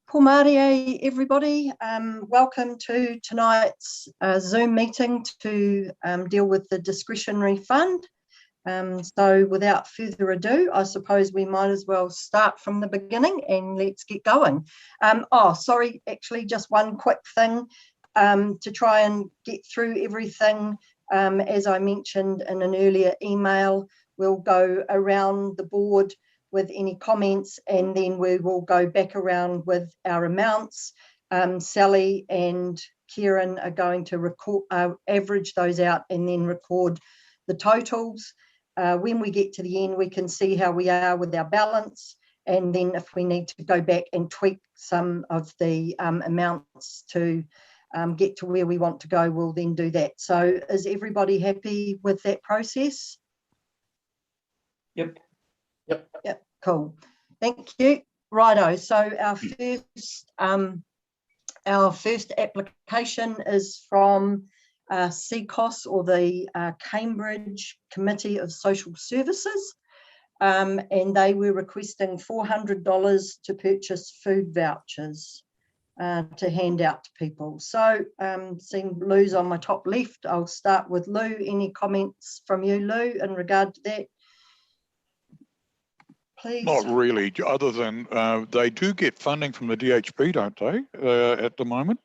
Pōmarie, everybody. Welcome to tonight's Zoom meeting to deal with the discretionary fund. So without further ado, I suppose we might as well start from the beginning and let's get going. Sorry, actually just one quick thing to try and get through everything. As I mentioned in an earlier email, we'll go around the board with any comments, and then we will go back around with our amounts. Sally and Kieran are going to record, average those out and then record the totals. When we get to the end, we can see how we are with our balance, and then if we need to go back and tweak some of the amounts to get to where we want to go, we'll then do that. So is everybody happy with that process? Yep. Yep, cool. Thank you. Righto. So our first application is from CCOS, or the Cambridge Committee of Social Services, and they were requesting $400 to purchase food vouchers to hand out to people. So seeing Lou's on my top left, I'll start with Lou. Any comments from you, Lou, in regard to that? Please. Not really, other than they do get funding from the DHB, don't they, at the moment?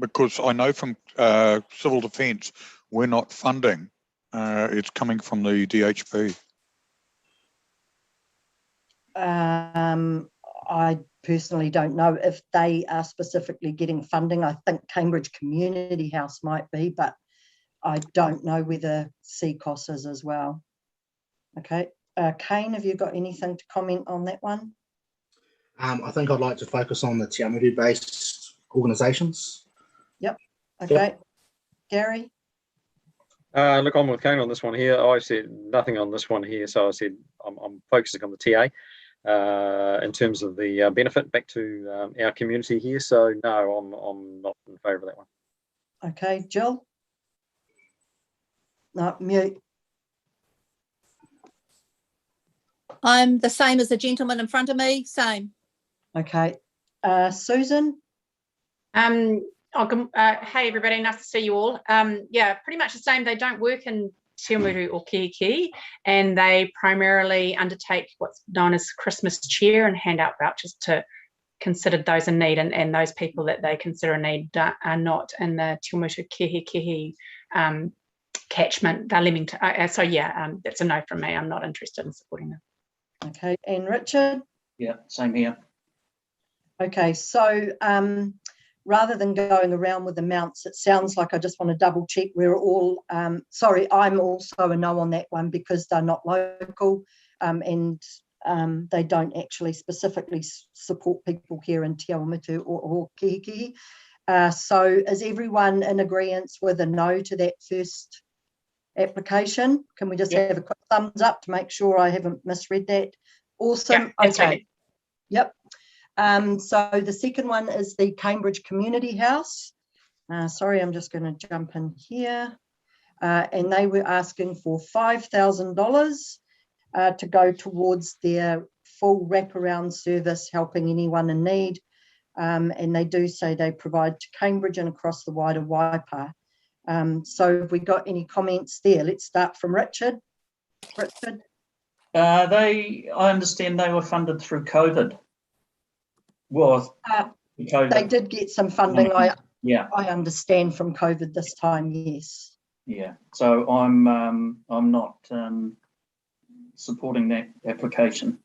Because I know from Civil Defence, we're not funding. It's coming from the DHB. I personally don't know if they are specifically getting funding. I think Cambridge Community House might be, but I don't know whether CCOS is as well. Okay. Kane, have you got anything to comment on that one? I think I'd like to focus on the Telemutu-based organisations. Yep. Okay. Yep. Gary? Look, I'm with Kane on this one here. I said nothing on this one here, so I said I'm focusing on the TA in terms of the benefit back to our community here. So no, I'm not in favour of that one. Okay, Jill? No, mute. I'm the same as the gentleman in front of me, same. Okay. Susan? Hey everybody, nice to see you all. Yeah, pretty much the same. They don't work in Telemutu or Kihiki, and they primarily undertake what's known as Christmas cheer and hand out vouchers to considered those in need, and those people that they consider in need are not in the Telemutu Kihikihi catchment. They're Leamington. So yeah, that's a no from me. I'm not interested in supporting them. Okay, and Richard? Yeah, same here. Okay, so rather than going around with amounts, it sounds like I just want to double check we're all, sorry, I'm also a no on that one because they're not local and they don't actually specifically support people here in Telemutu or Kihikihi. So is everyone in agreement with a no to that first application? Can we just have a quick thumbs up to make sure I haven't misread that? Awesome. Yeah, okay. Yep. So the second one is the Cambridge Community House. Sorry, I'm just going to jump in here. And they were asking for $5,000 to go towards their full wraparound service, helping anyone in need. And they do say they provide to Cambridge and across the wider Waipa. So have we got any comments there? Let's start from Richard. Richard? I understand they were funded through COVID. Well, COVID. They did get some funding. I understand from COVID this time. Yes. Yeah. So I'm not supporting that application.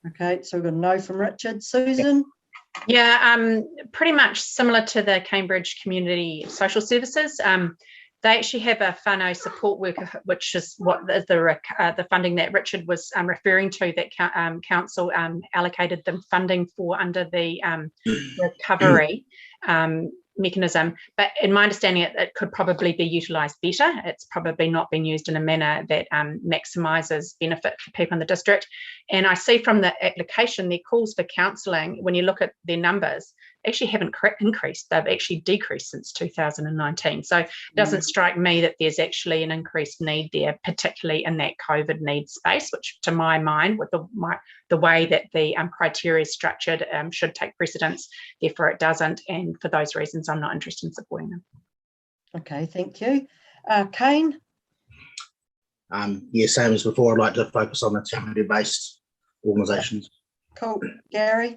Okay. So we've got a no from Richard. Susan. Yeah, pretty much similar to the Cambridge Community Social Services. They actually have a whānau support worker, which is what the funding that Richard was referring to, that council allocated them funding for under the recovery mechanism. But in my understanding, it could probably be utilised better. It's probably not been used in a manner that maximises benefit for people in the district. And I see from the application, their calls for counselling, when you look at their numbers, actually haven't increased. They've actually decreased since 2019. So it doesn't strike me that there's actually an increased need there, particularly in that COVID needs space, which to my mind, with the way that the criteria is structured, should take precedence. Therefore, it doesn't. And for those reasons, I'm not interested in supporting them. Okay, thank you. Kane? Yeah, same as before. I'd like to focus on the Te Awamutu-based organisations. Cool. Gary?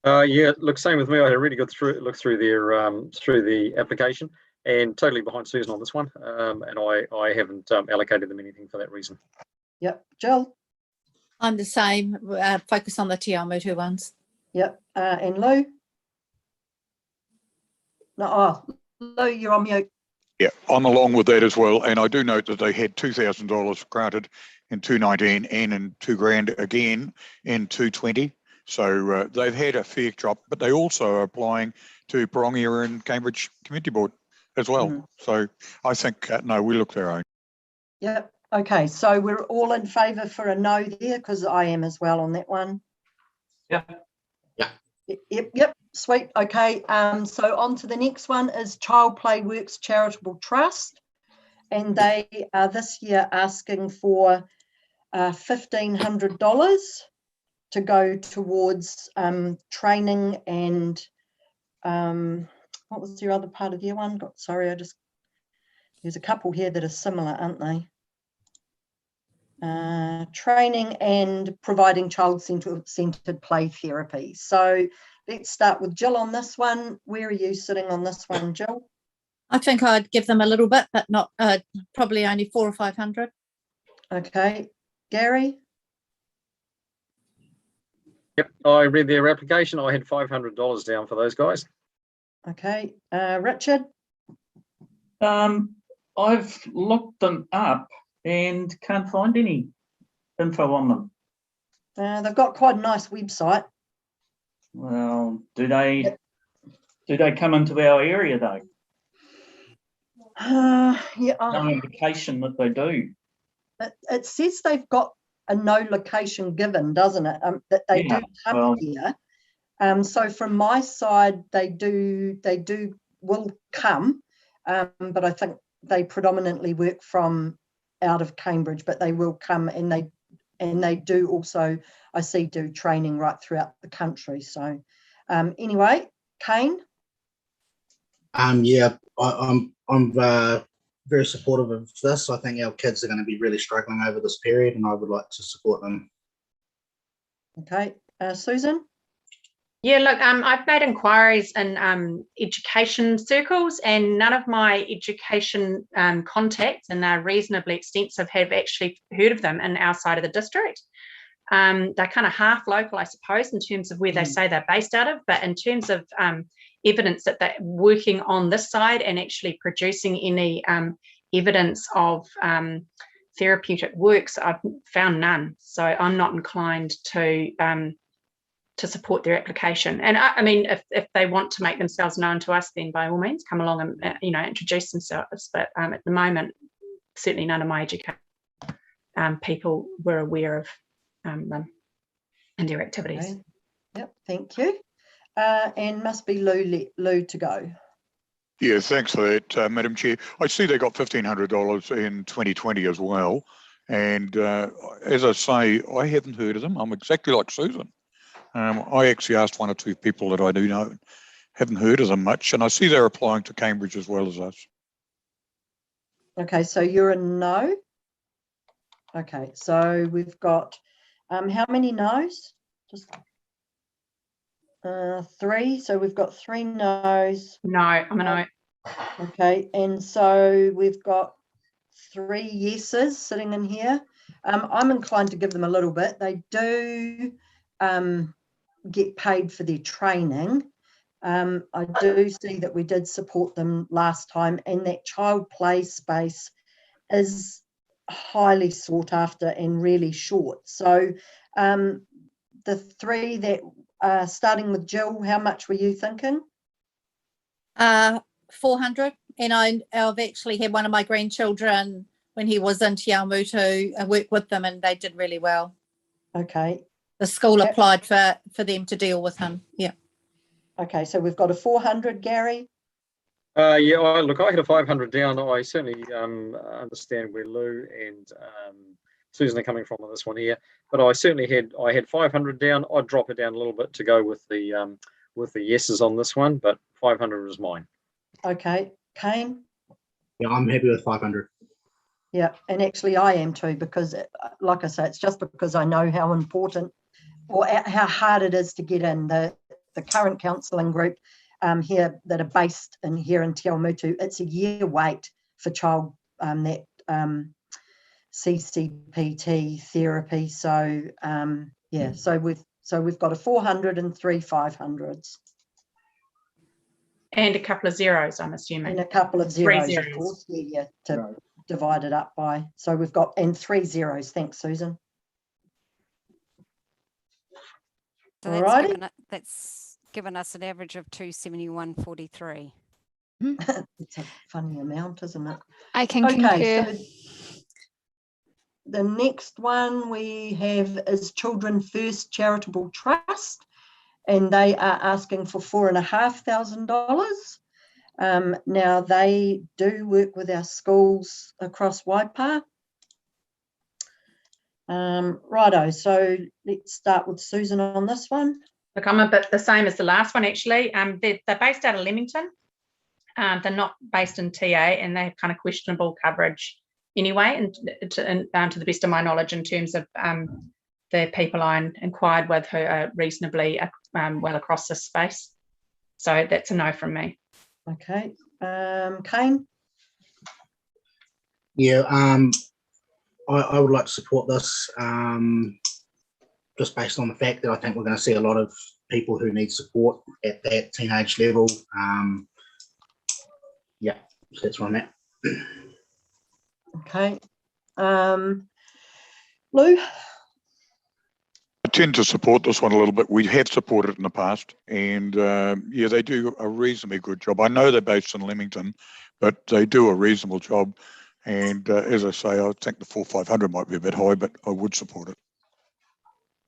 Yeah, look, same with me. I had a really good look through the application, and totally behind Susan on this one. And I haven't allocated them anything for that reason. Yep. Jill? I'm the same. Focus on the Te Awamutu ones. Yep. And Lou? No, Lou, you're on mute. Yeah, I'm along with that as well. And I do note that they had $2,000 granted in 2019 and in $2,000 again in 2020. So they've had a fair drop, but they also are applying to Pironia and Cambridge Community Board as well. So I think, no, we look their own. Yep. Okay, so we're all in favour for a no there, because I am as well on that one. Yeah. Yep. Sweet. Okay. So on to the next one is Child Play Works Charitable Trust, and they are this year asking for $1,500 to go towards training and what was your other part of your one? Sorry, there's a couple here that are similar, aren't they? Training and providing child-centered play therapy. So let's start with Jill on this one. Where are you sitting on this one, Jill? I think I'd give them a little bit, but not probably only 400 or 500. Okay. Gary? Yep, I read their application. I had $500 down for those guys. Okay. Richard? I've looked them up and can't find any info on them. They've got quite a nice website. Well, do they come into our area though? Yeah. No indication that they do. It says they've got a no location given, doesn't it? That they do come here. So from my side, they will come, but I think they predominantly work from out of Cambridge, but they will come, and they do also, I see, do training right throughout the country. So anyway, Kane? Yeah, I'm very supportive of this. I think our kids are going to be really struggling over this period, and I would like to support them. Okay. Susan? Yeah, look, I've made inquiries in education circles, and none of my education contacts, and they're reasonably extensive, have actually heard of them in our side of the district. They're kind of half local, I suppose, in terms of where they say they're based out of, but in terms of evidence that they're working on this side and actually producing any evidence of therapeutic works, I've found none. So I'm not inclined to support their application. And I mean, if they want to make themselves known to us, then by all means come along and introduce themselves. But at the moment, certainly none of my education people were aware of them and their activities. Okay. Yep, thank you. And must be Lou to go. Yeah, thanks for that, Madam Chair. I see they got $1,500 in 2020 as well. And as I say, I haven't heard of them. I'm exactly like Susan. I actually asked one or two people that I do know, haven't heard of them much, and I see they're applying to Cambridge as well as us. Okay, so you're a no. Okay, so we've got how many no's? Just 3. So we've got 3 no's. No, I'm a no. Okay, and so we've got 3 yeses sitting in here. I'm inclined to give them a little bit. They do get paid for their training. I do see that we did support them last time, and that child play space is highly sought after and really short. So the 3 that starting with Jill, how much were you thinking? 400. And I've actually had one of my grandchildren when he was in Te Awamutu and worked with them, and they did really well. Okay. The school applied for them to deal with him. Yeah. Okay, so we've got a 400, Gary. Yeah, look, I had a 500 down. I certainly understand where Lou and Susan are coming from on this one here, but I certainly had 500 down. I'd drop it down a little bit to go with the yeses on this one, but 500 is mine. Okay, Kane. Yeah, I'm happy with 500. Yeah, and actually I am too, because like I say, it's just because I know how important or how hard it is to get in. The current counselling group here that are based here in Telemutu, it's a year wait for child that CCPT therapy. So yeah, so we've got a 400 and 3 500s. And a couple of zeros, I'm assuming. And a couple of zeros, of course. Yeah, to divide it up by. So we've got, and 3 zeros. Thanks, Susan. So that's given us an average of 271.43. It's a funny amount, isn't it? I can concur. So the next one we have is Children First Charitable Trust, and they are asking for $4,500. Now they do work with our schools across Waikato. Righto, so let's start with Susan on this one. Look, I'm a bit the same as the last one, actually. They're based out of Leamington. They're not based in TA, and they have kind of questionable coverage anyway, and to the best of my knowledge, in terms of the people I inquired with who are reasonably well across this space. So that's a no from me. Okay, Kane? Yeah, I would like to support this, just based on the fact that I think we're going to see a lot of people who need support at that teenage level. Yeah, so that's where I'm at. Okay. Lou? I tend to support this one a little bit. We have supported it in the past, and yeah, they do a reasonably good job. I know they're based in Leamington, but they do a reasonable job. And as I say, I think the 4,500 might be a bit high, but I would support it.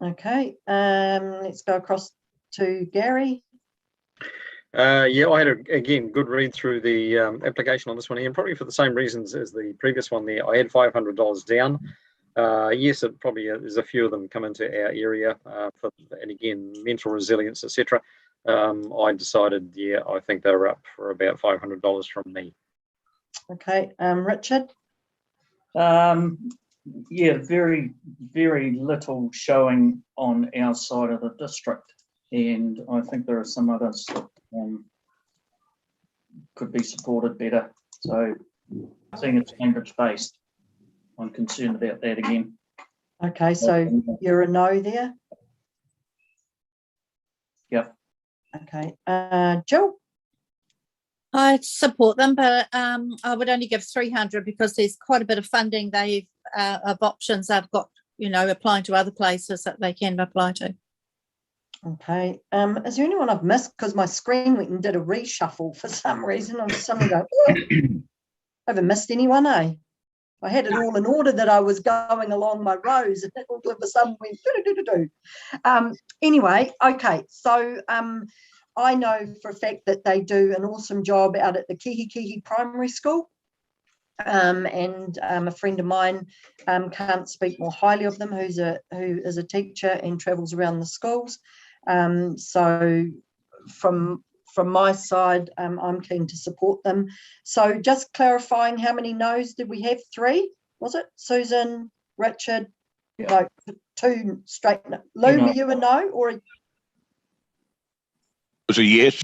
Okay, let's go across to Gary. Yeah, I had again good read through the application on this one here, and probably for the same reasons as the previous one there. I had $500 down. Yes, it probably there's a few of them come into our area and again, mental resilience, etc. I decided, yeah, I think they're up for about $500 from me. Okay, Richard? Yeah, very, very little showing on our side of the district, and I think there are some others that could be supported better. So, seeing it's Cambridge based, I'm concerned about that again. Okay, so you're a no there? Yep. Okay, Jill? I support them, but I would only give 300 because there's quite a bit of funding they've of options they've got, you know, applying to other places that they can apply to. Okay, is there anyone I've missed? Because my screen went and did a reshuffle for some reason. I'm suddenly going, oh, I haven't missed anyone, eh? I had it all in order that I was going along my rows, and it all of a sudden went do-do-do-do-do. Anyway, okay, so I know for a fact that they do an awesome job out at the Kihikihi primary school. And a friend of mine can't speak more highly of them, who is a teacher and travels around the schools. So from my side, I'm keen to support them. So just clarifying, how many no's did we have? 3, was it? Susan, Richard, no, 2 straight. Lou, were you a no or a... It was a yes.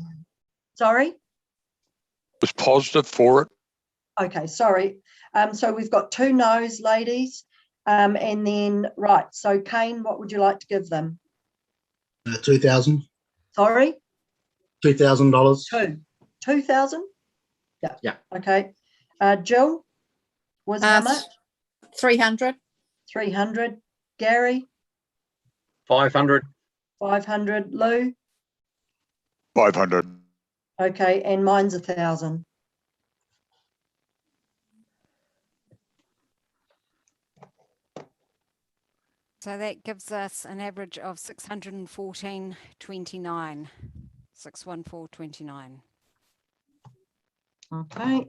Sorry? It was positive for it. Okay, sorry. So we've got 2 no's, ladies. And then, right, so Kane, what would you like to give them? 2,000. Sorry? $2,000. 2,000? Yeah. Yeah. Okay. Jill was how much? 300. 300. Gary? 500. 500. Lou? 500. Okay, and mine's 1,000. So that gives us an average of 614.29. 614.29. Okay.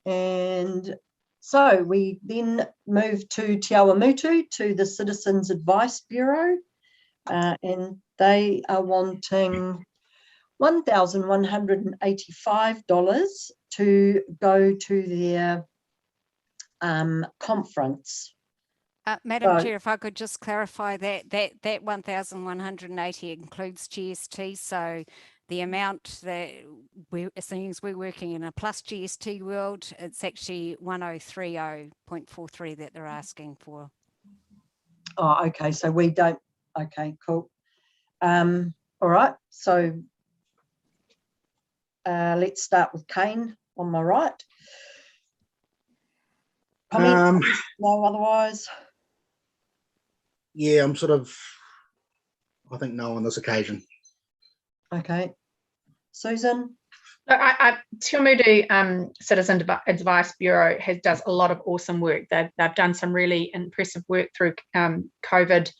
And so we then move to Te Awamutu, to the Citizens Advice Bureau, and they are wanting $1,185 to go to their conference. Madam So- Chair, if I could just clarify that 1,180 includes GST, so the amount that as long as we're working in a plus GST world, it's actually 1030.43 that they're asking for. Oh, okay, so we don't, okay, cool. All right, so let's start with Kane on my right. Comments? No, otherwise? Yeah, I'm sort of, I think no on this occasion. Okay. Susan? Telemutu Citizen Advice Bureau does a lot of awesome work. They've done some really impressive work through COVID,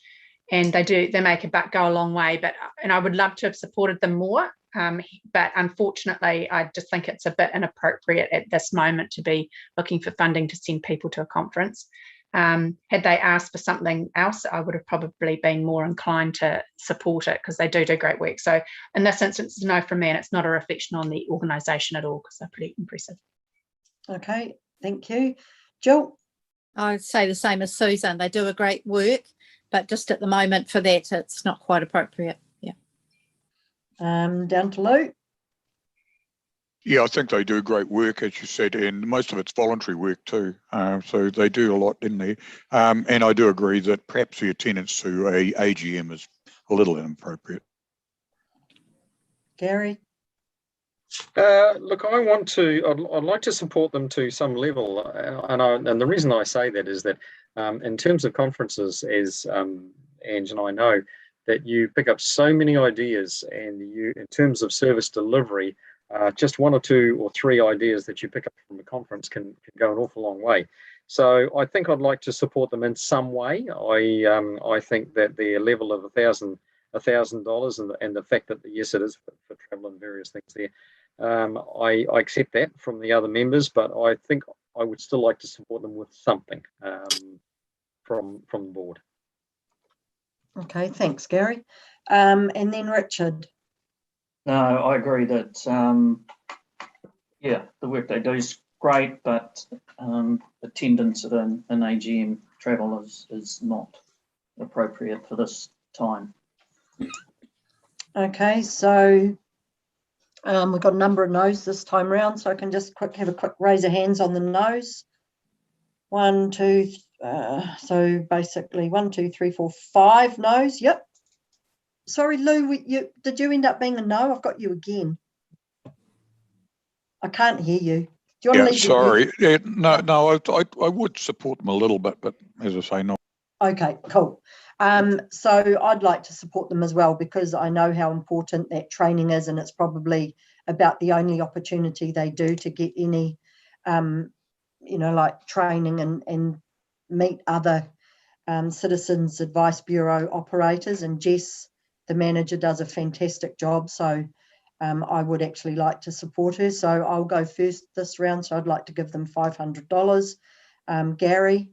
and they make a buck go a long way. And I would love to have supported them more, but unfortunately, I just think it's a bit inappropriate at this moment to be looking for funding to send people to a conference. Had they asked for something else, I would have probably been more inclined to support it, because they do great work. So in this instance, it's a no from me, and it's not a reflection on the organisation at all, because they're pretty impressive. Okay, thank you. Jill? I'd say the same as Susan. They do a great work, but just at the moment for that, it's not quite appropriate. Yeah. Down to Lou? Yeah, I think they do great work, as you said, and most of it's voluntary work too. So they do a lot in there. And I do agree that perhaps the attendance to a AGM is a little inappropriate. Gary? Look, I'd like to support them to some level, and the reason I say that is that in terms of conferences, as Ange and I know, that you pick up so many ideas, and in terms of service delivery, just one or two or three ideas that you pick up from a conference can go an awful long way. So I think I'd like to support them in some way. I think that their level of $1,000 and the fact that yes, it is for travel and various things there. I accept that from the other members, but I think I would still like to support them with something from the board. Okay, thanks, Gary. And then Richard. No, I agree that, yeah, the work they do is great, but attendance at an AGM travel is not appropriate for this time. Okay, so we've got a number of no's this time round, so I can just have a quick raise of hands on the no's. 1, 2, so basically 1, 2, 3, 4, 5 no's. Yep. Sorry, Lou, did you end up being a no? I've got you again. I can't hear you. Do you want to leave? Sorry. No, I would support them a little bit, but as I say, no. Okay, cool. So I'd like to support them as well, because I know how important that training is, and it's probably about the only opportunity they do to get any, like training and meet other Citizens Advice Bureau operators. And Jess, the manager, does a fantastic job. So I would actually like to support her. So I'll go first this round. So I'd like to give them $500. Gary?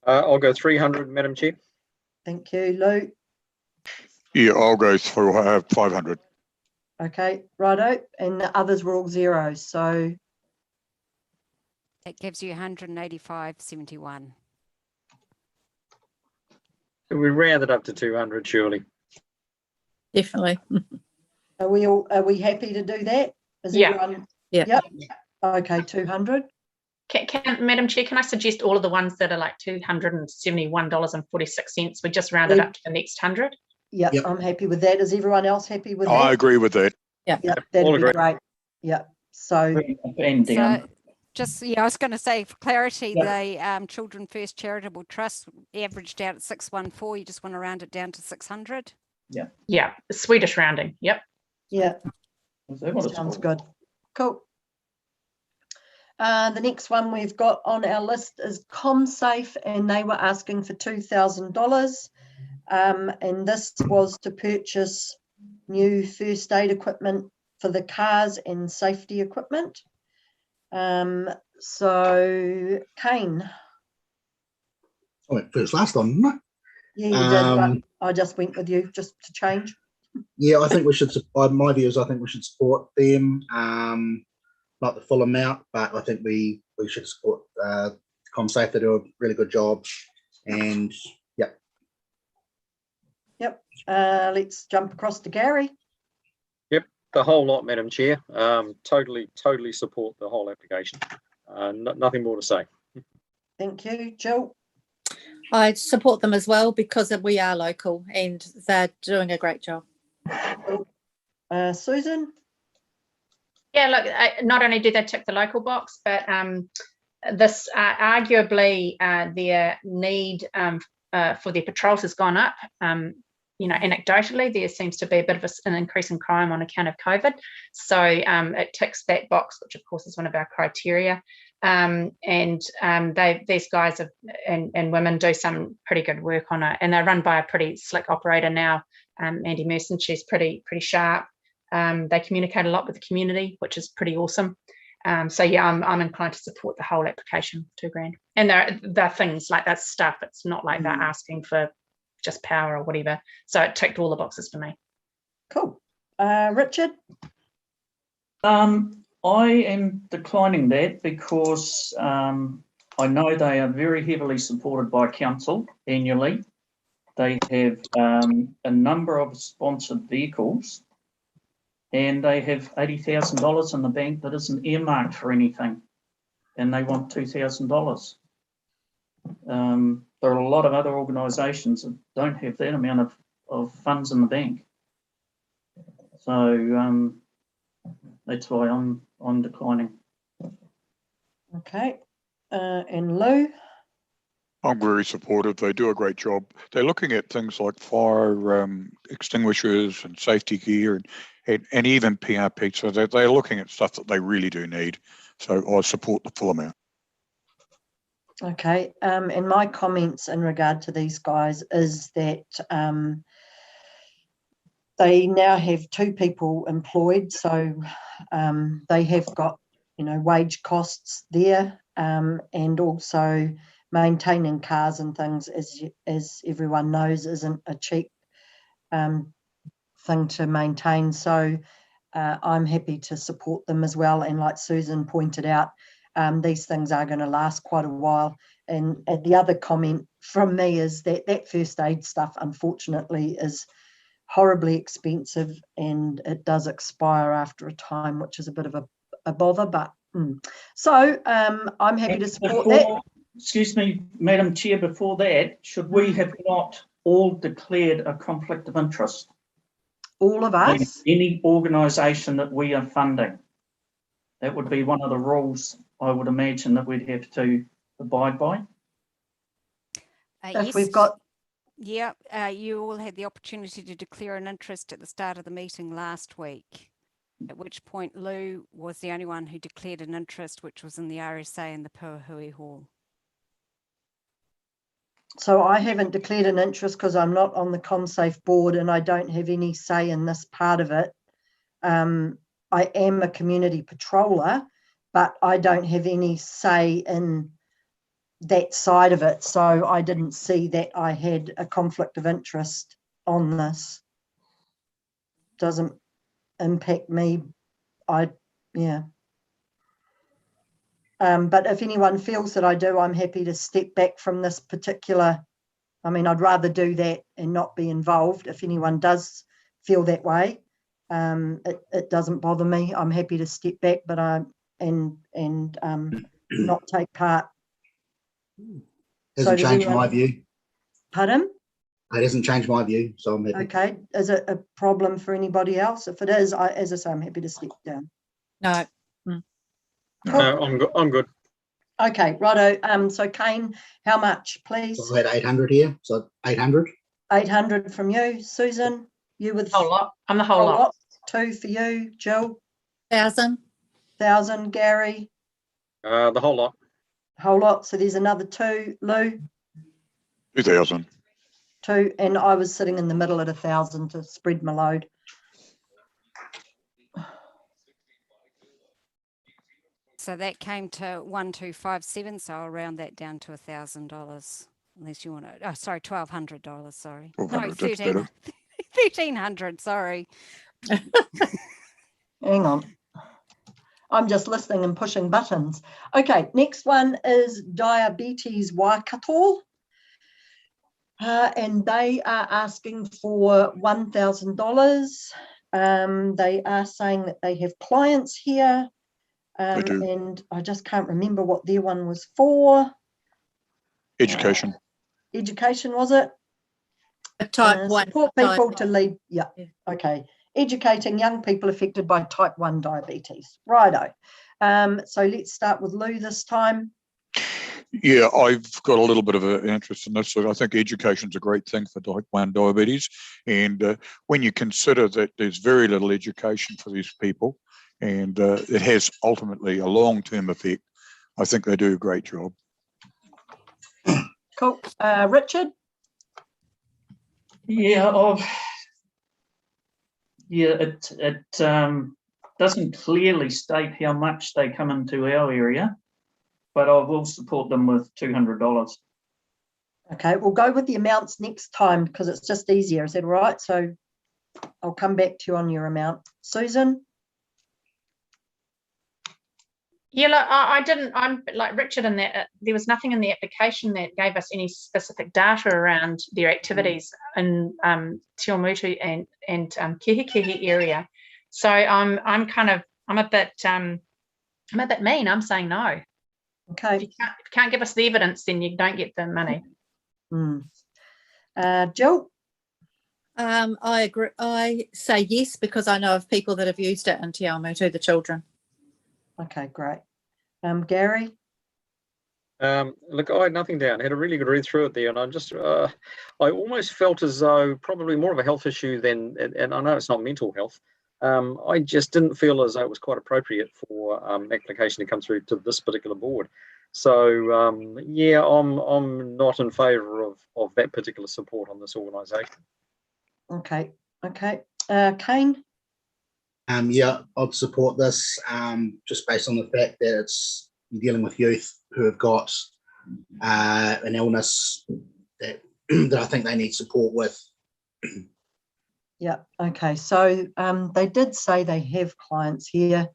I'll go 300, Madam Chair. Thank you. Lou? Yeah, I'll go for 500. Okay, righto. And the others were all zeros. So That gives you 185.71. We rounded up to 200, surely. Definitely. are we happy to do that? Is Yeah. everyone? Yeah. Yep. Okay, 200. Madam Chair, can I suggest all of the ones that are like $271.46? We just round it up to the next 100. Yep, Yep. I'm happy with that. Is everyone else happy with that? I agree with that. Yep, all that'd be agree. great. Yep. So And down. So just, I was going to say for clarity, Yeah. the Children First Charitable Trust averaged out at 614. You just want to round it down to 600? Yeah, Swedish rounding. Yep. yeah, They want to sounds support. good. Cool. The next one we've got on our list is ComSafe, and they were asking for $2,000. And this was to purchase new first aid equipment for the cars and safety equipment. So Kane. I went first last on, didn't I? Yeah, you did, but I just went with you just to change. Yeah, I think we should, my view is I think we should support them, not the full amount, but I think we should support ComSafe. They do a really good job. And yep. Yep. Let's jump across to Gary. Yep, the whole lot, Madam Chair. Totally support the whole application. Nothing more to say. Thank you. Jill? I support them as well because we are local and they're doing a great job. Susan? Yeah, look, not only do they tick the local box, but this arguably their need for their patrols has gone up. You know, anecdotally, there seems to be a bit of an increase in crime on account of COVID. So it ticks that box, which of course is one of our criteria. These guys and women do some pretty good work on it, and they're run by a pretty slick operator now, Andy Merson. She's pretty sharp. They communicate a lot with the community, which is pretty awesome. So yeah, I'm inclined to support the whole application, $2,000. And there are things like that stuff. It's not like they're asking for just power or whatever. So it ticked all the boxes for me. Cool. Richard? I am declining that because I know they are very heavily supported by council annually. They have a number of sponsored vehicles, and they have $80,000 in the bank that isn't earmarked for anything, and they want $2,000. There are a lot of other organisations that don't have that amount of funds in the bank. So that's why I'm declining. Okay. And Lou? I'm very supportive. They do a great job. They're looking at things like fire extinguishers and safety gear and even PRP. So they're looking at stuff that they really do need. So I support the full amount. Okay. And my comments in regard to these guys is that they now have 2 people employed. So they have got, wage costs there, and also maintaining cars and things, as everyone knows, isn't a cheap thing to maintain. So I'm happy to support them as well. And like Susan pointed out, these things are going to last quite a while. And the other comment from me is that first aid stuff, unfortunately, is horribly expensive, and it does expire after a time, which is a bit of a bother. But so I'm happy to support that. Excuse me, Madam Chair, before that, should we have not all declared a conflict of interest? All of us? Any organisation that we are funding. That would be one of the rules, I would imagine, that we'd have to abide by. If we've got... Yeah, you all had the opportunity to declare an interest at the start of the meeting last week, at which point Lou was the only one who declared an interest, which was in the RSA in the Purhue Hall. So I haven't declared an interest because I'm not on the ComSafe board and I don't have any say in this part of it. I am a community patroller, but I don't have any say in that side of it. So I didn't see that I had a conflict of interest on this. Doesn't impact me. But if anyone feels that I do, I'm happy to step back from this particular. I mean, I'd rather do that and not be involved. If anyone does feel that way, it doesn't bother me. I'm happy to step back, but not take part. Hasn't changed my view. Pardon? It hasn't changed my view, so I'm happy. Okay. Is it a problem for anybody else? If it is, as I say, I'm happy to step down. No. No, I'm good. Okay, righto. So Kane, how much, please? I had 800 here, so 800. 800 from you, Susan. You with Whole lot. I'm the whole lot. 2 for you, Jill. 1,000. 1,000, Gary. The whole lot. Whole lot. So there's another 2, Lou. 2,000. 2, and I was sitting in the middle at 1,000 to spread my load. So that came to 1,257. So I'll round that down to $1,000, unless you want to. Oh, sorry, $1,200. Sorry, no, 1,300. Sorry. Hang on. I'm just listening and pushing buttons. Okay, next one is Diabetes Waikato. And they are asking for $1,000. They are saying that they have clients here. They do. And I just can't remember what their one was for. Education. Education, was it? A type 1. Support people to one. lead. Yeah, okay. Educating young people affected by type 1 diabetes. Righto. So let's start with Lou this time. Yeah, I've got a little bit of an interest in this. So I think education's a great thing for type 1 diabetes. And when you consider that there's very little education for these people, and it has ultimately a long-term effect, I think they do a great job. Cool. Richard? Yeah, it doesn't clearly state how much they come into our area, but I will support them with $200. Okay, we'll go with the amounts next time because it's just easier. Is that all right? So I'll come back to you on your amount. Susan? Yeah, look, I didn't. I'm like Richard in that there was nothing in the application that gave us any specific data around their activities in Telemutu and Kihikihi area. So I'm a bit mean. I'm saying no. Okay. If you can't give us the evidence, then you don't get the money. Jill? I agree. I say yes because I know of people that have used it in Telemutu, the children. Okay, great. Gary? Look, I had nothing down. I had a really good read through it there, and I almost felt as though probably more of a health issue than, and I know it's not mental health. I just didn't feel as though it was quite appropriate for application to come through to this particular board. So yeah, I'm not in favour of that particular support on this organisation. Okay. Kane? Yeah, I'd support this just based on the fact that it's dealing with youth who have got an illness that I think they need support with. Yeah, okay. So they did say they have clients here.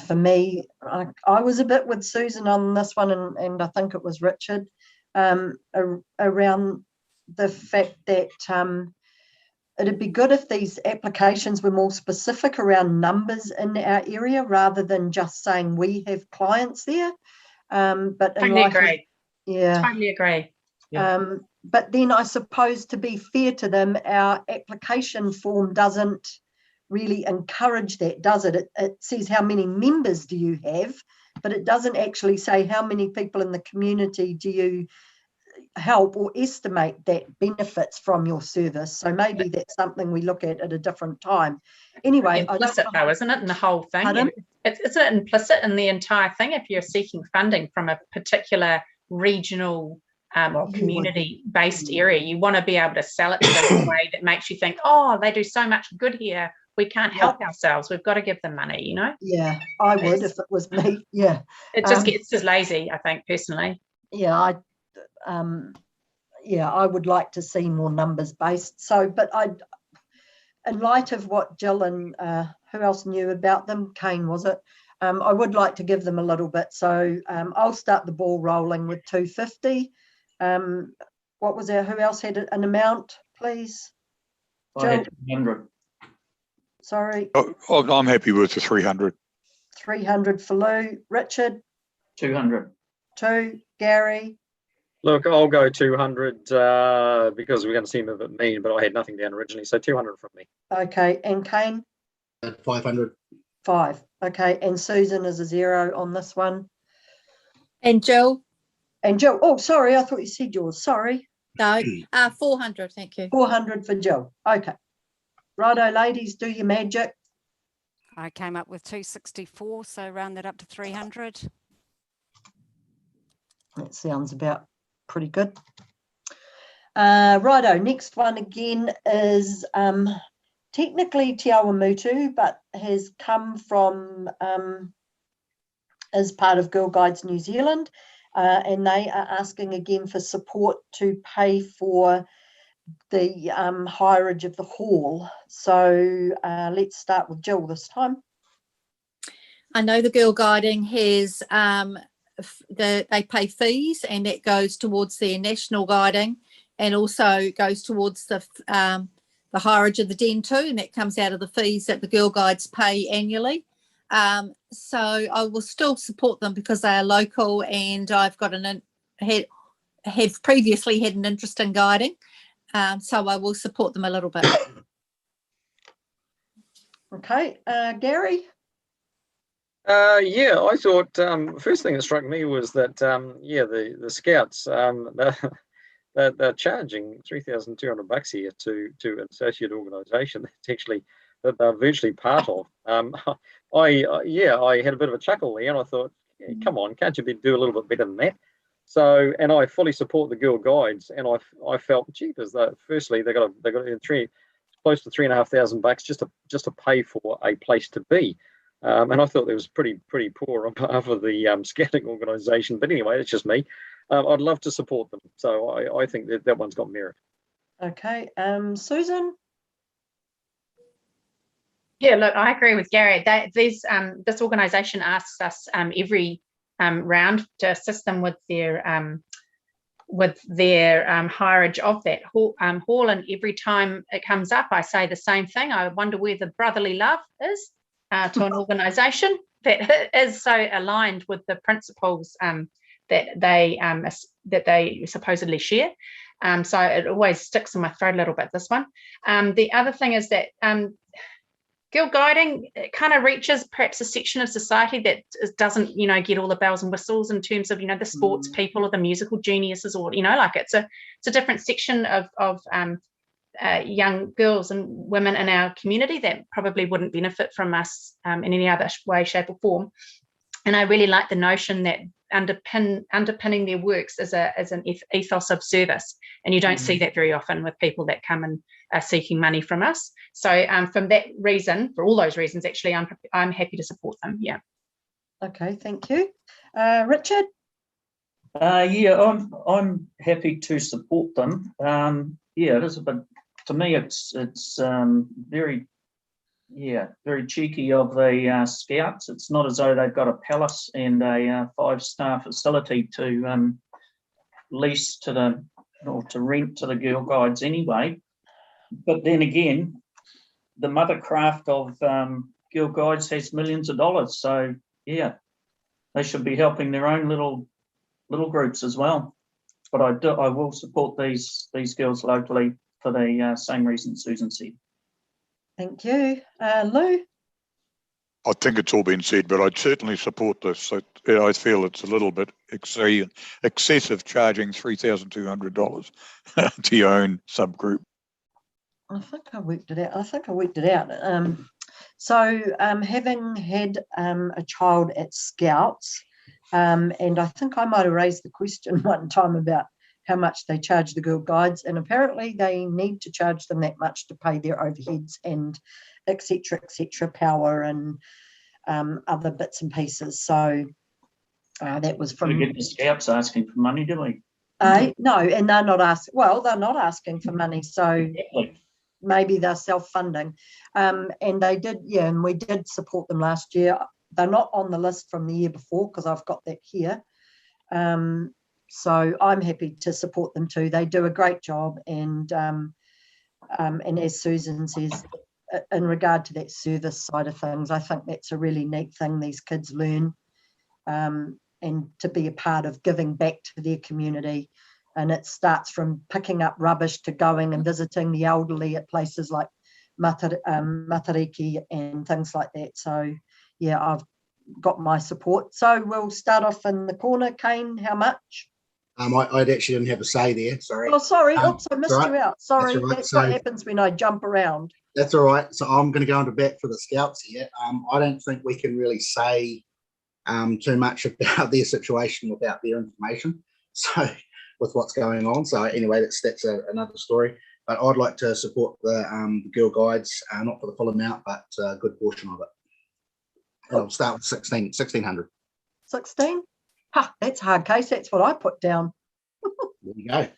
For me, I was a bit with Susan on this one, and I think it was Richard, around the fact that it'd be good if these applications were more specific around numbers in our area rather than just saying we have clients there. But Totally agree. Yeah. Totally agree. Yeah. But then I suppose, to be fair to them, our application form doesn't really encourage that, does it? It says how many members do you have, but it doesn't actually say how many people in the community do you help or estimate that benefits from your service. So maybe that's something we look at a different time. Anyway, implicit though, isn't it, in the whole thing? Pardon? It's implicit in the entire thing. If you're seeking funding from a particular regional or community-based area, you want to be able to sell it to them in a way that makes you think, oh, they do so much good here. We can't help ourselves. We've got to give them money, you know? Yeah, I would if it was me. Yeah. It just gets just lazy, I think, personally. Yeah, I would like to see more numbers based. So, but in light of what Jill and who else knew about them, Kane, was it? I would like to give them a little bit. So I'll start the ball rolling with 250. What was there? Who else had an amount, please? I had 300. Sorry. I'm happy with the 300. 300 for Lou. Richard? 200. 2. Gary? Look, I'll go 200 because we're going to seem a bit mean, but I had nothing down originally, so 200 from me. Okay, and Kane? 500. 5. Okay, and Susan is a 0 on this one. And Jill? And Jill, oh, sorry, I thought you said yours. Sorry. No, 400, thank you. 400 for Jill. Okay. Righto, ladies, do your magic. I came up with 264, so round that up to 300. That sounds about pretty good. Righto, next one again is technically Te Awamutu, but has come from is part of Girl Guides New Zealand, and they are asking again for support to pay for the hireage of the hall. So let's start with Jill this time. I know the Girl Guiding has they pay fees, and that goes towards their national guiding, and also goes towards the hireage of the den too, and that comes out of the fees that the Girl Guides pay annually. So I will still support them because they are local, and I've got have previously had an interest in guiding, so I will support them a little bit. Okay, Gary. Yeah, I thought first thing that struck me was that the Scouts they're charging $3,200 here to an associate organisation that's actually that they're virtually part of. I had a bit of a chuckle there, and I thought, come on, can't you do a little bit better than that? So, and I fully support the Girl Guides, and I felt cheap as though firstly they got close to $3,500 just to pay for a place to be. And I thought that was pretty poor on behalf of the scouting organisation. But anyway, it's just me. I'd love to support them. So I think that one's got merit. Okay, Susan? Yeah, look, I agree with Gary. This organisation asks us every round to assist them with their hireage of that hall, and every time it comes up, I say the same thing. I wonder where the brotherly love is to an organisation that is so aligned with the principles that they supposedly share. So it always sticks in my throat a little bit, this one. The other thing is that Girl Guiding kind of reaches perhaps a section of society that doesn't, get all the bells and whistles in terms of, the sports people or the musical geniuses, or, like it's a different section of young girls and women in our community that probably wouldn't benefit from us in any other way, shape or form. And I really like the notion that underpinning their works is an ethos of service, and you don't see that very often with people that come and are seeking money from us. So from that reason, for all those reasons, actually, I'm happy to support them. Yeah. Okay, thank you, Richard. Yeah, I'm happy to support them. Yeah, it is a bit. To me, it's very cheeky of the Scouts. It's not as though they've got a palace and a 5-star facility to lease to rent to the Girl Guides anyway. But then again, the mothercraft of Girl Guides has millions of dollars. So yeah, they should be helping their own little groups as well. But I will support these girls locally for the same reason Susan said. Thank you. Lou? I think it's all been said, but I'd certainly support this. I feel it's a little bit excessive charging $3,200 to your own subgroup. I think I worked it out. So having had a child at Scouts, and I think I might have raised the question one time about how much they charge the Girl Guides, and apparently they need to charge them that much to pay their overheads and et cetera, power and other bits and pieces. So that was from... We get the Scouts asking for money, do we? No, and they're not asking. Well, they're not asking for money, so Exactly. Maybe they're self-funding. And they did, and we did support them last year. They're not on the list from the year before because I've got that here. So I'm happy to support them too. They do a great job, and as Susan says, in regard to that service side of things, I think that's a really neat thing these kids learn, and to be a part of giving back to their community. And it starts from picking up rubbish to going and visiting the elderly at places like Matariki and things like that. So yeah, I've got my support. So we'll start off in the corner. Kane, how much? I actually didn't have a say there, sorry. Oh, sorry. Oops, I missed you out. Sorry, that's right. what happens when I jump around. That's all right. So I'm going to go into bat for the Scouts here. I don't think we can really say too much about their situation without their information. So with what's going on. So anyway, that's another story. But I'd like to support the Girl Guides, not for the full amount, but a good portion of it. And I'll start with 1,600. 16? Ha, that's a hard case. That's what I put down. There you go.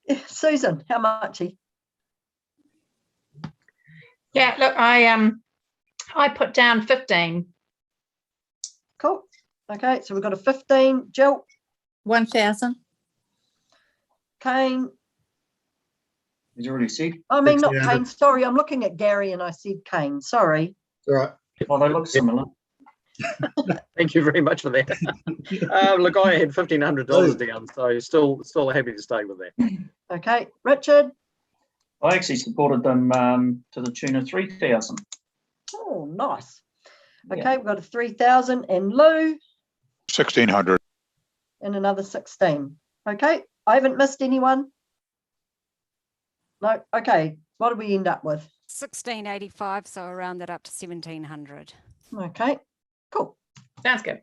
Yeah, Susan, how much? Yeah, look, I put down 15. Cool. Okay, so we've got a 15. Jill, 1,000. Kane. He's already said. I mean, not 1,600. Kane. Sorry, I'm looking at Gary and I said Kane. Sorry. All right. Well, they look similar. Thank you very much for that. Look, I had $1,500 down, so still happy to stay with that. Okay, Richard. I actually supported them to the tune of 3,000. Oh, nice. Okay, Yeah. we've got a 3,000 and Lou 1,600. and another 16. Okay, I haven't missed anyone. No, okay. What did we end up with? 1685, so I'll round that up to 1700. Okay, cool. Sounds good.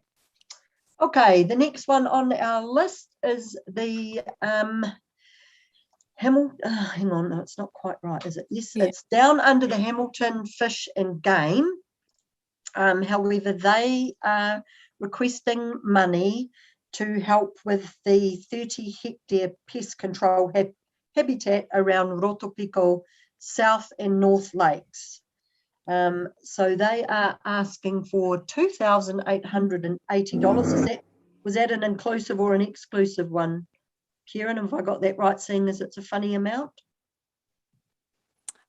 Okay, the next one on our list is the hang on, no, it's not quite right, is it? Yes, Yeah. it's down under the Hamilton Fish and Game. However, they are requesting money to help with the 30-hectare pest control habitat around Rotopiko South and North Lakes. So they are asking for $2,880. Was that an inclusive or an exclusive one? Kieran, have I got that right, seeing as it's a funny amount?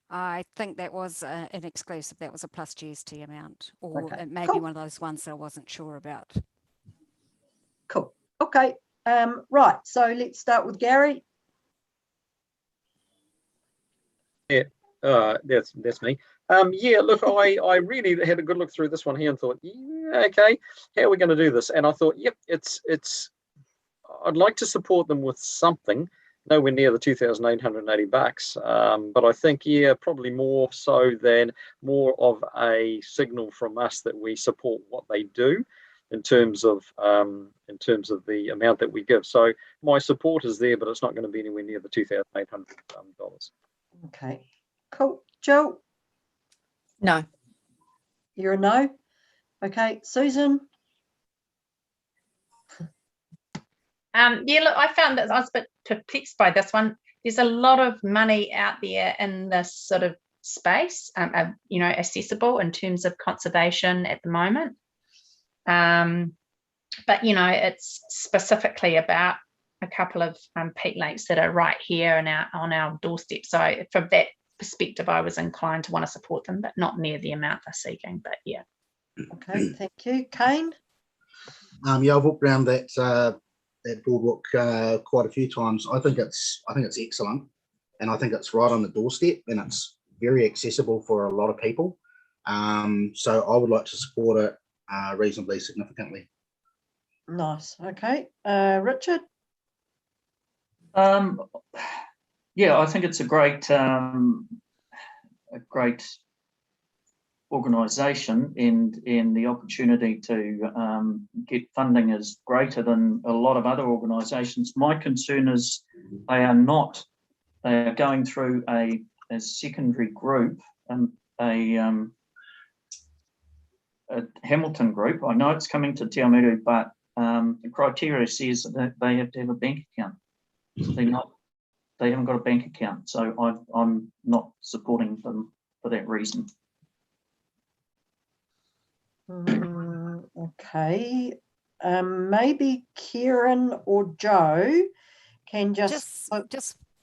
I think that was an exclusive. That was a plus GST amount, or Okay, it may cool. be one of those ones that I wasn't sure about. Cool. Okay. Right. So let's start with Gary. That's me. Yeah, look, I really had a good look through this one here and thought, yeah, okay, how are we going to do this? And I thought, yep, it's I'd like to support them with something, nowhere near the $2,880. But I think, yeah, probably more so than more of a signal from us that we support what they do in terms of the amount that we give. So my support is there, but it's not going to be anywhere near the $2,800. Okay. Cool. Joe, No. you're a no. Okay. Susan. Yeah, look, I found that I was a bit perplexed by this one. There's a lot of money out there in this sort of space, accessible in terms of conservation at the moment. But it's specifically about a couple of peat lakes that are right here and on our doorstep. So from that perspective, I was inclined to want to support them, but not near the amount they're seeking. But yeah. Okay. Thank you. Kane. Yeah, I've walked around that boardwalk quite a few times. I think it's excellent, and I think it's right on the doorstep, and it's very accessible for a lot of people. So I would like to support it reasonably significantly. Nice. Okay. Richard. Yeah, I think it's a great organisation, and the opportunity to get funding is greater than a lot of other organisations. My concern is they are going through a secondary group, a Hamilton group. I know it's coming to Telemutu, but the criteria says that they have to have a bank account. They haven't got a bank account, so I'm not supporting them for that reason. Okay. Maybe Kieran or Joe can just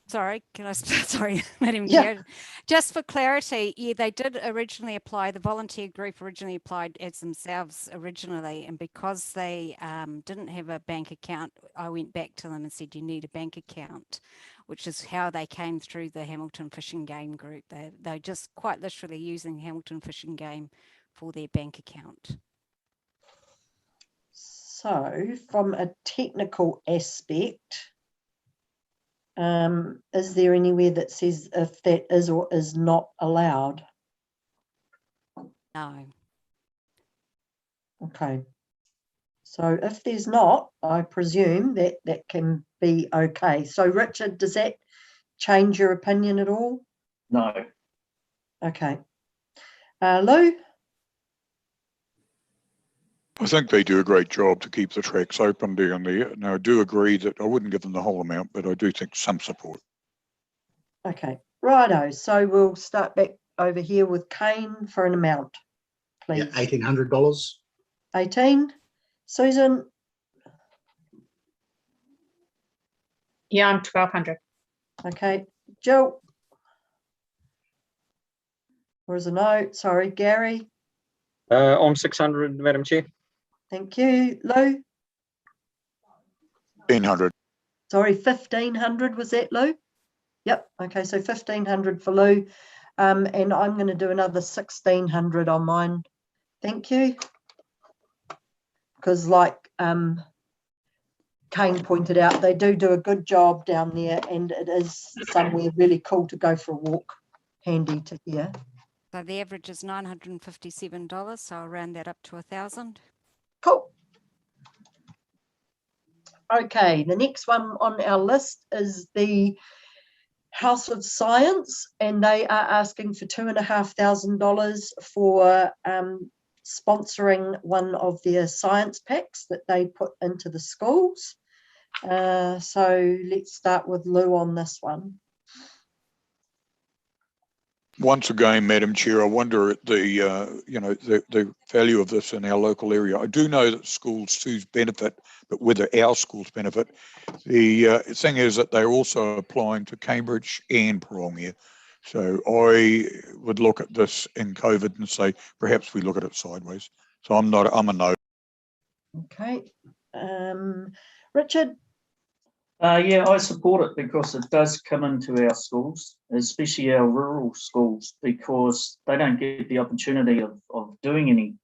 Sorry, can I? Sorry, Madam Yeah. Chair. Just for clarity, yeah, they did originally apply. The volunteer group originally applied as themselves originally, and because they didn't have a bank account, I went back to them and said, "You need a bank account," which is how they came through the Hamilton Fish and Game group. They're just quite literally using Hamilton Fish and Game for their bank account. So, from a technical aspect, is there anywhere that says if that is or is not allowed? No. Okay. So if there's not, I presume that can be okay. So Richard, does that change your opinion at all? No. Okay. Lou? I think they do a great job to keep the tracks open down there. Now, I do agree that I wouldn't give them the whole amount, but I do think some support. Okay, righto. So we'll start back over here with Kane for an amount, Yeah, please. $1,800. 18. Susan, Yeah, I'm 1,200. okay. Jill. Where's a note? Sorry, Gary. I'm 600, Madam Chair. Thank you. Lou. 1,500. Sorry, 1,500 was that, Lou? Yep. Okay, so 1,500 for Lou. And I'm going to do another 1,600 on mine. Thank you. Because like Kane pointed out, they do a good job down there, and it is somewhere really cool to go for a walk. Handy to hear. So the average is $957, so I'll round that up to 1,000. Cool. Okay, the next one on our list is the House of Science, and they are asking for $2,500 for sponsoring one of their science packs that they put into the schools. So let's start with Lou on this one. Once again, Madam Chair, I wonder at the the value of this in our local area. I do know that schools do benefit, but whether our schools benefit, the thing is that they're also applying to Cambridge and Pironia. So I would look at this in COVID and say perhaps we look at it sideways. So I'm a no. Okay, Richard. Yeah, I support it because it does come into our schools, especially our rural schools, because they don't get the opportunity of doing any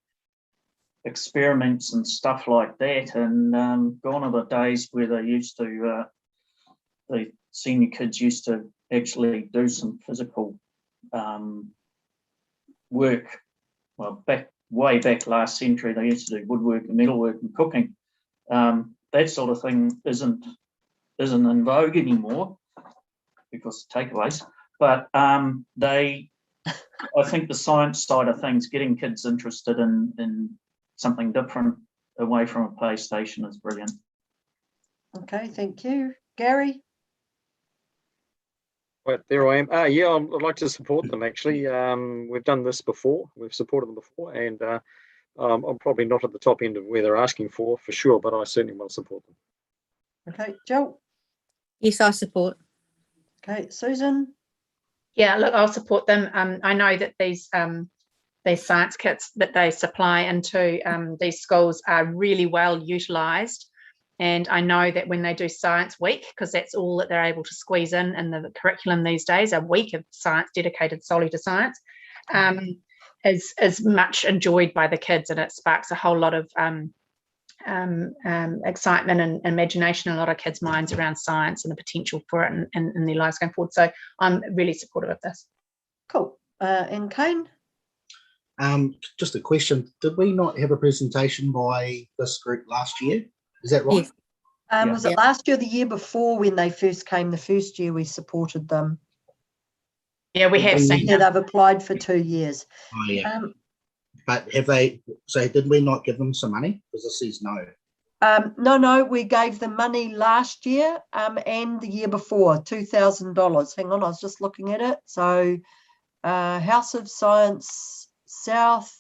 experiments and stuff like that. And gone are the days where they used to, the senior kids used to actually do some physical work. Well, way back last century, they used to do woodwork and metalwork and cooking. That sort of thing isn't in vogue anymore because of takeaways, but I think the science side of things, getting kids interested in something different away from a PlayStation is brilliant. Okay, thank you. Gary? But there I am. Yeah, I'd like to support them actually. We've done this before. We've supported them before, and I'm probably not at the top end of where they're asking for sure, but I certainly want to support them. Okay, Jill? Yes, I support. Okay, Susan? Yeah, look, I'll support them. I know that these science kits that they supply into these schools are really well utilised. And I know that when they do Science Week, because that's all that they're able to squeeze in the curriculum these days, a week of science dedicated solely to science, is much enjoyed by the kids, and it sparks a whole lot of excitement and imagination in a lot of kids' minds around science and the potential for it in their lives going forward. So I'm really supportive of this. Cool. And Kane? Just a question. Did we not have a presentation by this group last year? Is that right? Yes. Was it last year or the year before when they first came? The first year we supported them. Yeah, we have seen Yeah, that. they've applied for 2 years. Oh, yeah. But have they, so did we not give them some money? Because this says no. No, we gave them money last year and the year before, $2,000. Hang on, I was just looking at it. So House of Science South,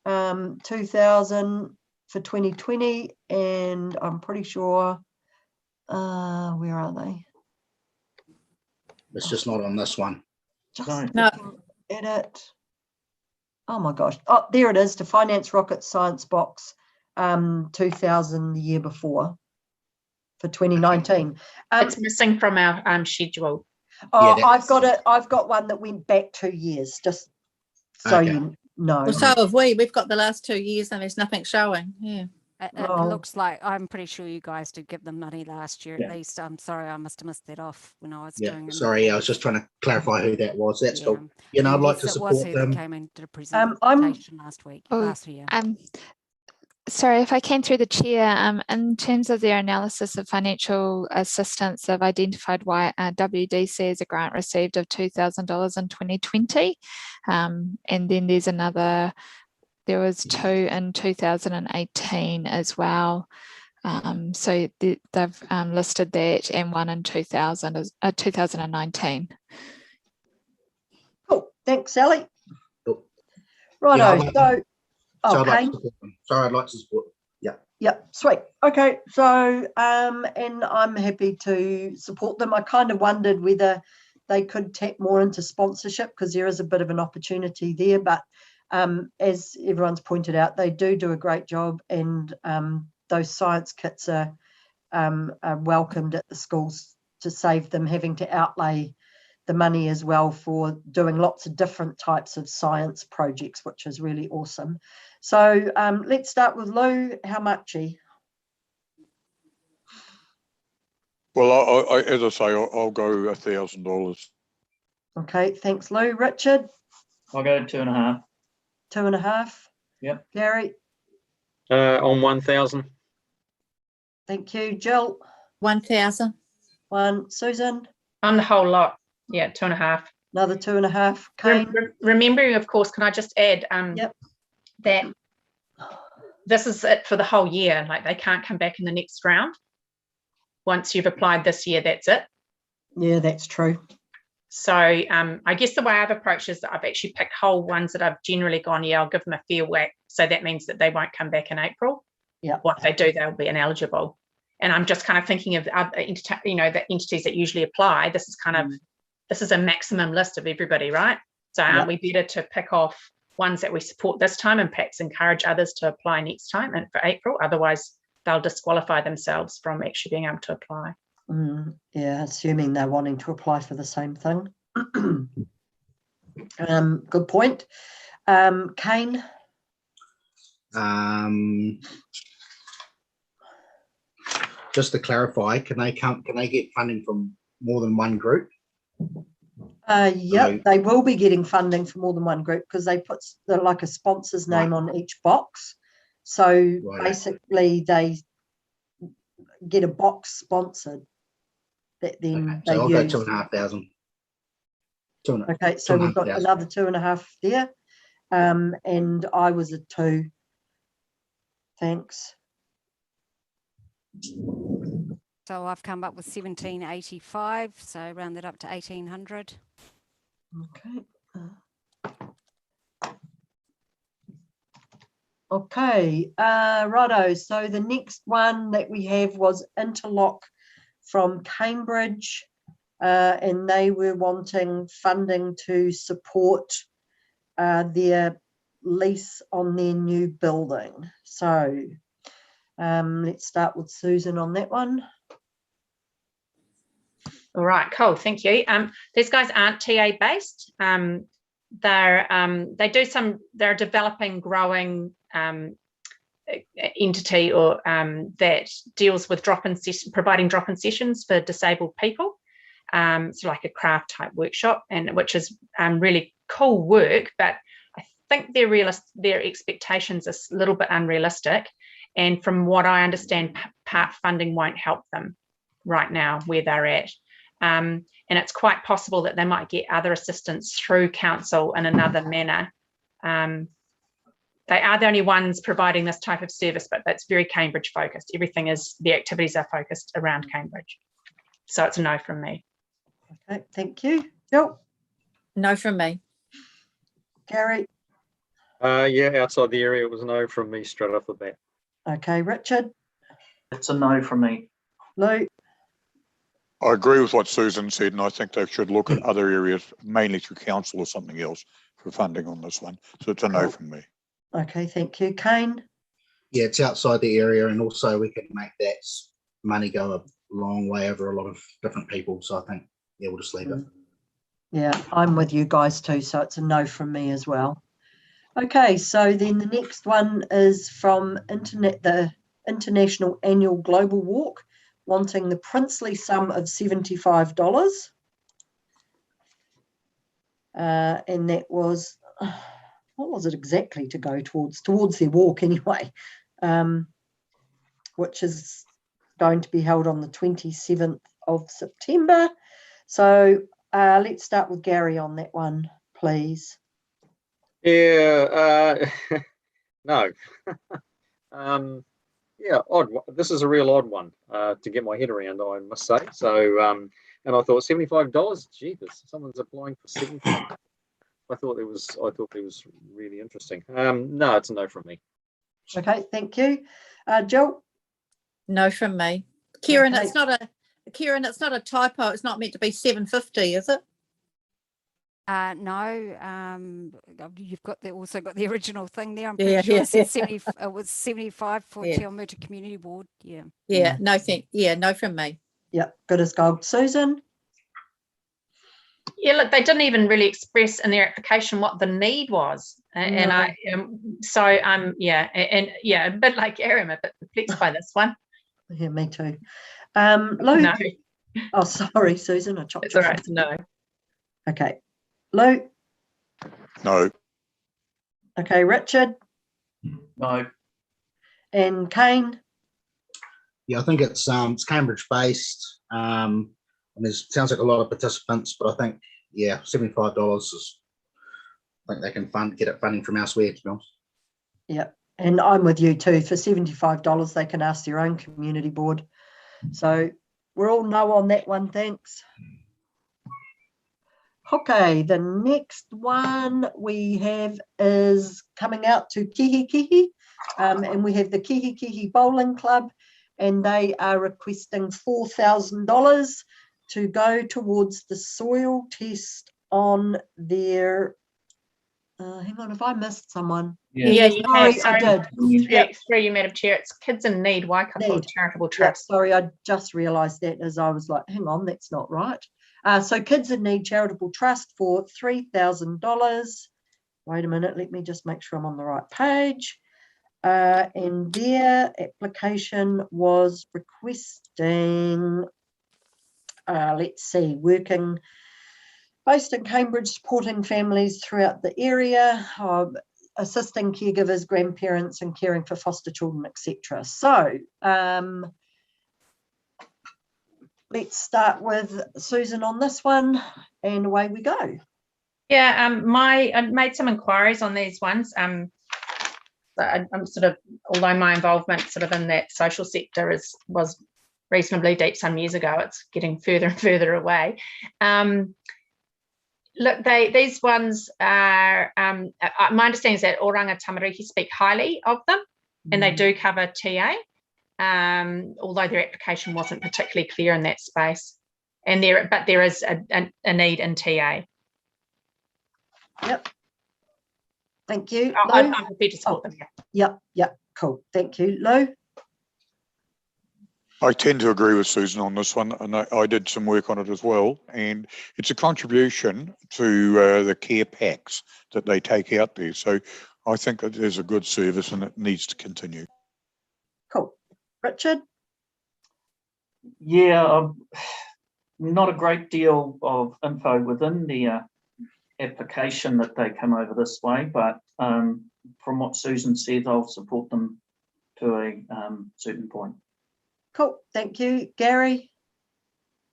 2,000 for 2020, and I'm pretty sure, where are they? It's just not on this one. Just No. looking at it. Oh my gosh. Oh, there it is, to Finance Rocket Science Box, 2,000 the year before for 2019. It's missing from our schedule. Oh, Yeah, I've got one that went back 2 years, just so Okay. you know. Well, so have we. We've got the last 2 years and there's nothing showing. Yeah. It Oh. looks like, I'm pretty sure you guys did give them money last year Yeah. at least. I'm sorry, I must have missed that off when I was Yeah, doing it. sorry, I was just trying to clarify who that was. That's cool. Yeah. I'd like Yes, to it was support who that them. came and did a presentation last year. Sorry, if I came through the chair, in terms of their analysis of financial assistance, they've identified why WDC as a grant received of $2,000 in 2020. And then there's another there was 2 in 2018 as well. So they've listed that, and 1 in 2019. Cool. Thanks, Sally. Cool. Righto. Yeah, I'd like So, I'd like Kane. to support them. Sorry, I'd like to support them. Yeah. Yep, sweet. Okay, so and I'm happy to support them. I kind of wondered whether they could tap more into sponsorship, because there is a bit of an opportunity there. But as everyone's pointed out, they do a great job, and those science kits are welcomed at the schools to save them having to outlay the money as well for doing lots of different types of science projects, which is really awesome. So let's start with Lou. How much? Well, as I say, I'll go $1,000. Okay, thanks, Lou. Richard? I'll go 2.5. 2.5. Yep. Gary? On 1,000. Thank you. Jill? 1,000. 1. Susan? On the whole lot, yeah, 2.5. Another 2.5. Kane? Remembering, of course, can I just add Yep. that this is it for the whole year. Like, they can't come back in the next round. Once you've applied this year, that's it. Yeah, that's true. So I guess the way I've approached is that I've actually picked whole ones that I've generally gone, yeah, I'll give them a fair whack. So that means that they won't come back in April. Yeah. What they do, they'll be ineligible. And I'm just kind of thinking of other, the entities that usually apply. This is kind of, this is a maximum list of everybody, right? So aren't we better to pick off ones that we support this time and perhaps encourage others to apply next time and for April? Otherwise, they'll disqualify themselves from actually being able to apply. Yeah, assuming they're wanting to apply for the same thing. Good point. Kane? Just to clarify, can they get funding from more than one group? Yep, they will be getting funding for more than one group, because they put like a sponsor's name on each box. So basically they get a box sponsored that then they I'll use. go 2,500. Okay, so we've got another 2.5 there. And I was a 2. Thanks. So I've come up with 1,785, so round that up to 1,800. Okay. Okay, righto. So the next one that we have was Interlock from Cambridge, and they were wanting funding to support their lease on their new building. So let's start with Susan on that one. All right, cool, thank you. These guys aren't TA based. They're a developing, growing entity or that deals with providing drop-in sessions for disabled people. So like a craft type workshop, and which is really cool work, but I think their expectations are a little bit unrealistic. And from what I understand, part funding won't help them right now where they're at. And it's quite possible that they might get other assistance through council in another manner. They are the only ones providing this type of service, but that's very Cambridge focused. The activities are focused around Cambridge. So it's a no from me. Okay, thank you. Jill? No from me. Gary? Yeah, outside the area, it was a no from me straight off the bat. Okay, Richard? It's a no from me. Lou? I agree with what Susan said, and I think they should look at other areas, mainly through council or something else, for funding on this one. So it's a no from me. Okay, thank you. Kane? Yeah, it's outside the area, and also we can make that money go a long way over a lot of different people. So I think, yeah, we'll just leave it. Yeah, I'm with you guys too, so it's a no from me as well. Okay, so then the next one is from the International Annual Global Walk, wanting the princely sum of $75. And that was, what was it exactly to go towards their walk anyway, which is going to be held on the 27th of September. So let's start with Gary on that one, please. Yeah, No. Yeah, odd. This is a real odd one to get my head around, I must say. So, and I thought $75. Jeepers, someone's applying for $75. I thought it was really interesting. No, it's a no from me. Okay, thank you. Jill? No from me. Kieran, Okay. it's not a typo. It's not meant to be 750, is it? No, you've also got the original thing there. I'm Yeah, pretty sure yeah, it said yeah. 70. It was 75 for Yeah. Telemutu Community Board. Yeah. Yeah, no from me. Yep, good as gold. Susan? Yeah, look, they didn't even really express in their application what the need was, and No. a bit like Gary, I'm a bit perplexed by this one. Yeah, me too. Lou? No, Oh, sorry, Susan, I chopped it's you all off. right. No. Okay. Lou? No. Okay, Richard? No. And Kane? Yeah, I think it's Cambridge based. And there sounds like a lot of participants, but I think $75 is. I think they can get funding from elsewhere, to be honest. Yep, and I'm with you too. For $75, they can ask their own community board. So we're all no on that one, thanks. Okay, the next one we have is coming out to Kihikihi, and we have the Kihikihi Bowling Club, and they are requesting $4,000 to go towards the soil test on their, hang on, if I missed someone. Yeah, you sorry, have. I did. Yeah, through you, Madam Chair. It's Kids in Need, Waikato Charitable Yep, Trust. sorry, I just realised that as I was like, hang on, that's not right. So Kids in Need Charitable Trust for $3,000. Wait a minute, let me just make sure I'm on the right page. And their application was requesting, let's see, working based in Cambridge, supporting families throughout the area, assisting caregivers, grandparents, and caring for foster children, etc. So let's start with Susan on this one, and away we go. Yeah, I made some inquiries on these ones. I'm sort of, although my involvement sort of in that social sector was reasonably deep some years ago, it's getting further and further away. Look, these ones are, my understanding is that Oranga Tamariki speak highly of them, and they do cover TA, although their application wasn't particularly clear in that space. And there is a need in TA. Yep. Thank you. I'm happy to support them. Yep. Cool. Thank you. Lou? I tend to agree with Susan on this one, and I did some work on it as well. And it's a contribution to the care packs that they take out there. So I think it is a good service and it needs to continue. Cool. Richard? Yeah, not a great deal of info within the application that they come over this way, but from what Susan said, I'll support them to a certain point. Cool. Thank you. Gary?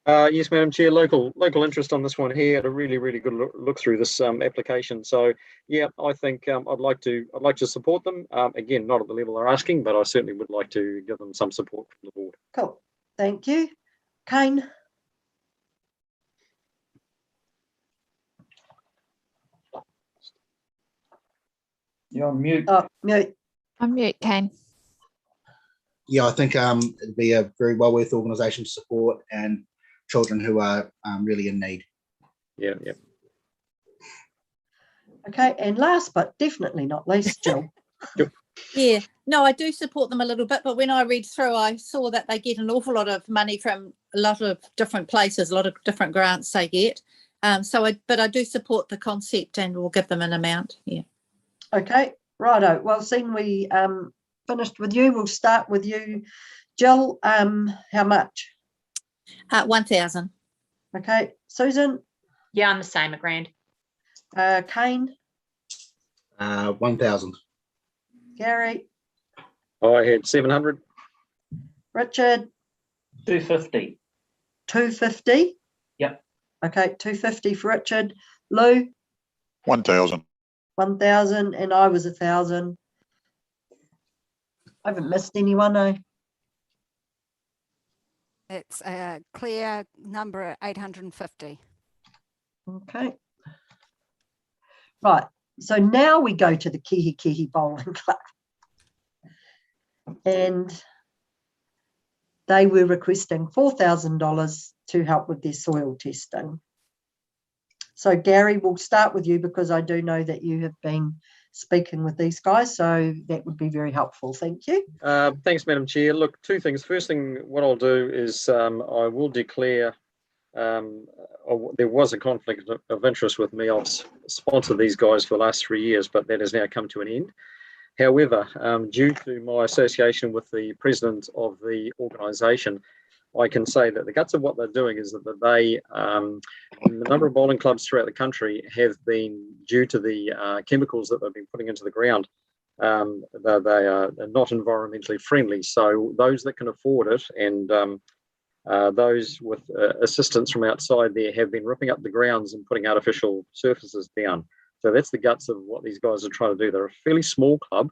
Yes, Madam Chair, local interest on this one here. Had a really good look through this application. So yeah, I think I'd like to support them. Again, not at the level they're asking, but I certainly would like to give them some support from the board. Cool. Thank you. Kane? You're on mute. Oh, mute. I'm mute, Kane. Yeah, I think it'd be a very well worth organisation to support and children who are really in need. Yeah. Okay, and last but definitely not least, Jill. Yeah, no, I do support them a little bit, but when I read through, I saw that they get an awful lot of money from a lot of different places, a lot of different grants they get. But I do support the concept and we'll give them an amount. Yeah. Okay, righto. Well, seeing we finished with you, we'll start with you, Jill. How much? 1,000. Okay, Susan? Yeah, I'm the same, a grand. Kane? 1,000. Gary? I had 700. Richard? 250. 250? Yep. Okay, 250 for Richard. Lou? 1,000. 1,000, and I was 1,000. I haven't missed anyone, eh? It's a clear number 850. Okay. Right. So now we go to the Kihikihi Bowling Club. And they were requesting $4,000 to help with their soil testing. So Gary, we'll start with you because I do know that you have been speaking with these guys, so that would be very helpful. Thank you. Thanks, Madam Chair. Look, two things. First thing, what I'll do is I will declare there was a conflict of interest with me. I've sponsored these guys for the last 3 years, but that has now come to an end. However, due to my association with the president of the organisation, I can say that the guts of what they're doing is that they, the number of bowling clubs throughout the country have been, due to the chemicals that they've been putting into the ground, they are not environmentally friendly. So those that can afford it and those with assistance from outside there have been ripping up the grounds and putting artificial surfaces down. So that's the guts of what these guys are trying to do. They're a fairly small club,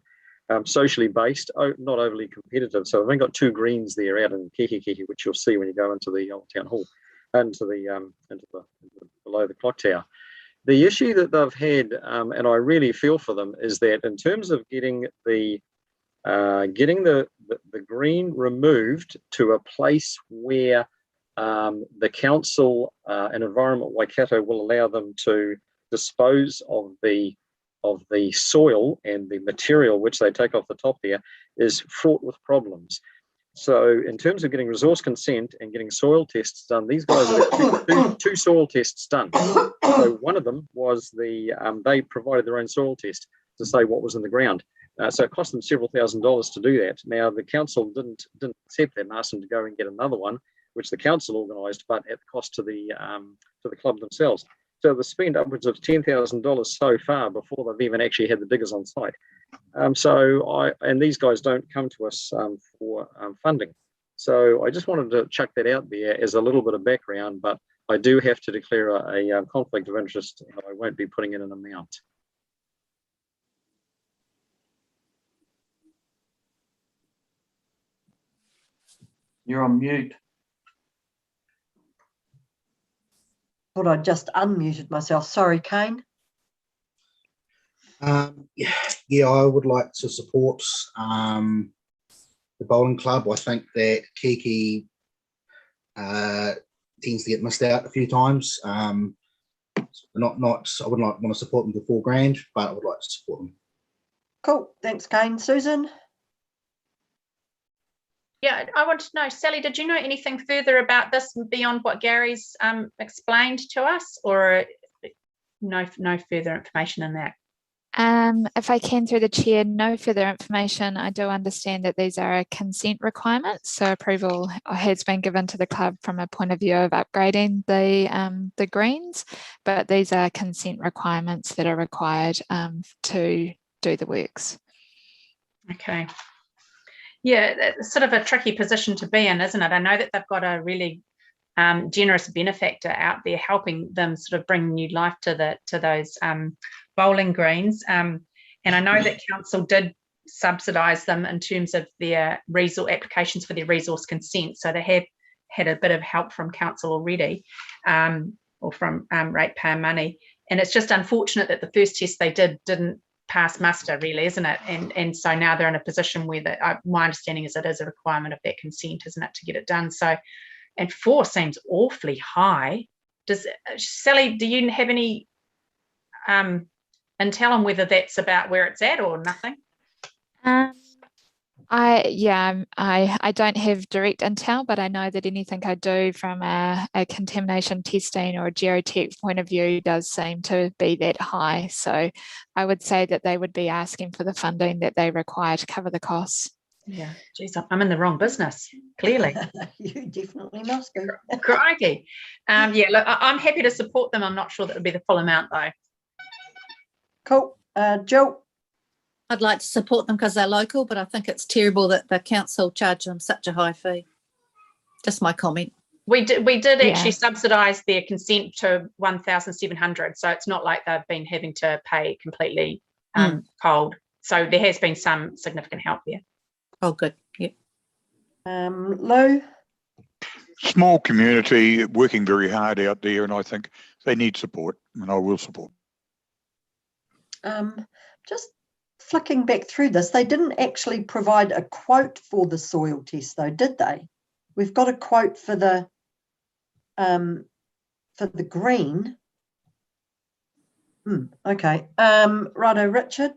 socially based, not overly competitive. So I've only got 2 greens there out in Kihikihi, which you'll see when you go into the old town hall, into the below the clock tower. The issue that they've had, and I really feel for them, is that in terms of getting the green removed to a place where the council and Environment Waikato will allow them to dispose of the soil and the material which they take off the top there, is fraught with problems. So in terms of getting resource consent and getting soil tests done, these guys have two soil tests done. So one of them was they provided their own soil test to say what was in the ground. So it cost them several $1,000s to do that. Now the council didn't accept that and asked them to go and get another one, which the council organised, but at the cost to the club themselves. So they spent upwards of $10,000 so far before they've even actually had the diggers on site. And these guys don't come to us for funding. So I just wanted to chuck that out there as a little bit of background, but I do have to declare a conflict of interest, and I won't be putting in an amount. You're on mute. Thought I just unmuted myself. Sorry, Kane. Yeah, I would like to support the bowling club. I think that Kihiki tends to get missed out a few times. I wouldn't want to support them for $4,000, but I would like to support them. Cool. Thanks, Kane. Susan? Yeah, I want to know, Sally, did you know anything further about this beyond what Gary's explained to us, or no further information in that? If I can, through the chair, no further information. I do understand that these are a consent requirement, so approval has been given to the club from a point of view of upgrading the greens, but these are consent requirements that are required to do the works. Okay. Yeah, it's sort of a tricky position to be in, isn't it? I know that they've got a really generous benefactor out there helping them sort of bring new life to those bowling greens. And I know that council did subsidise them in terms of their applications for their resource consent. So they have had a bit of help from council already, or from ratepayer money. And it's just unfortunate that the first test they didn't pass muster, really, isn't it? And so now they're in a position where my understanding is it is a requirement of that consent, isn't it, to get it done. So, and 4 seems awfully high. Sally, do you have any intel on whether that's about where it's at or nothing? I don't have direct intel, but I know that anything I do from a contamination testing or a geotech point of view does seem to be that high. So I would say that they would be asking for the funding that they require to cover the costs. Yeah, geez, I'm in the wrong business, clearly. You definitely must be. Crikey. Yeah, look, I'm happy to support them. I'm not sure that would be the full amount, though. Cool. Jill? I'd like to support them because they're local, but I think it's terrible that the council charge them such a high fee. Just my comment. We did actually subsidise their consent to $1,700, so it's not like they've been having to pay completely cold. So there has been some significant help there. Oh, good. Yeah. Lou? Small community working very hard out there, and I think they need support, and I will support. Just flicking back through this, they didn't actually provide a quote for the soil test, though, did they? We've got a quote for the green. Okay. Righto, Richard.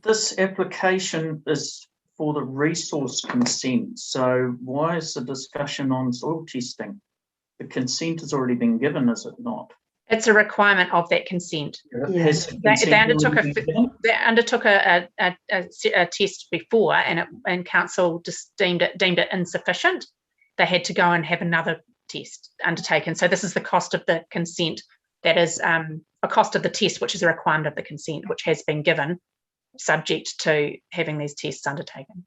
This application is for the resource consent. So why is the discussion on soil testing? The consent has already been given, is it not? It's a requirement of that consent. Yeah. They undertook a test before, and council just deemed it insufficient. They had to go and have another test undertaken. So this is the cost of the consent. That is a cost of the test, which is a requirement of the consent, which has been given, subject to having these tests undertaken.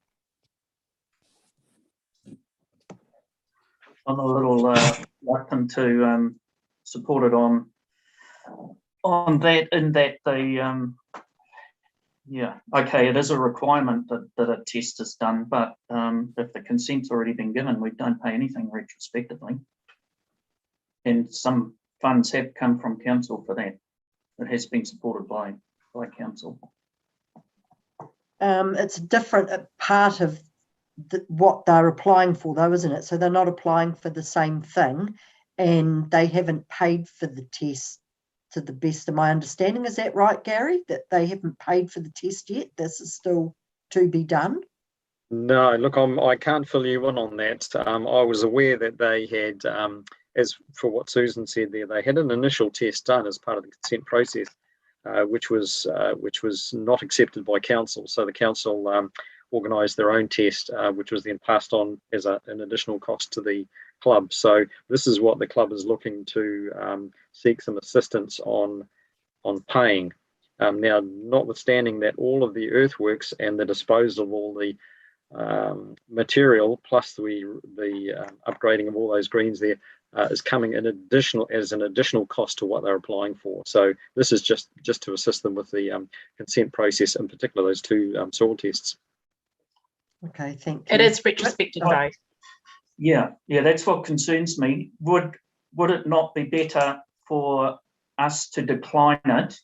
I'm a little reluctant to support it on that, in that the it is a requirement that a test is done, but if the consent's already been given, we don't pay anything retrospectively, and some funds have come from council for that. It has been supported by council. It's a different part of what they're applying for, though, isn't it? So they're not applying for the same thing, and they haven't paid for the test, to the best of my understanding. Is that right, Gary? That they haven't paid for the test yet? This is still to be done? No, look, I can't fill you in on that. I was aware that they had, as for what Susan said there, they had an initial test done as part of the consent process, which was not accepted by council. So the council organised their own test, which was then passed on as an additional cost to the club. So this is what the club is looking to seek some assistance on paying. Now, notwithstanding that, all of the earthworks and the disposal of all the material plus the upgrading of all those greens there is coming in as an additional cost to what they're applying for. So this is just to assist them with the consent process, in particular those two soil tests. Okay, thank you. It is retrospective, though. Yeah, that's what concerns me. Would it not be better for us to decline it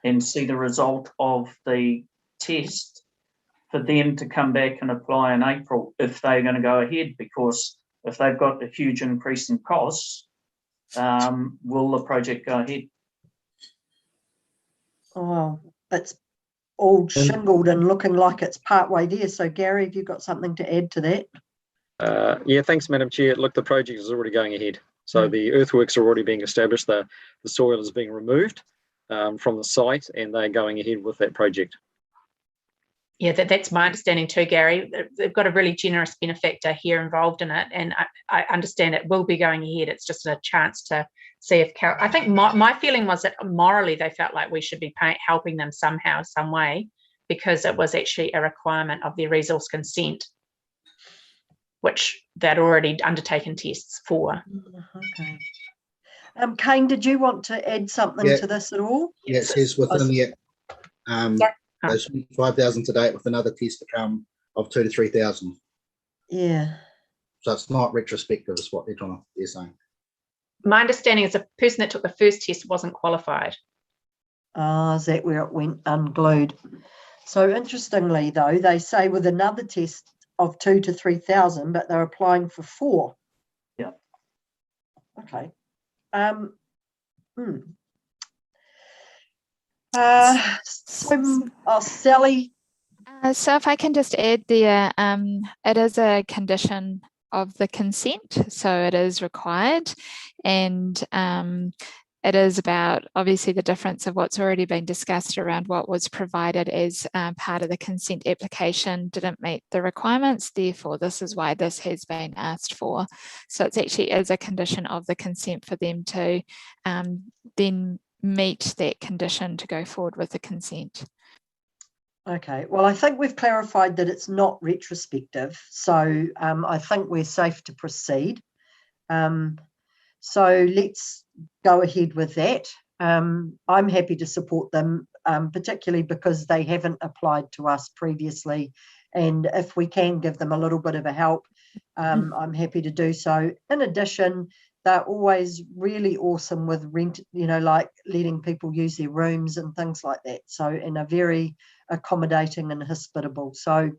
and see the result of the test, for them to come back and apply in April if they're going to go ahead? Because if they've got a huge increase in costs, will the project go ahead? Oh, it's all shingled and looking like it's partway there. So, Gary, have you got something to add to that? Yeah, thanks, Madam Chair. Look, the project is already going ahead. So the earthworks are already being established. The soil is being removed from the site, and they're going ahead with that project. Yeah, that's my understanding too, Gary. They've got a really generous benefactor here involved in it, and I understand it will be going ahead. It's just a chance to see if I think my feeling was that morally they felt like we should be helping them somehow, some way, because it was actually a requirement of their resource consent, which they'd already undertaken tests for. Okay. Kane, did you want to add something to this at all? Yeah, it says within the there's 5,000 to date with another test to come of 2,000 to 3,000. Yeah. So it's not retrospective, is what they're saying. My understanding is the person that took the first test wasn't qualified. Is that where it went unglued? So interestingly, though, they say with another test of 2,000 to 3,000, but they're applying for 4. Yeah. Okay. Sally. So if I can just add there, it is a condition of the consent, so it is required, and it is about obviously the difference of what's already been discussed around what was provided as part of the consent application didn't meet the requirements, therefore this is why this has been asked for. So it's actually is a condition of the consent for them to then meet that condition to go forward with the consent. Okay, well, I think we've clarified that it's not retrospective, so I think we're safe to proceed. So let's go ahead with that. I'm happy to support them, particularly because they haven't applied to us previously and if we can give them a little bit of a help, I'm happy to do so. In addition, they're always really awesome with rent, like letting people use their rooms and things like that. So, and are very accommodating and hospitable. So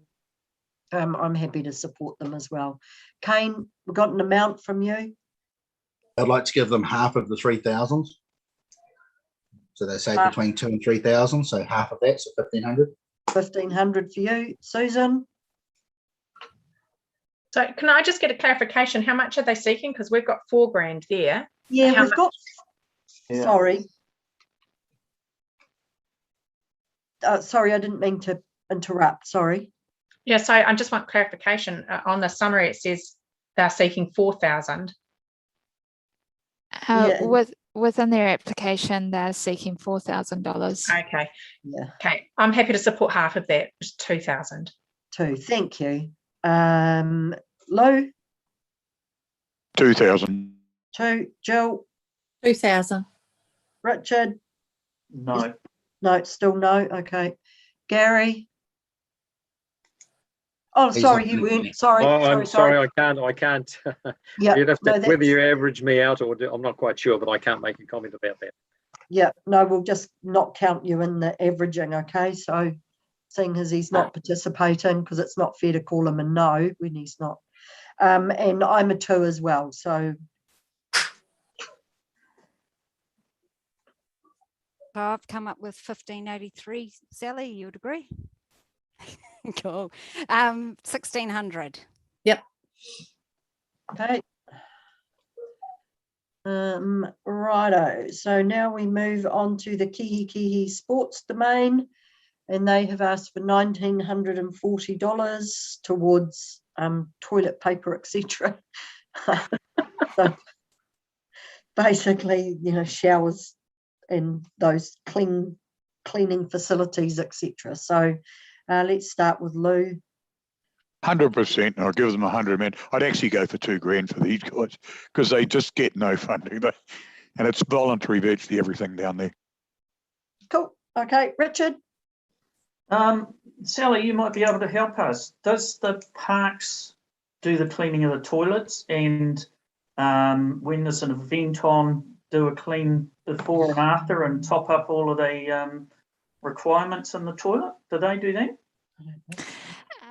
I'm happy to support them as well. Kane, we've got an amount from you. I'd like to give them half of the 3,000. So they say between 2,000 and 3,000. So half of that, so 1,500. 1,500 for you, Susan. So can I just get a clarification? How much are they seeking? Because we've got $4,000 there. Yeah, we've got. Yeah. Sorry. Sorry, I didn't mean to interrupt. Sorry. Yeah, so I just want clarification. On the summary, it says they're seeking 4,000. Within their application, they're seeking $4,000. Okay. Yeah. Okay. I'm happy to support half of that, which is 2,000. 2. Thank you. Lou. 2,000. 2. Jill. 2,000. Richard. No. No, still no. Okay. Gary. Oh, sorry, you weren't. Sorry. Oh, I'm sorry. I can't. Yeah. You'd have to, whether you average me out or I'm not quite sure, but I can't make a comment about that. Yeah. No, we'll just not count you in the averaging. Okay. So, seeing as he's not participating, because it's not fair to call him a no when he's not. And I'm a 2 as well. So. So I've come up with 1,583. Sally, you would agree? Cool. 1,600. Yep. Okay. Righto. So now we move on to the Kihikihi sports domain, and they have asked for $1,940 towards toilet paper, etc. So basically, showers and those cleaning facilities, etc. So let's start with Lou. 100%. I'll give them 100 men. I'd actually go for $2,000 for these guys because they just get no funding. And it's voluntary, virtually everything down there. Cool. Okay, Richard. Sally, you might be able to help us. Does the parks do the cleaning of the toilets, and when there's an event on, do a clean before and after and top up all of the requirements in the toilet? Do they do that?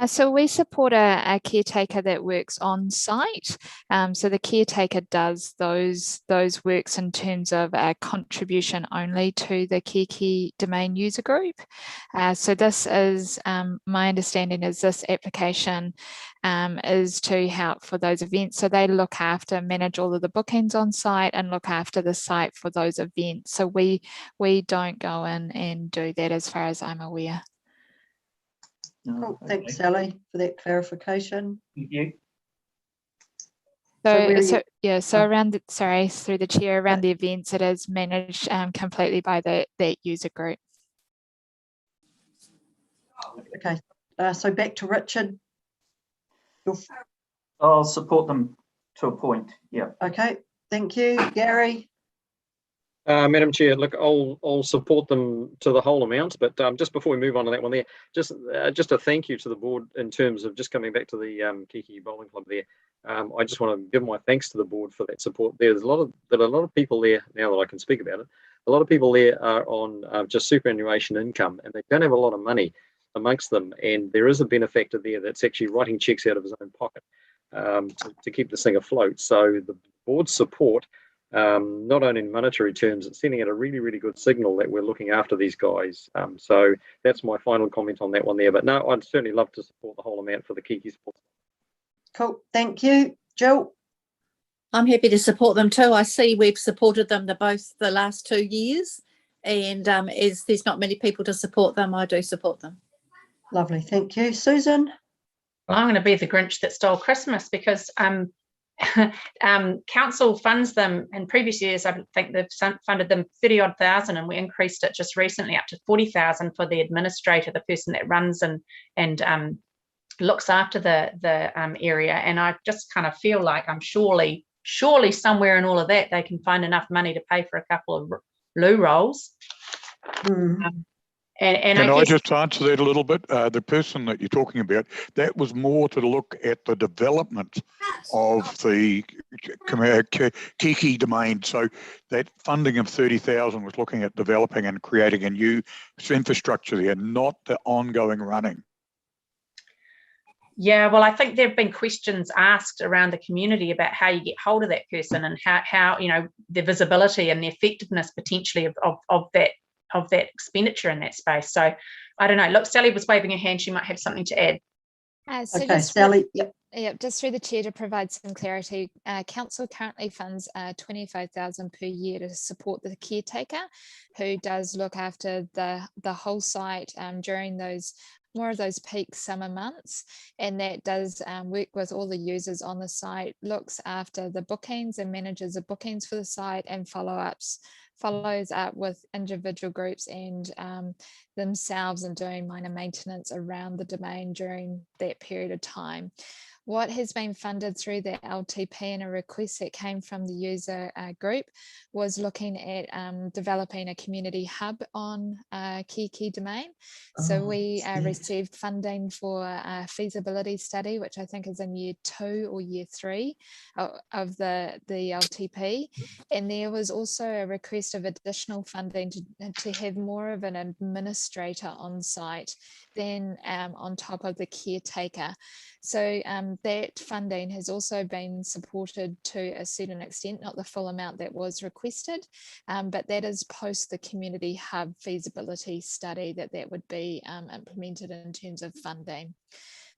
So we support a caretaker that works on site. So the caretaker does those works in terms of a contribution only to the Kihiki domain user group. So this is, my understanding is this application is to help for those events. So they look after, manage all of the bookings on site and look after the site for those events. So we don't go in and do that as far as I'm aware. Cool. Thanks, Sally, for that clarification. Thank you. So around through the chair, around the events, it is managed completely by that user group. Okay, so back to Richard. I'll support them to a point. Yeah. Okay, thank you, Gary. Madam Chair, look, I'll support them to the whole amount, but just before we move on to that one there, just a thank you to the board in terms of just coming back to the Kihiki Bowling Club there. I just want to give my thanks to the board for that support. There's a lot of people there, now that I can speak about it, a lot of people there are on just superannuation income, and they don't have a lot of money amongst them, and there is a benefactor there that's actually writing checks out of his own pocket to keep this thing afloat. So the board's support, not only in monetary terms, it's sending out a really, really good signal that we're looking after these guys. So that's my final comment on that one there. But no, I'd certainly love to support the whole amount for the Kiki sports. Cool, thank you. Jill? I'm happy to support them too. I see we've supported them both the last 2 years, and as there's not many people to support them, I do support them. Lovely, thank you. Susan? Well, I'm going to be the Grinch that stole Christmas because council funds them. In previous years, I think they've funded them 30-odd thousand, and we increased it just recently up to 40,000 for the administrator, the person that runs and looks after the area. And I just kind of feel like I'm surely somewhere in all of that they can find enough money to pay for a couple of loo rolls. And Can I I guess, just answer that a little bit? The person that you're talking about, that was more to look at the development of the Kihiki domain. So that funding of 30,000 was looking at developing and creating a new infrastructure there, not the ongoing running. yeah, well, I think there have been questions asked around the community about how you get hold of that person and how you know, the visibility and the effectiveness potentially of that expenditure in that space. So I don't know. Look, Sally was waving her hand. She might have something to add. So Okay, just Sally. Yep. Yep, just through the chair to provide some clarity, council currently funds 25,000 per year to support the caretaker, who does look after the whole site during those more of those peak summer months, and that does work with all the users on the site, looks after the bookings and manages the bookings for the site, and follows up with individual groups and themselves and doing minor maintenance around the domain during that period of time. What has been funded through the LTP and a request that came from the user group was looking at developing a community hub on Kihiki domain. So we received funding for a feasibility study, which I think is in year 2 or year 3 of the LTP. And there was also a request of additional funding to have more of an administrator on site than on top of the caretaker. So that funding has also been supported to a certain extent, not the full amount that was requested, but that is post the community hub feasibility study that would be implemented in terms of funding.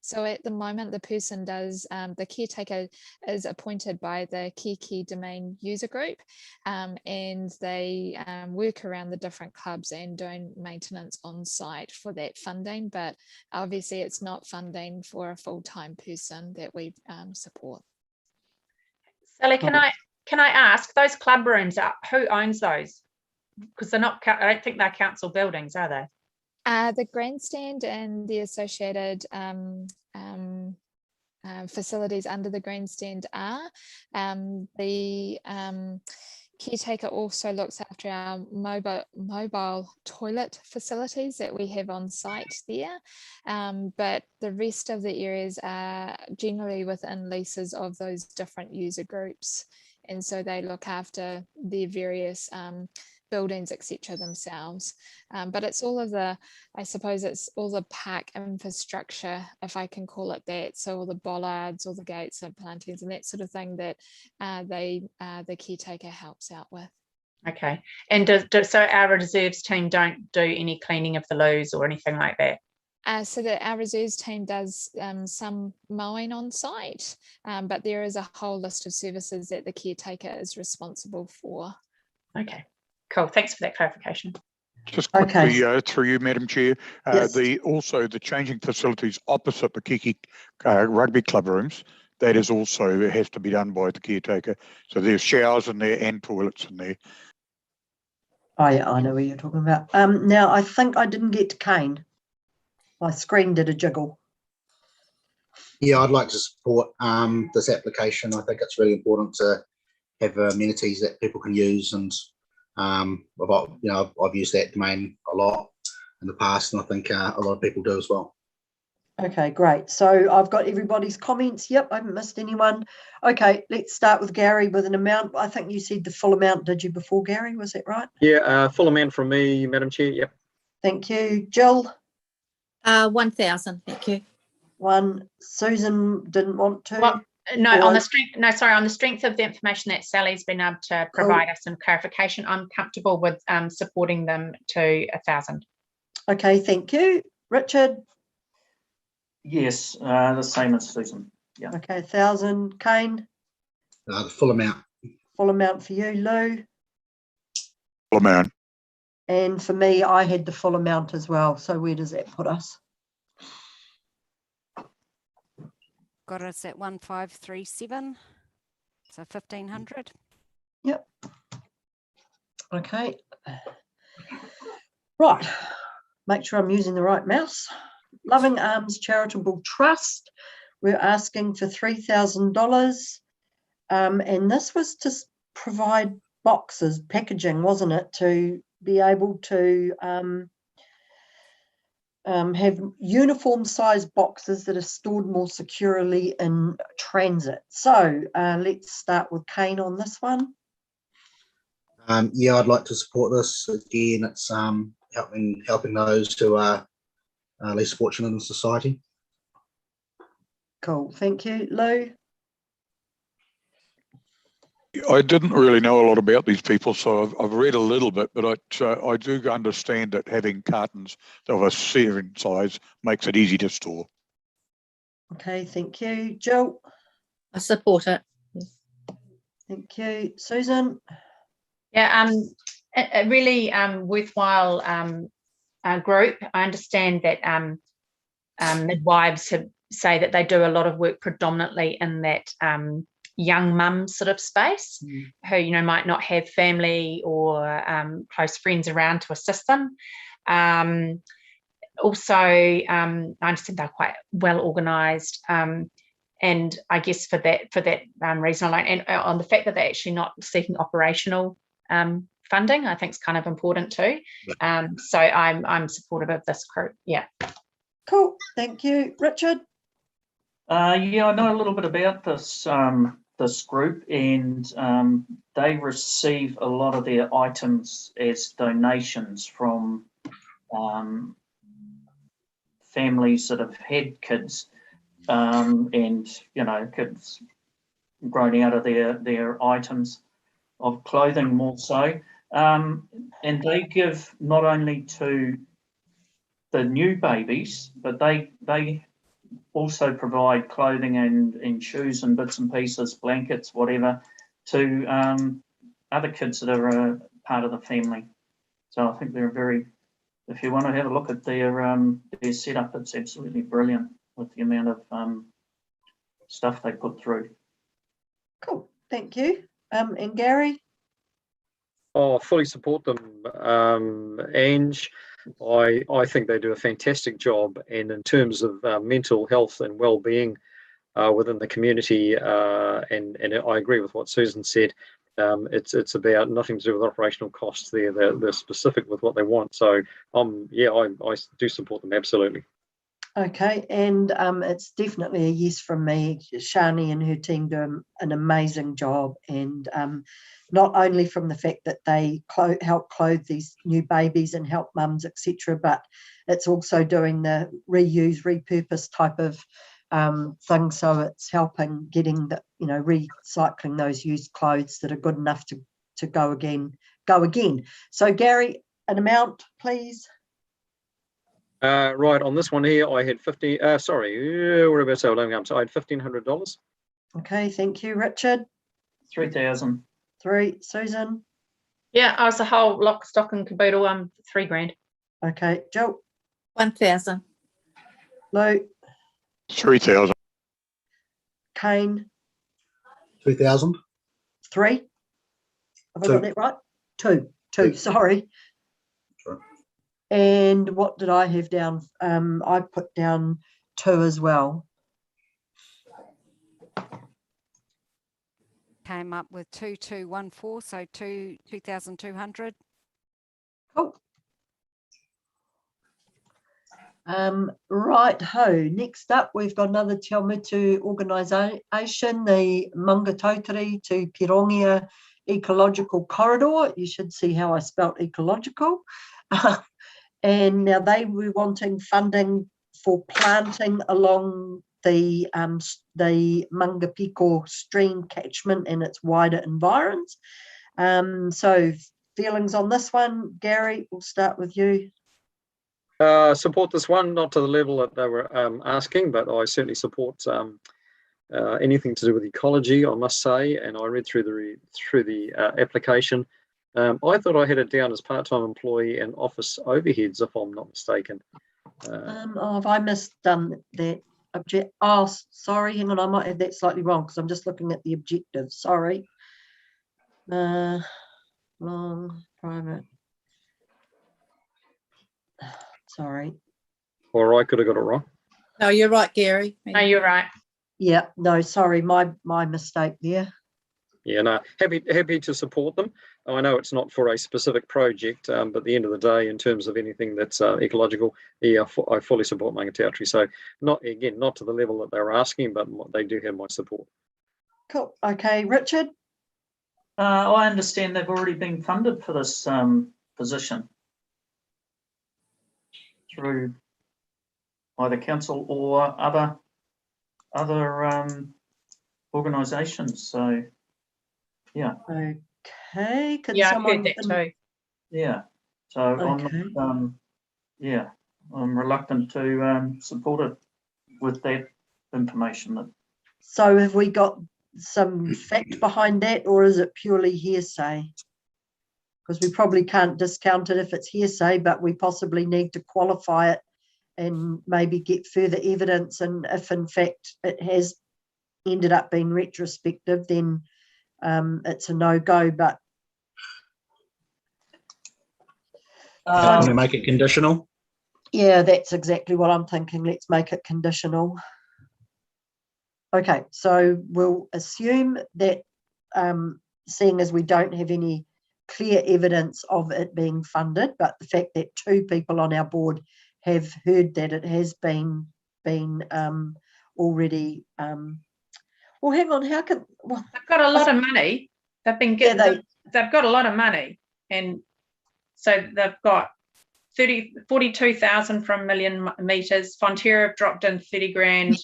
So at the moment, the person does, the caretaker is appointed by the Kihiki domain user group, and they work around the different clubs and doing maintenance on site for that funding. But obviously it's not funding for a full-time person that we support. Sally, can I ask, those club rooms, who owns those? Because they're not, I don't think they're council buildings, are they? The grandstand and the associated facilities under the grandstand are. The caretaker also looks after our mobile toilet facilities that we have on site there, but the rest of the areas are generally within leases of those different user groups, and so they look after their various buildings, etc. themselves. But it's all of the, I suppose it's all the park infrastructure, if I can call it that. So all the bollards, all the gates and plantings and that sort of thing that the caretaker helps out with. Okay. And so our reserves team don't do any cleaning of the loos or anything like that? So that our reserves team does some mowing on site, but there is a whole list of services that the caretaker is responsible for. Okay. Cool. Thanks for that clarification. Just quickly, through you, Madam Chair, Yes. also the changing facilities opposite the Kihiki rugby club rooms, that is also has to be done by the caretaker. So there's showers in there and toilets in there. Oh yeah, I know what you're talking about. Now I think I didn't get to Kane. My screen did a jiggle. Yeah, I'd like to support this application. I think it's really important to have amenities that people can use, and I've used that domain a lot in the past, and I think a lot of people do as well. Okay, great. So I've got everybody's comments. Yep, I haven't missed anyone. Okay, let's start with Gary with an amount. I think you said the full amount, did you, before, Gary? Was that right? Yeah, full amount from me, Madam Chair. Yep. Thank you. Jill? 1,000, thank you. 1. Susan didn't want to. Well, no, on the strength of the information that Sally's been able to provide us some clarification, I'm comfortable with supporting them to 1,000. Okay, thank you. Richard? Yes, the same as Susan. Yeah. Okay, 1,000. Kane? The full amount. Full amount for you. Lou? Full amount. And for me, I had the full amount as well. So where does that put us? Got us at 1,537, so 1,500. Yep. Okay. Right. Make sure I'm using the right mouse. Loving Arms Charitable Trust. We're asking for $3,000. And this was to provide boxes, packaging, wasn't it, to be able to have uniform sized boxes that are stored more securely in transit. So let's start with Kane on this one. Yeah, I'd like to support this. Again, it's helping those who are less fortunate in society. Cool, thank you. Lou? I didn't really know a lot about these people, so I've read a little bit, but I do understand that having cartons of a certain size makes it easy to store. Okay, thank you. Jill? I support it. Thank you. Susan? Yeah, a really worthwhile group. I understand that midwives say that they do a lot of work predominantly in that young mum sort of space, who, you know, might not have family or close friends around to assist them. Also, I understand they're quite well organised, and I guess for that reason alone, and on the fact that they're actually not seeking operational funding, I think is kind of important too. So I'm supportive of this group. Yeah. Cool, thank you. Richard? Yeah, I know a little bit about this this group, and they receive a lot of their items as donations from families that have had kids, and, you know, kids grown out of their items of clothing more so, and they give not only to the new babies, but they also provide clothing and shoes and bits and pieces, blankets, whatever, to other kids that are part of the family. So I think they're very, if you want to have a look at their setup, it's absolutely brilliant with the amount of stuff they put through. Cool, thank you. And Gary? Oh, I fully support them, Ange. I think they do a fantastic job, and in terms of mental health and well-being within the community, and I agree with what Susan said. It's about nothing to do with operational costs. They're specific with what they want. So yeah, I do support them absolutely. Okay, and it's definitely a yes from me. Shani and her team do an amazing job, and not only from the fact that they help clothe these new babies and help mums, etc., but it's also doing the reuse, repurpose type of thing. So it's helping getting the, you know, recycling those used clothes that are good enough to go again. So Gary, an amount, please. Right, on this one here, I had we're about to say, so I had $1,500. Okay, thank you. Richard? 3,000. 3. Susan? Yeah, I was the whole lock, stock and caboodle, $3,000. Okay, Jill? 1,000. Lou? 3,000. Kane? 3,000. 3? Have I got that right? 2. 2, sorry. Sure. And what did I have down? I put down 2 as well. Came up with 2,214, so 2,200. Cool. Right ho. Next up, we've got another Telemutu organisation, the Maungatautari to Pironia Ecological Corridor. You should see how I spelt ecological. And now they were wanting funding for planting along the Mangapiko stream catchment and its wider environs. So feelings on this one, Gary, we'll start with you. Support this one, not to the level that they were asking, but I certainly support anything to do with ecology, I must say. And I read through the application. I thought I had it down as part-time employee and office overheads, if I'm not mistaken. Have I missed that object? Oh, sorry, hang on, I might have that slightly wrong because I'm just looking at the objective. Sorry. Long private. Sorry. Or I could have got it wrong. No, you're right, Gary. No, you're right. Yeah, no, sorry, my mistake there. Yeah, no, happy to support them. I know it's not for a specific project, but at the end of the day, in terms of anything that's ecological, yeah, I fully support Mangatautri. So not to the level that they're asking, but they do have my support. Cool. Okay, Richard. I understand they've already been funded for this position through either council or other organisations. So, yeah. Okay. Could Yeah, I've someone? heard that too. Yeah. So Okay. I'm reluctant to support it with that information. That So have we got some fact behind that, or is it purely hearsay? Because we probably can't discount it if it's hearsay, but we possibly need to qualify it and maybe get further evidence. And if in fact it has ended up being retrospective, then it's a no-go. But Can we make it conditional? yeah, that's exactly what I'm thinking. Let's make it conditional. Okay, so we'll assume that seeing as we don't have any clear evidence of it being funded, but the fact that 2 people on our board have heard that it has been already. Well, hang on. How can? Well, They've got a lot of money. They've been getting. Yeah, they've got a lot of money, and so they've got 42,000 from million meters. Fonterra have dropped in 30 grand.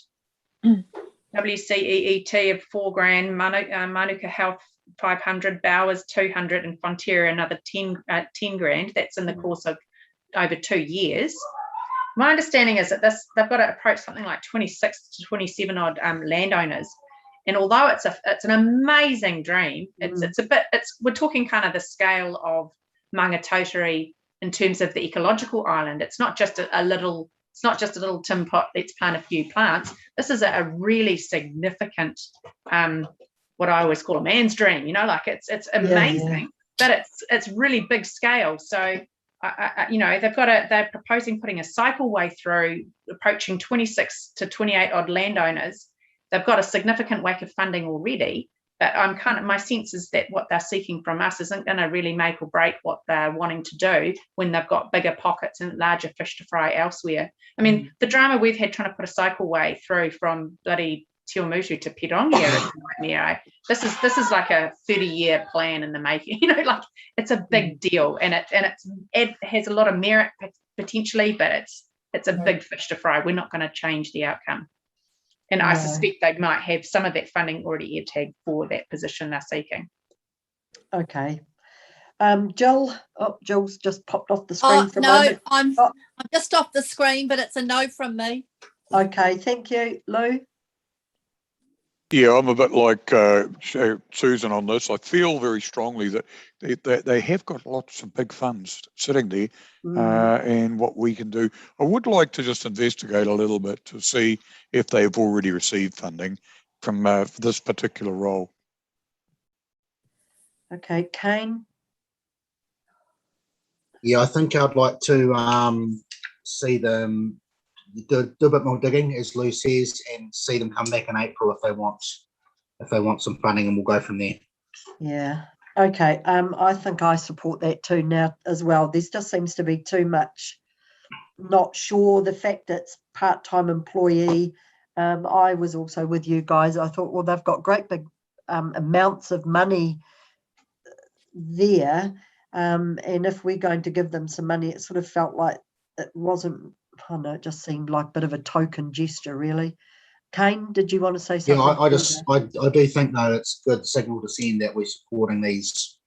WCEET of 4 grand. Manuka Health 500. Bowers 200, and Fonterra another 10 grand. That's in the course of over 2 years. My understanding is that they've got to approach something like 26 to 27 odd landowners. And although it's an amazing dream, we're talking kind of the scale of Mangatautari in terms of the ecological island. It's not just a little tin pot, let's plant a few plants. This is a really significant, what I always call a man's dream, like it's amazing, but it's really big scale. So they're proposing putting a cycleway through, approaching 26 to 28 odd landowners. They've got a significant whack of funding already, but my sense is that what they're seeking from us isn't going to really make or break what they're wanting to do when they've got bigger pockets and larger fish to fry elsewhere. I mean, the drama we've had trying to put a cycleway through from bloody Telemutu to Pironia, this is like a 30-year plan in the making. It's a big deal, and it has a lot of merit potentially, but it's a big fish to fry. We're not going to change the outcome. And I suspect they might have some of that funding already air-tagged for that position they're seeking. Okay. Jill, Jill's just popped off the screen for a moment. I'm just off the screen, but it's a no from me. Okay, thank you. Lou? Yeah, I'm a bit like Susan on this. I feel very strongly that they have got lots of big funds sitting there, and what we can do. I would like to just investigate a little bit to see if they've already received funding from this particular role. Okay, Kane? Yeah, I think I'd like to see them do a bit more digging, as Lou says, and see them come back in April if they want some funding, and we'll go from there. Yeah. Okay. I think I support that too now as well. There just seems to be too much. Not sure. The fact that it's part-time employee. I was also with you guys. I thought, well, they've got great big amounts of money there, and if we're going to give them some money, it sort of felt like it wasn't. I don't know, it just seemed like a bit of a token gesture, really. Kane, did you want to say something? Yeah, I do think though it's a good signal to send that we're supporting these,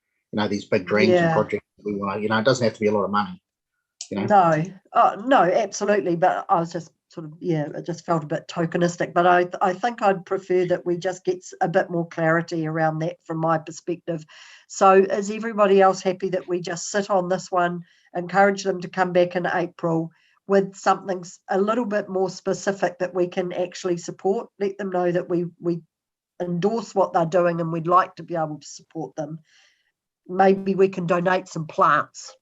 these big dreams and projects that we want. It doesn't have to be a lot of money. No, no, absolutely. But I was just it just felt a bit tokenistic. But I think I'd prefer that we just get a bit more clarity around that from my perspective. So is everybody else happy that we just sit on this one, encourage them to come back in April with something a little bit more specific that we can actually support, let them know that we endorse what they're doing and we'd like to be able to support them. Maybe we can donate some plants.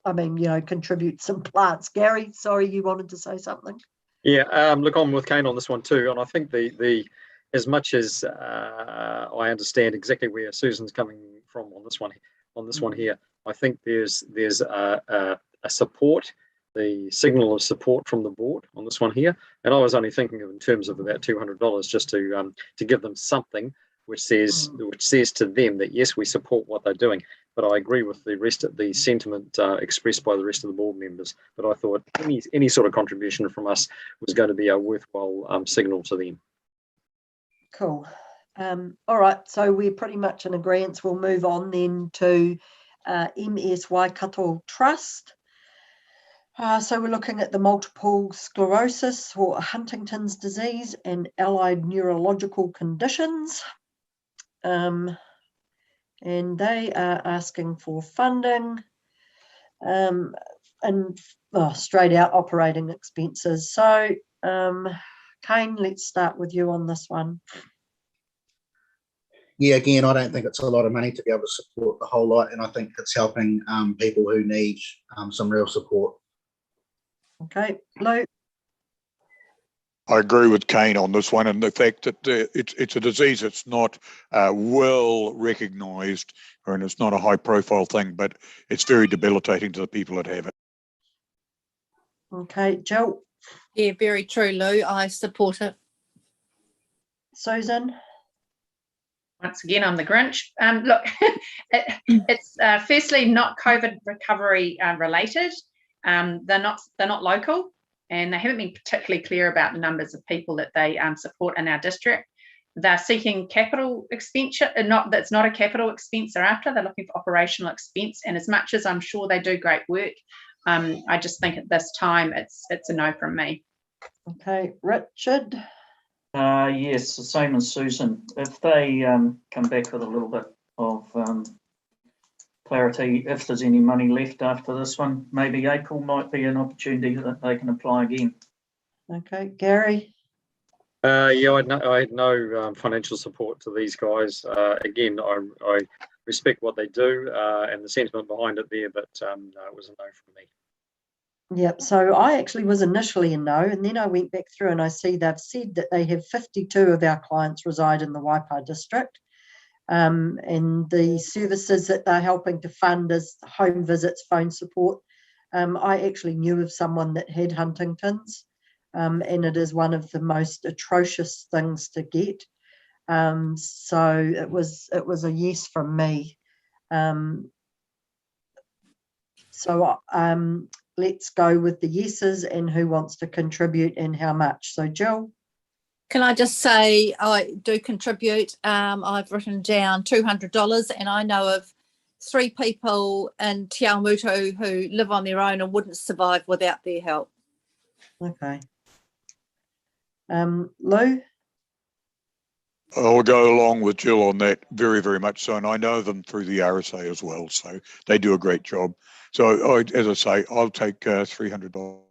I mean, contribute some plants. Gary, sorry, you wanted to say something? Yeah, look, I'm with Kane on this one too. And I think the as much as I understand exactly where Susan's coming from on this one, on this one here. I think there's a support, the signal of support from the board on this one here, and I was only thinking of in terms of about $200 just to give them something which says to them that yes, we support what they're doing. But I agree with the rest of the sentiment expressed by the rest of the board members. But I thought any sort of contribution from us was going to be a worthwhile signal to them. Cool. All right, so we're pretty much in agreement. We'll move on then to MS Waikato Trust. So we're looking at the multiple sclerosis or Huntington's disease and allied neurological conditions. And they are asking for funding and straight out operating expenses. So Kane, let's start with you on this one. Yeah, again, I don't think it's a lot of money to be able to support the whole lot, and I think it's helping people who need some real support. Okay, Lou. I agree with Kane on this one, and the fact that it's a disease that's not well recognised, and it's not a high-profile thing, but it's very debilitating to the people that have it. Okay, Jill. Yeah, very true, Lou. I support it. Susan. Once again, I'm the Grinch. Look, it's firstly not COVID recovery related. They're not local. And they haven't been particularly clear about the numbers of people that they support in our district. They're seeking capital expenditure, that's not a capital expense they're after. They're looking for operational expense. And as much as I'm sure they do great work, I just think at this time it's a no from me. Okay, Richard. Yes, the same as Susan. If they come back with a little bit of clarity, if there's any money left after this one, maybe April might be an opportunity that they can apply again. Okay, Gary. Yeah, I had no financial support to these guys. Again, I respect what they do and the sentiment behind it there, but no, it was a no from me. Yep, so I actually was initially a no, and then I went back through and I see they've said that they have 52 of our clients reside in the Waipa district. And the services that they're helping to fund is home visits, phone support. I actually knew of someone that had Huntington's, and it is one of the most atrocious things to get. So it was a yes from me. Let's go with the yeses and who wants to contribute and how much. So Jill. Can I just say I do contribute. I've written down $200, and I know of 3 people in Telemutu who live on their own and wouldn't survive without their help. Okay. Lou? I'll go along with Jill on that, very, very much so. And I know them through the RSA as well, so they do a great job. So, as I say, I'll take $300.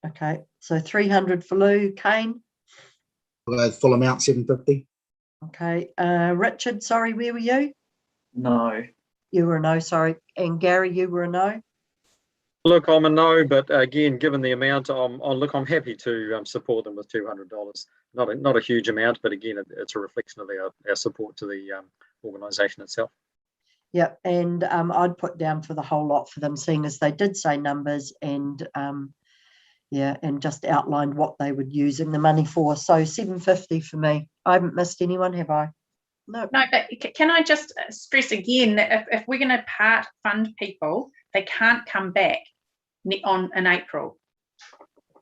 Okay, so 300 for Lou. Kane? Full amount, $750. Okay, Richard, sorry, where were you? No. You were a no, sorry. And Gary, you were a no? Look, I'm a no, but again, given the amount, I'm happy to support them with $200. Not a huge amount, but again, it's a reflection of our support to the organisation itself. Yep, and I'd put down for the whole lot for them, seeing as they did say numbers and and just outlined what they would using the money for. So $750 for me. I haven't missed anyone, have I? No. No, but can I just stress again that if we're going to part fund people, they can't come back in April.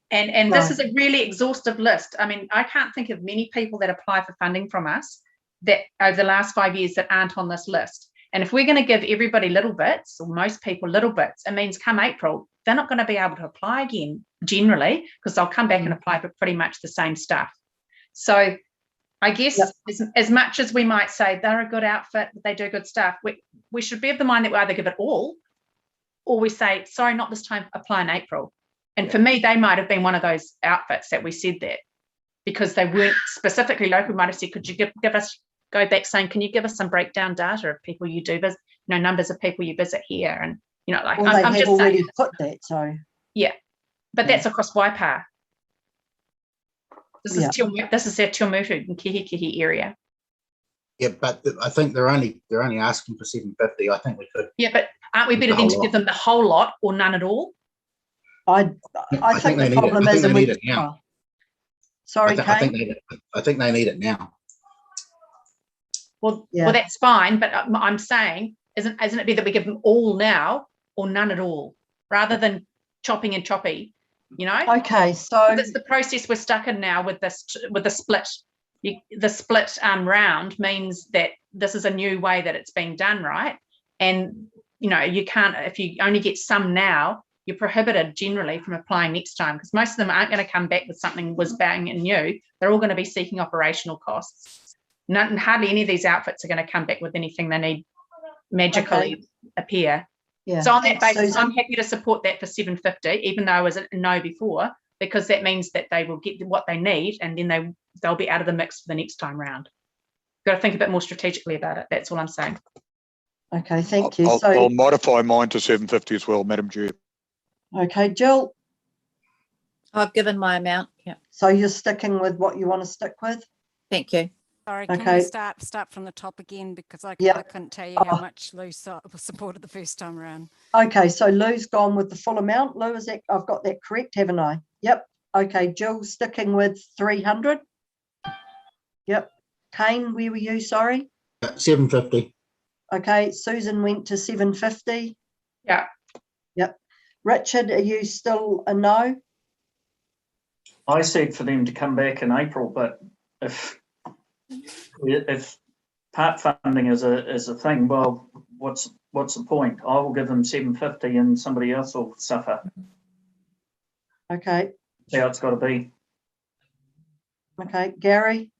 And this is a really exhaustive list. I mean, I can't think of many people that apply for funding from us that over the last 5 years that aren't on this list. And if we're going to give everybody little bits, or most people little bits, it means come April, they're not going to be able to apply again generally, because they'll come back and apply for pretty much the same stuff. So I guess as much as we might say they're a good outfit, they do good stuff, we should be of the mind that we either give it all, or we say, sorry, not this time, apply in April. And for me, they might have been one of those outfits that we said that, because they weren't specifically local. We might have said, could you give us, go back saying, can you give us some breakdown data of people you do visit, numbers of people you visit here? And, like, well, I'm just already saying, put that, so. Yeah, but that's across Waipa. This is our Telemutu and Kihikihi area. Yeah, but I think they're only asking for 750. I think we could. Yeah, but aren't we better then to give them the whole lot or none at all? I think the problem is, they need it now. Sorry, I think they need it now. Well, that's fine, but I'm saying, isn't it better that we give them all now or none at all, rather than chopping and choppy, you know? Okay, so that's the process we're stuck in now with this, with the split. The split round means that this is a new way that it's being done, right? And you know, you can't, if you only get some now, you're prohibited generally from applying next time, because most of them aren't going to come back with something whiz bang and new. They're all going to be seeking operational costs. Hardly any of these outfits are going to come back with anything they need magically appear. Yeah. So on that basis, Susan? I'm happy to support that for 750, even though I was a no before, because that means that they will get what they need, and then they'll be out of the mix for the next time round. Got to think a bit more strategically about it. That's all I'm saying. Okay, thank you. I'll modify mine to 750 as well, Madam Chair. Okay, Jill. I've given my amount. Yeah. So you're sticking with what you want to stick with? Thank you. Sorry, Okay. can we start from the top again, because I couldn't tell you how much Lou supported the first time around. Okay, so Lou's gone with the full amount. Lou, is that, I've got that correct, haven't I? Yep. Okay, Jill sticking with 300. Yep. Kane, where were you? Sorry. 750. Okay, Susan went to 750. Yeah. Yep. Richard, are you still a no? I said for them to come back in April, but if part funding is a thing, well, what's the point? I will give them 750 and somebody else will suffer. Okay. That's how it's got to be. Okay, Gary.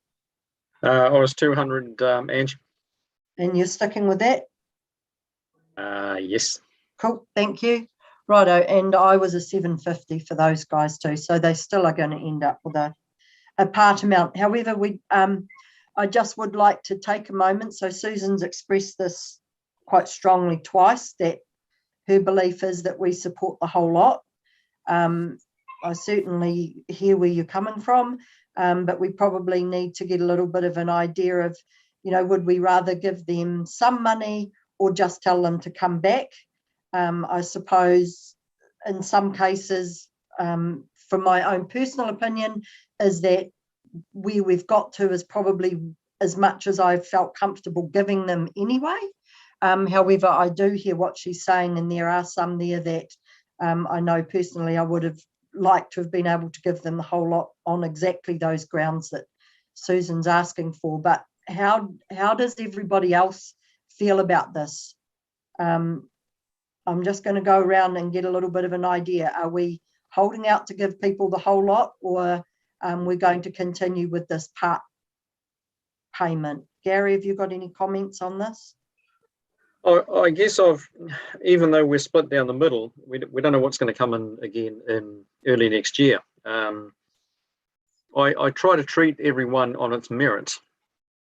I was 200, Ange. And you're sticking with that? Yes. Cool, thank you. Righto, and I was a 750 for those guys too, so they still are going to end up with a part amount. However, I just would like to take a moment. So Susan's expressed this quite strongly twice, that her belief is that we support the whole lot. I certainly hear where you're coming from, but we probably need to get a little bit of an idea of, you know, would we rather give them some money or just tell them to come back? I suppose in some cases, from my own personal opinion, is that where we've got to is probably as much as I've felt comfortable giving them anyway. However, I do hear what she's saying, and there are some there that I know personally I would have liked to have been able to give them the whole lot on exactly those grounds that Susan's asking for. But how does everybody else feel about this? I'm just going to go around and get a little bit of an idea. Are we holding out to give people the whole lot, or we're going to continue with this part payment? Gary, have you got any comments on this? I guess even though we're split down the middle, we don't know what's going to come in again in early next year. I try to treat everyone on its merits,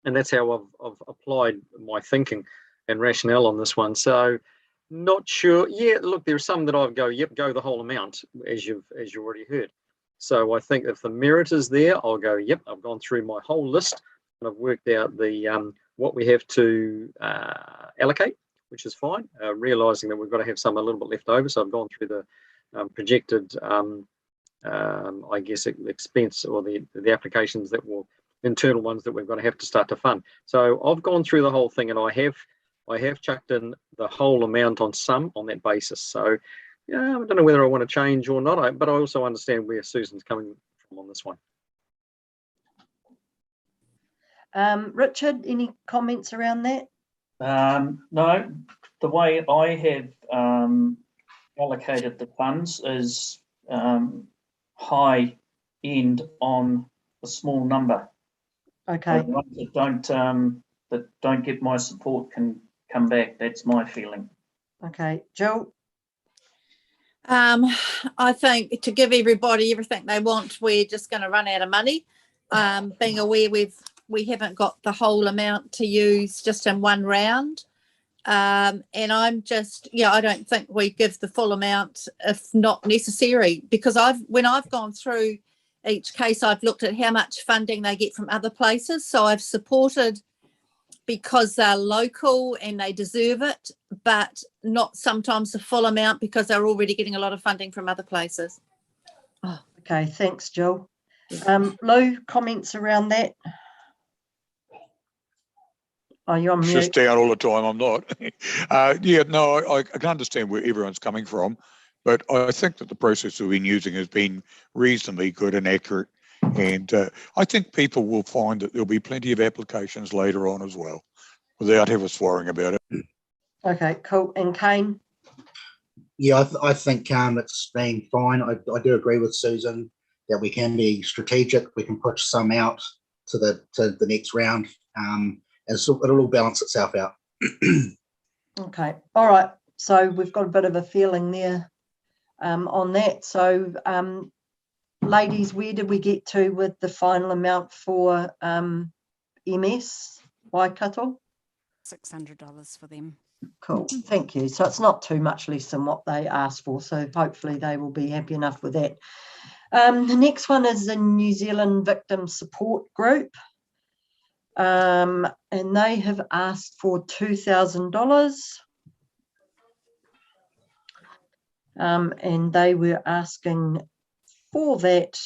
and that's how I've applied my thinking and rationale on this one. So not sure. Yeah, look, there's some that I'll go, yep, go the whole amount, as you've already heard. So I think if the merit is there, I'll go, yep, I've gone through my whole list and I've worked out the what we have to allocate, which is fine, realising that we've got to have some a little bit left over. So I've gone through the projected, I guess, expense, or the applications that will, internal ones that we're going to have to start to fund. So I've gone through the whole thing, and I have chucked in the whole amount on that basis. So yeah, I don't know whether I want to change or not, but I also understand where Susan's coming from on this one. Richard, any comments around that? No, the way I have allocated the funds is high end on a small number. Okay. The ones that don't get my support can come back. That's my feeling. Okay, Jill. I think to give everybody everything they want, we're just going to run out of money. Being aware we haven't got the whole amount to use just in one round. And I'm just, I don't think we give the full amount if not necessary, because when I've gone through each case, I've looked at how much funding they get from other places. So I've supported because they're local and they deserve it, but not sometimes the full amount because they're already getting a lot of funding from other places. Oh, okay, thanks, Jill. Lou, comments around that? Oh, you're on It's mute. just down all the time. I'm not. Yeah, no, I can understand where everyone's coming from, but I think that the process we've been using has been reasonably good and accurate. And I think people will find that there'll be plenty of applications later on as well, without ever worrying about it. Okay, cool. And Kane? Yeah, I think it's been fine. I do agree with Susan that we can be strategic. We can push some out to the next round. And so it'll all balance itself out. Okay, all right. So we've got a bit of a feeling there on that. So, ladies, where did we get to with the final amount for MS Waikato? $600 for them. Cool, thank you. So it's not too much less than what they asked for. So hopefully they will be happy enough with that. The next one is the New Zealand Victim Support Group. And they have asked for $2,000. And they were asking for that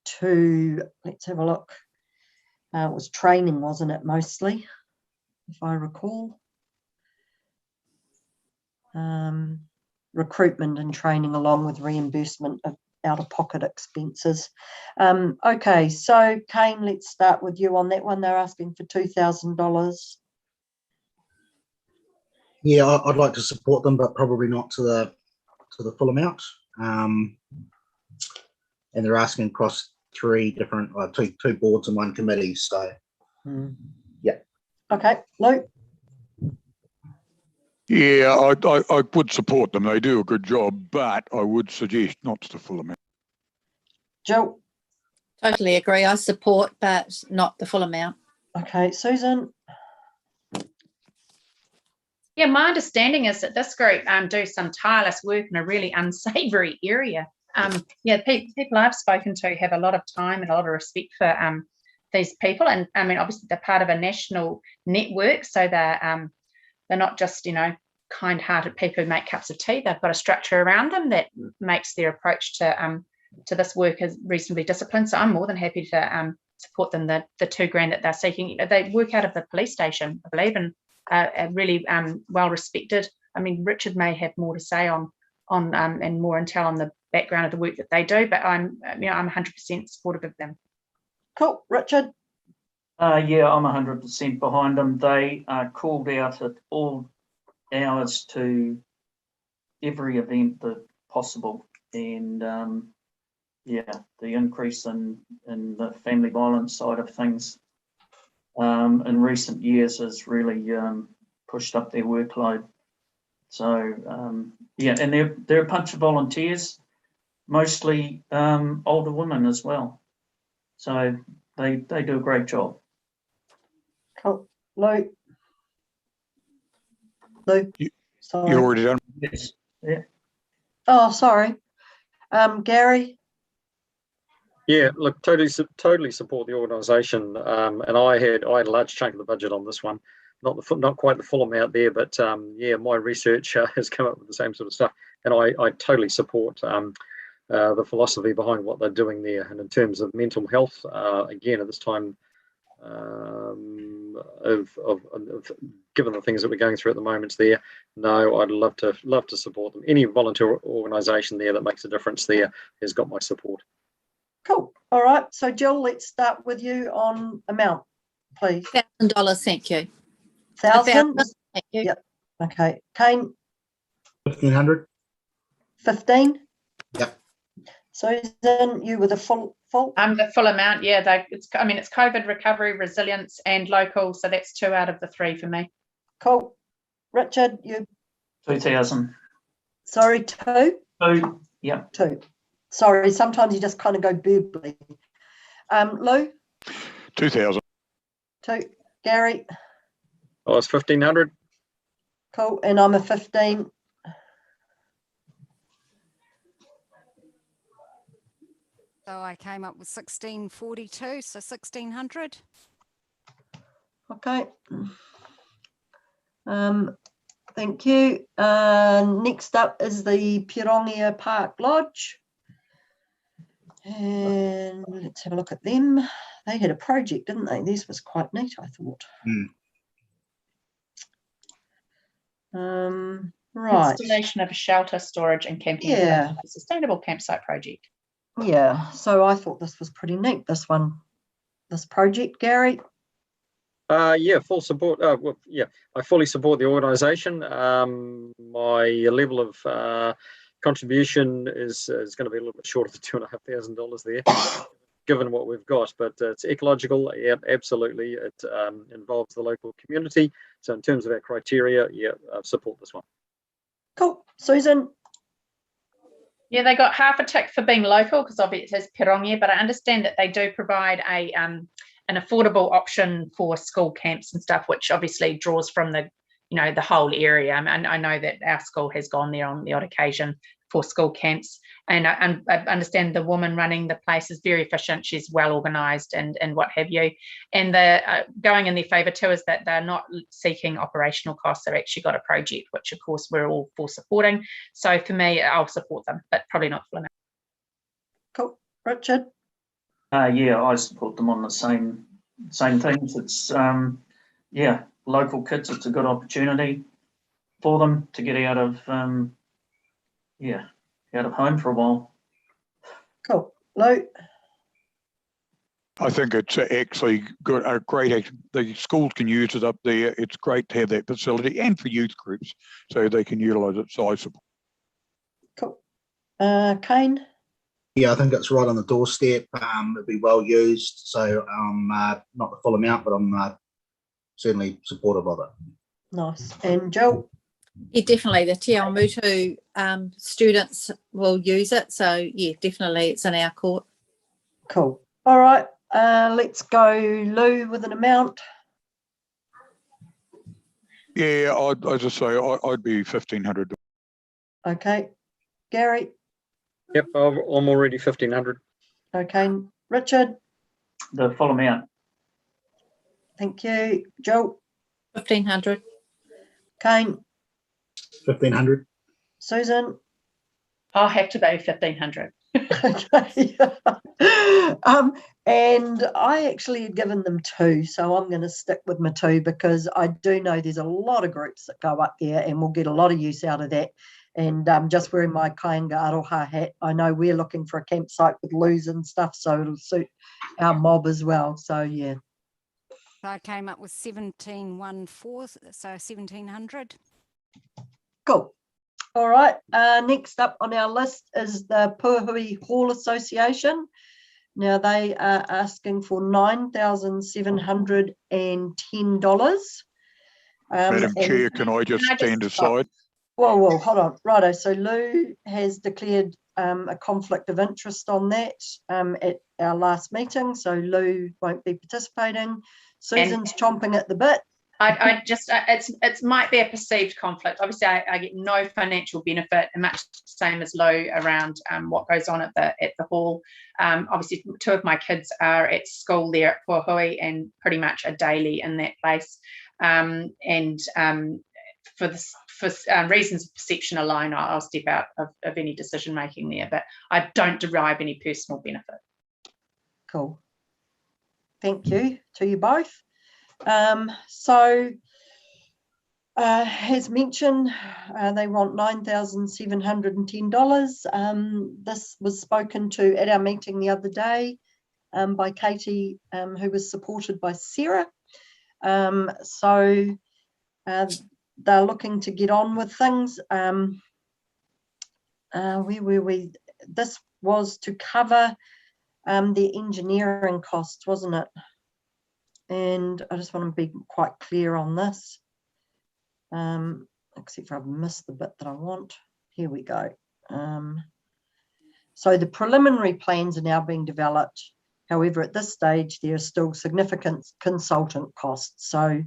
to, let's have a look. It was training, wasn't it, mostly, if I recall. Recruitment and training along with reimbursement of out-of-pocket expenses. Okay, so Kane, let's start with you on that one. They're asking for $2,000. Yeah, I'd like to support them, but probably not to the full amount. And they're asking across three different, two boards and one committee. So, yeah. Okay, Luke. Yeah, I would support them. They do a good job, but I would suggest not to the full amount. Jill. Totally agree. I support, but not the full amount. Okay, Susan. Yeah, my understanding is that this group do some tireless work in a really unsavoury area. Yeah, people I've spoken to have a lot of time and a lot of respect for these people, and I mean, obviously they're part of a national network, so they're not just, you know, kind-hearted people who make cups of tea. They've got a structure around them that makes their approach to this work is reasonably disciplined. So I'm more than happy to support them. The $2,000 that they're seeking, you know, they work out of the police station, I believe, and are really well respected. I mean, Richard may have more to say on and more intel on the background of the work that they do, but I'm 100% supportive of them. Cool, Richard. Yeah, I'm 100% behind them. They are called out at all hours to every event that possible, and yeah, the increase in the family violence side of things in recent years has really pushed up their workload. So yeah, and they're a bunch of volunteers, mostly older women as well. So they do a great job. Cool. Luke. Sorry. You're already done. Yes. Yeah. Oh, sorry. Gary. Yeah, look, totally support the organisation, and I had a large chunk of the budget on this one, not quite the full amount there, but yeah, my research has come up with the same sort of stuff, and I totally support the philosophy behind what they're doing there. And in terms of mental health, again, at this time, given the things that we're going through at the moment there, no, I'd love to support them. Any volunteer organisation there that makes a difference there has got my support. Cool. All right. So Jill, let's start with you on amount, please. $1,000, thank you. 1,000. Thank you. Yep. Okay. Kane. 1,500. 15. Yep. Susan, you with a full. The full amount, yeah. It's COVID recovery, resilience, and local. So that's 2 out of the 3 for me. Cool. Richard, you. 2,000. Sorry, 2. 2. Yeah. 2. Sorry, sometimes you just kind of go burbly. Lou. 2,000. 2. Gary. Oh, it's 1,500. Cool. And I'm a 15. So I came up with 1,642, so 1,600. Okay. Thank you. Next up is the Pironia Park Lodge. And let's have a look at them. They had a project, didn't they? This was quite neat, I thought. Right. Installation of a shelter, storage and camping Yeah. a sustainable campsite project. Yeah, so I thought this was pretty neat, this project, Gary. Yeah, full support. Well, yeah, I fully support the organisation. My level of contribution is going to be a little bit short of the $2,500 there, given what we've got. But it's ecological. Yeah, absolutely. It involves the local community. So in terms of our criteria, yeah, I support this one. Cool, Susan. Yeah, they got half a tick for being local because obviously it says Pironia, but I understand that they do provide an affordable option for school camps and stuff, which obviously draws from the whole area. And I know that our school has gone there on the odd occasion for school camps. And I understand the woman running the place is very efficient. She's well organised and what have you. And the going in their favour too is that they're not seeking operational costs. They've actually got a project, which of course we're all for supporting. So for me, I'll support them, but probably not full amount. Cool. Richard? Yeah, I support them on the same things. It's yeah, local kids. It's a good opportunity for them to get out of out of home for a while. Cool. Lou? I think it's actually good, the schools can use it up there. It's great to have that facility and for youth groups so they can utilise it. So I support. Cool. Kane? Yeah, I think it's right on the doorstep. It'll be well used. So not the full amount, but I'm certainly supportive of it. Nice. And Jill? Yeah, definitely. The Telemutu students will use it. So, yeah, definitely it's in our court. Cool. All right. Let's go, Lou, with an amount. Yeah, I'd just say I'd be $1,500. Okay. Gary? Yep, I'm already 1,500. Okay. Richard? The full amount. Thank you. Jill? 1,500. Kane? 1,500. Susan? I'll have to pay 1,500. Okay. And I actually had given them 2, so I'm going to stick with my 2 because I do know there's a lot of groups that go up there and we'll get a lot of use out of that. And just wearing my Kainga Aroha hat, I know we're looking for a campsite with loos and stuff, so it'll suit our mob as well. So, yeah. I came up with 1,714, so 1,700. Cool. All right. Next up on our list is the Purhue Hall Association. Now they are asking for $9,710. Madam Chair, can I just stand aside? Whoa, hold on. Righto. So Lou has declared a conflict of interest on that at our last meeting. So Lou won't be participating. Susan's chomping at the bit. I just it might be a perceived conflict. Obviously, I get no financial benefit, and much the same as Lou around what goes on at the hall. Obviously, 2 of my kids are at school there at Purhue and pretty much are daily in that place. For reasons of perception alone, I'll step out of any decision making there. But I don't derive any personal benefit. Cool. Thank you to you both. As mentioned, they want $9,710. This was spoken to at our meeting the other day by Katie, who was supported by Sarah. They're looking to get on with things. This was to cover the engineering costs, wasn't it? And I just want to be quite clear on this, except for I've missed the bit that I want. Here we go. So the preliminary plans are now being developed. However, at this stage, there are still significant consultant costs. So,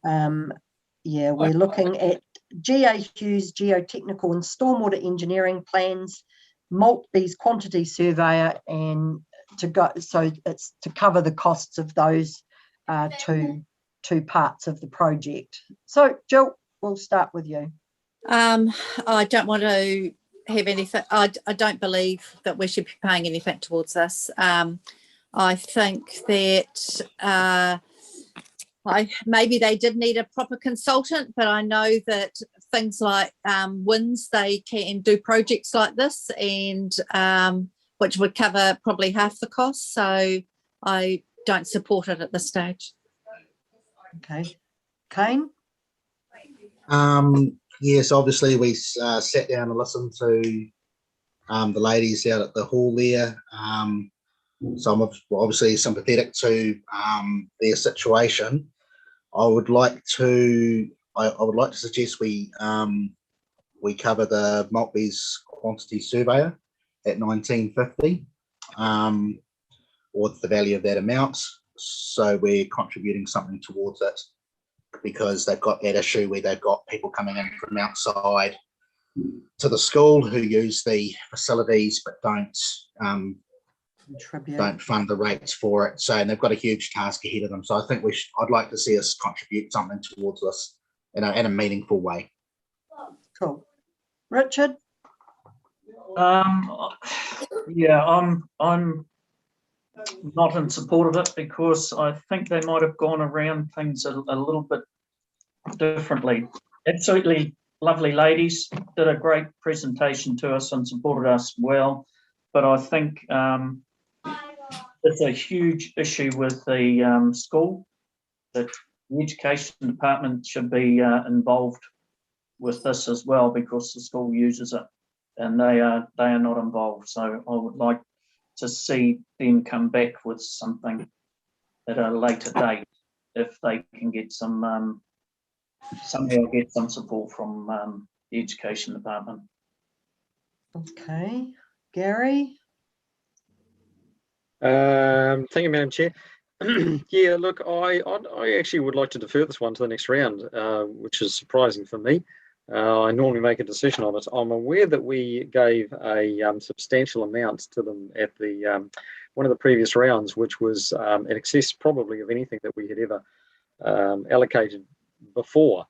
yeah, we're looking at GAQ's geotechnical and stormwater engineering plans, Maltby's quantity surveyor, and to go. So it's to cover the costs of those two two parts of the project. So Jill, we'll start with you. I don't want to have anything. I don't believe that we should be paying anything towards this. I think that maybe they did need a proper consultant, but I know that things like WINS, they can do projects like this, and which would cover probably half the cost. So I don't support it at this stage. Okay. Kane? Yes, obviously we sat down and listened to the ladies out at the hall there. So I'm obviously sympathetic to their situation. I would like to suggest we cover the Maltby's quantity surveyor at $19.50, or the value of that amount. So we're contributing something towards it, because they've got that issue where they've got people coming in from outside to the school who use the facilities but don't fund the rates for it. So, and they've got a huge task ahead of them. So I think I'd like to see us contribute something towards this in a meaningful way. Cool. Richard? Yeah, I'm not in support of it, because I think they might have gone around things a little bit differently. Absolutely lovely ladies, did a great presentation to us and supported us well, but I think it's a huge issue with the school, that the education department should be involved with this as well, because the school uses it and they are not involved. So I would like to see them come back with something at a later date, if they can get some somehow get some support from the education department. Okay. Gary? Thank you, Madam Chair. Yeah, look, I actually would like to defer this one to the next round, which is surprising for me. I normally make a decision on it. I'm aware that we gave a substantial amount to them at the one of the previous rounds, which was in excess probably of anything that we had ever allocated before.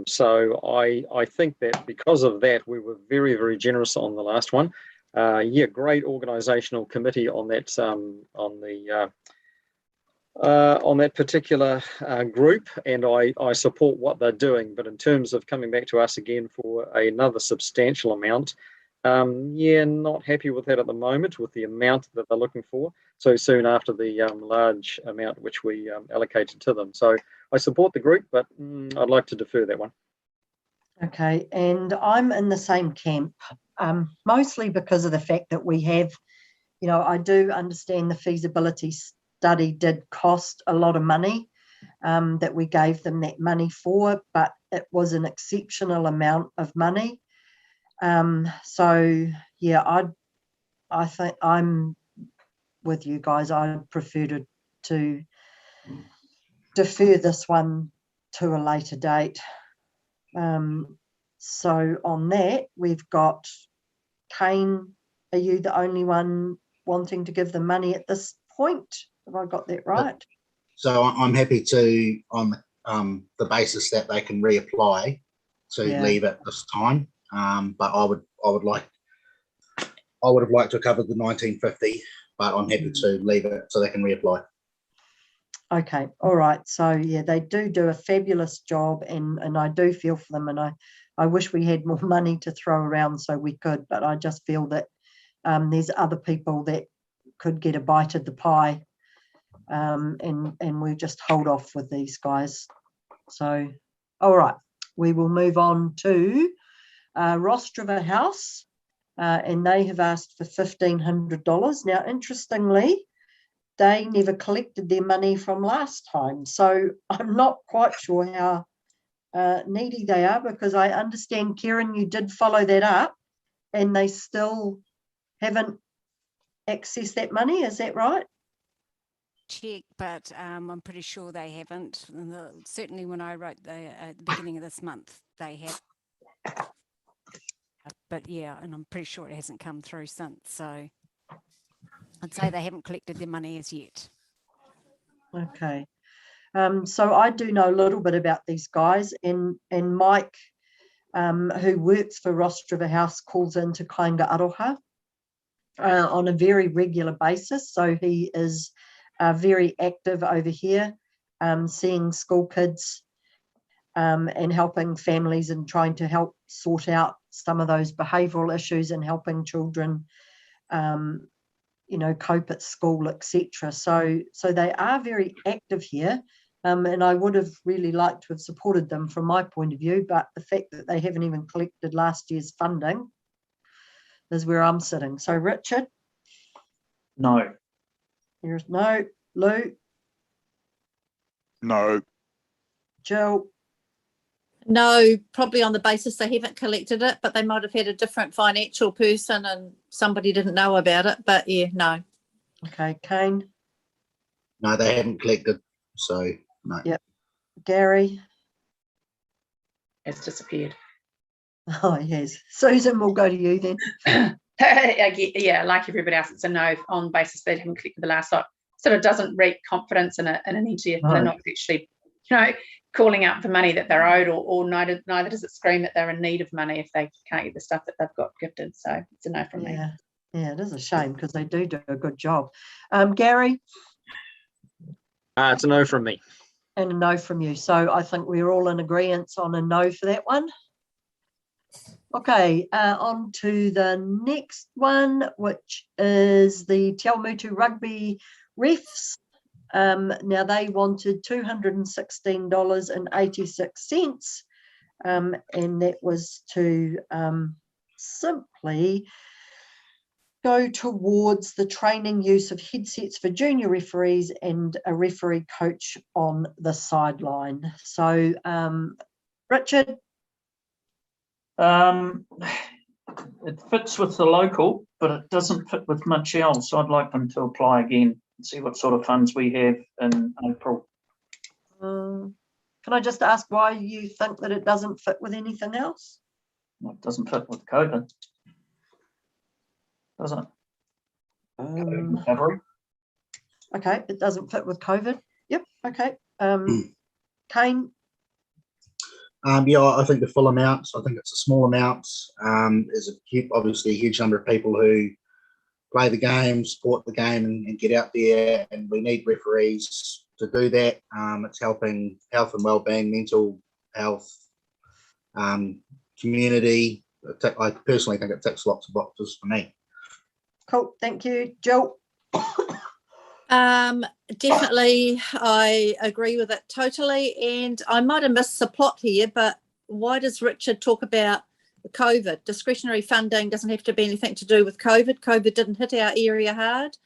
So I think that because of that, we were very, very generous on the last one. Yeah, great organisational committee on that on that particular group, and I support what they're doing. But in terms of coming back to us again for another substantial amount, yeah, not happy with that at the moment, with the amount that they're looking for so soon after the large amount which we allocated to them. So I support the group, but I'd like to defer that one. Okay, and I'm in the same camp, mostly because of the fact that we have, you know, I do understand the feasibility study did cost a lot of money, that we gave them that money for, but it was an exceptional amount of money. So yeah, I think I'm with you guys. I prefer to defer this one to a later date. So on that, we've got Kane. Are you the only one wanting to give them money at this point? Have I got that right? So I'm happy to, on the basis that they can reapply, to leave at this time. But I would have liked to cover the 1950, but I'm happy to leave it so they can reapply. Okay, all right. So yeah, they do a fabulous job, and I do feel for them, and I wish we had more money to throw around so we could, but I just feel that there's other people that could get a bite of the pie, and we just hold off with these guys. So, all right, we will move on to Rostriver House, and they have asked for $1,500. Now, interestingly, they never collected their money from last time, so I'm not quite sure how needy they are, because I understand, Karen, you did follow that up and they still haven't accessed that money. Is that right? Check, but I'm pretty sure they haven't. Certainly when I wrote at the beginning of this month, they have. But yeah, and I'm pretty sure it hasn't come through since. So I'd say they haven't collected their money as yet. Okay. So I do know a little bit about these guys, and Mike, who works for Ross River House, calls into Kainga Aroha on a very regular basis. So he is very active over here, seeing school kids and helping families and trying to help sort out some of those behavioural issues and helping children, cope at school, etc. So they are very active here. And I would have really liked to have supported them from my point of view, but the fact that they haven't even collected last year's funding is where I'm sitting. So Richard? No. Here's no. Lou? No. Jill? No, probably on the basis they haven't collected it, but they might have had a different financial person and somebody didn't know about it. But yeah, no. Okay, Kane? No, they haven't collected, so no. Yep. Gary? It's disappeared. Oh, yes. Susan, we'll go to you then. Yeah, like everybody else, it's a no on basis they haven't collected the last lot. Sort of doesn't reap confidence in an ETF. No. They're not actually, calling out for money that they're owed, or neither does it scream that they're in need of money if they can't get the stuff that they've got gifted. So it's a no from me. Yeah, it is a shame because they do a good job. Gary? It's a no from me. And a no from you. So I think we're all in agreement on a no for that one. Okay, on to the next one, which is the Telemutu Rugby refs. Now they wanted $216.86, and that was to simply go towards the training use of headsets for junior referees and a referee coach on the sideline. So, Richard? It fits with the local, but it doesn't fit with much else. I'd like them to apply again and see what sort of funds we have in April. Can I just ask why you think that it doesn't fit with anything else? Well, it doesn't fit with COVID, does it? Recovery. Okay, it doesn't fit with COVID. Yep, okay. Kane? Yeah, I think the full amounts. I think it's a small amount. There's obviously a huge number of people who play the game, support the game, and get out there. And we need referees to do that. It's helping health and well-being, mental health, community. I personally think it ticks lots of boxes for me. Cool, thank you. Jill? Definitely, I agree with it totally. And I might have missed the plot here, but why does Richard talk about COVID? Discretionary funding doesn't have to be anything to do with COVID. COVID didn't hit our area hard.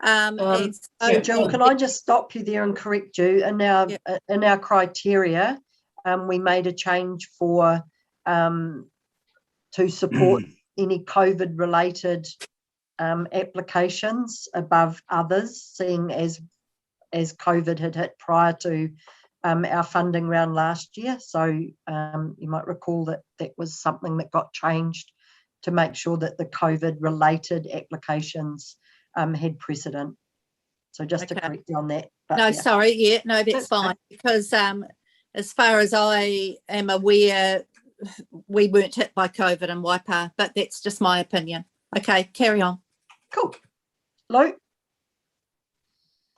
And so, Jill, can I just stop you there and correct you? In our criteria, we made a change for to support any COVID-related applications above others, seeing as COVID had hit prior to our funding round last year. So you might recall that was something that got changed to make sure that the COVID-related applications had precedent. So just to correct you on that. But, no, sorry, that's fine. Because as far as I am aware, we weren't hit by COVID in Waipa, but that's just my opinion. Okay, carry on. Cool. Lou?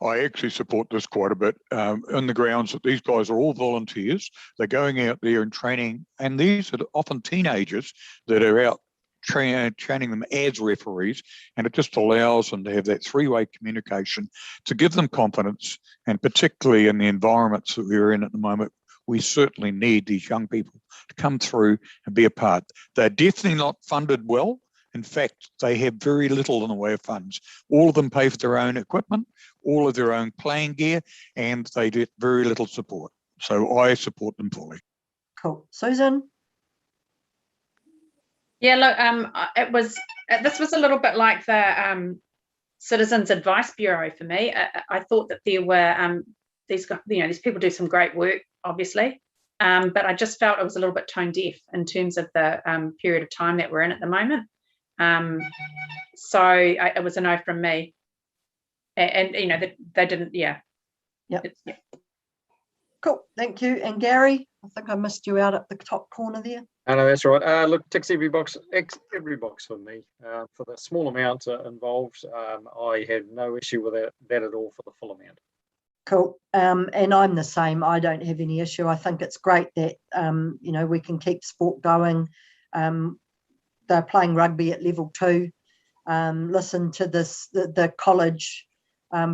I actually support this quite a bit on the grounds that these guys are all volunteers. They're going out there and training, and these are often teenagers that are out training them as referees, and it just allows them to have that three-way communication to give them confidence, and particularly in the environments that we're in at the moment, we certainly need these young people to come through and be a part. They're definitely not funded well. In fact, they have very little in the way of funds. All of them pay for their own equipment, all of their own playing gear, and they get very little support. So I support them fully. Cool. Susan? Yeah, look, this was a little bit like the Citizens Advice Bureau for me. I thought that there were these people do some great work, obviously, but I just felt it was a little bit tone deaf in terms of the period of time that we're in at the moment. So it was a no from me, and they didn't. Yeah. Yep. Cool, thank you. And Gary, I think I missed you out at the top corner there. No, that's right. Look, ticks every box for me. For the small amount involved, I had no issue with that at all for the full amount. Cool. And I'm the same. I don't have any issue. I think it's great that, we can keep sport going. They're playing rugby at level 2. Listen to the college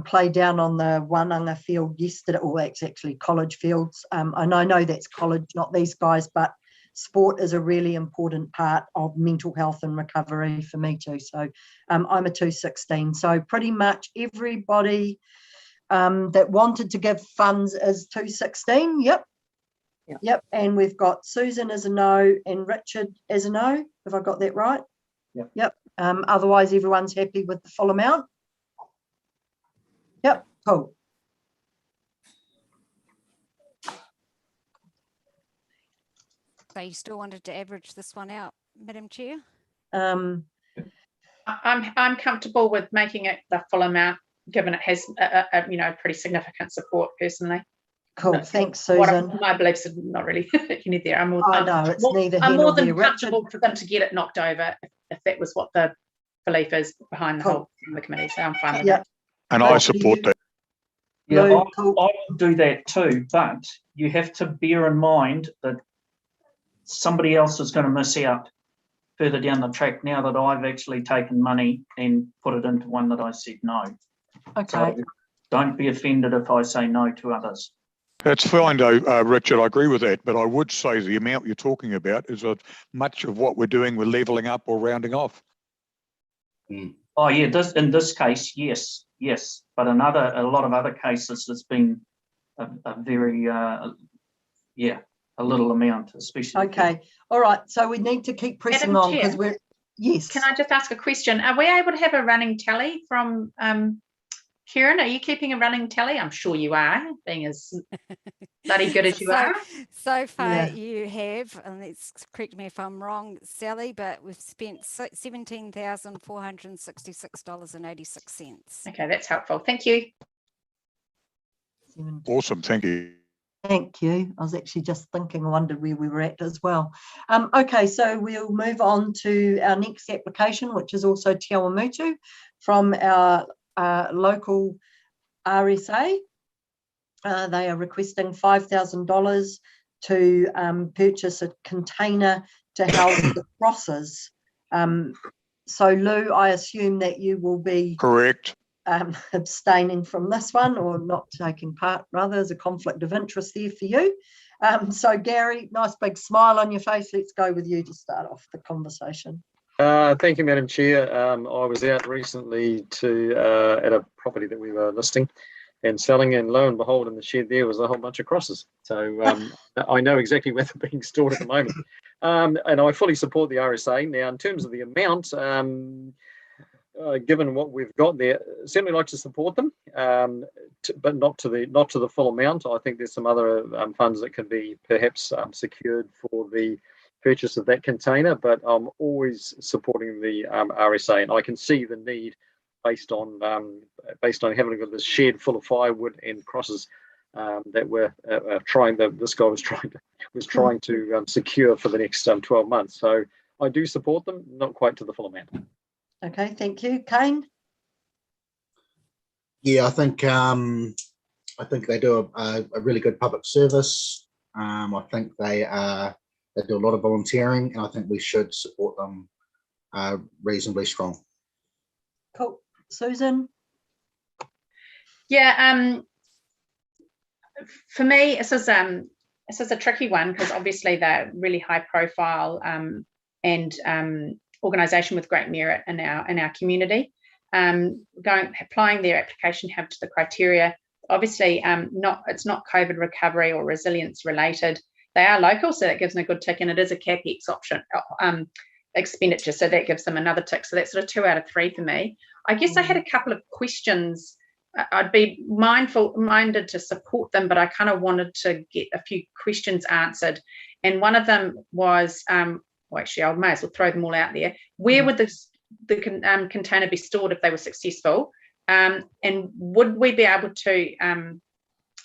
play down on the Wananga field yesterday. Oh, it's actually college fields. And I know that's college, not these guys, but sport is a really important part of mental health and recovery for me too. So I'm a 216. So pretty much everybody that wanted to give funds is 216. Yep. And we've got Susan as a no and Richard as a no. Have I got that right? Yep. Otherwise, everyone's happy with the full amount. Yep. Cool. So you still wanted to average this one out, Madam Chair? I'm comfortable with making it the full amount, given it has pretty significant support personally. Cool. Thanks, Susan. My beliefs are not really near there. I'm more than comfortable for them to get it knocked over if that was what the belief is behind the whole the committee. So I'm fine with that. And I support that. Yeah, I would do that too, but you have to bear in mind that somebody else is going to miss out further down the track now that I've actually taken money and put it into one that I said no. Okay. So don't be offended if I say no to others. That's fine, though, Richard. I agree with that, but I would say the amount you're talking about is much of what we're doing with levelling up or rounding off. Oh yeah, in this case, yes, but in a lot of other cases, it's been a very a little amount, especially. Okay, all right. So we need to keep pressing Madam on Chair, because we're Can I just ask a question? Are we able to have a running tally from Kieran? Are you keeping a running tally? I'm sure you are, being as bloody good as you are. So far you have, and let's correct me if I'm wrong, Sally, but we've spent $17,466.86. Okay, that's helpful. Thank you. Awesome, thank you. Thank you. I was actually just thinking, I wondered where we were at as well. Okay, so we'll move on to our next application, which is also Te Awamutu from our local RSA. They are requesting $5,000 to purchase a container to house the crosses. So Lou, I assume that you will be correct. Abstaining from this one, or not taking part, rather, as a conflict of interest there for you. So Gary, nice big smile on your face. Let's go with you to start off the conversation. Thank you, Madam Chair. I was out recently at a property that we were listing and selling, and lo and behold, in the shed there was a whole bunch of crosses. So I know exactly where they're being stored at the moment. And I fully support the RSA. Now, in terms of the amount, given what we've got there, certainly like to support them, but not to the full amount. I think there's some other funds that can be perhaps secured for the purchase of that container, but I'm always supporting the RSA, and I can see the need based on having got this shed full of firewood and crosses that we're this guy was trying to secure for the next 12 months. So I do support them, not quite to the full amount. Okay, thank you. Kane? Yeah, I think they do a really good public service. I think they do a lot of volunteering, and I think we should support them reasonably strong. Cool. Susan? Yeah, for me, this is a tricky one because obviously they're really high profile and organisation with great merit in our community. Applying their application have to the criteria. Obviously, it's not COVID recovery or resilience related. They are local, so that gives them a good tick, and it is a CapEx option expenditure, so that gives them another tick. So that's sort of 2 out of 3 for me. I guess I had a couple of questions. I'd be minded to support them, but I kind of wanted to get a few questions answered. And one of them was, actually, I may as well throw them all out there. Where would the container be stored if they were successful? And would we be able to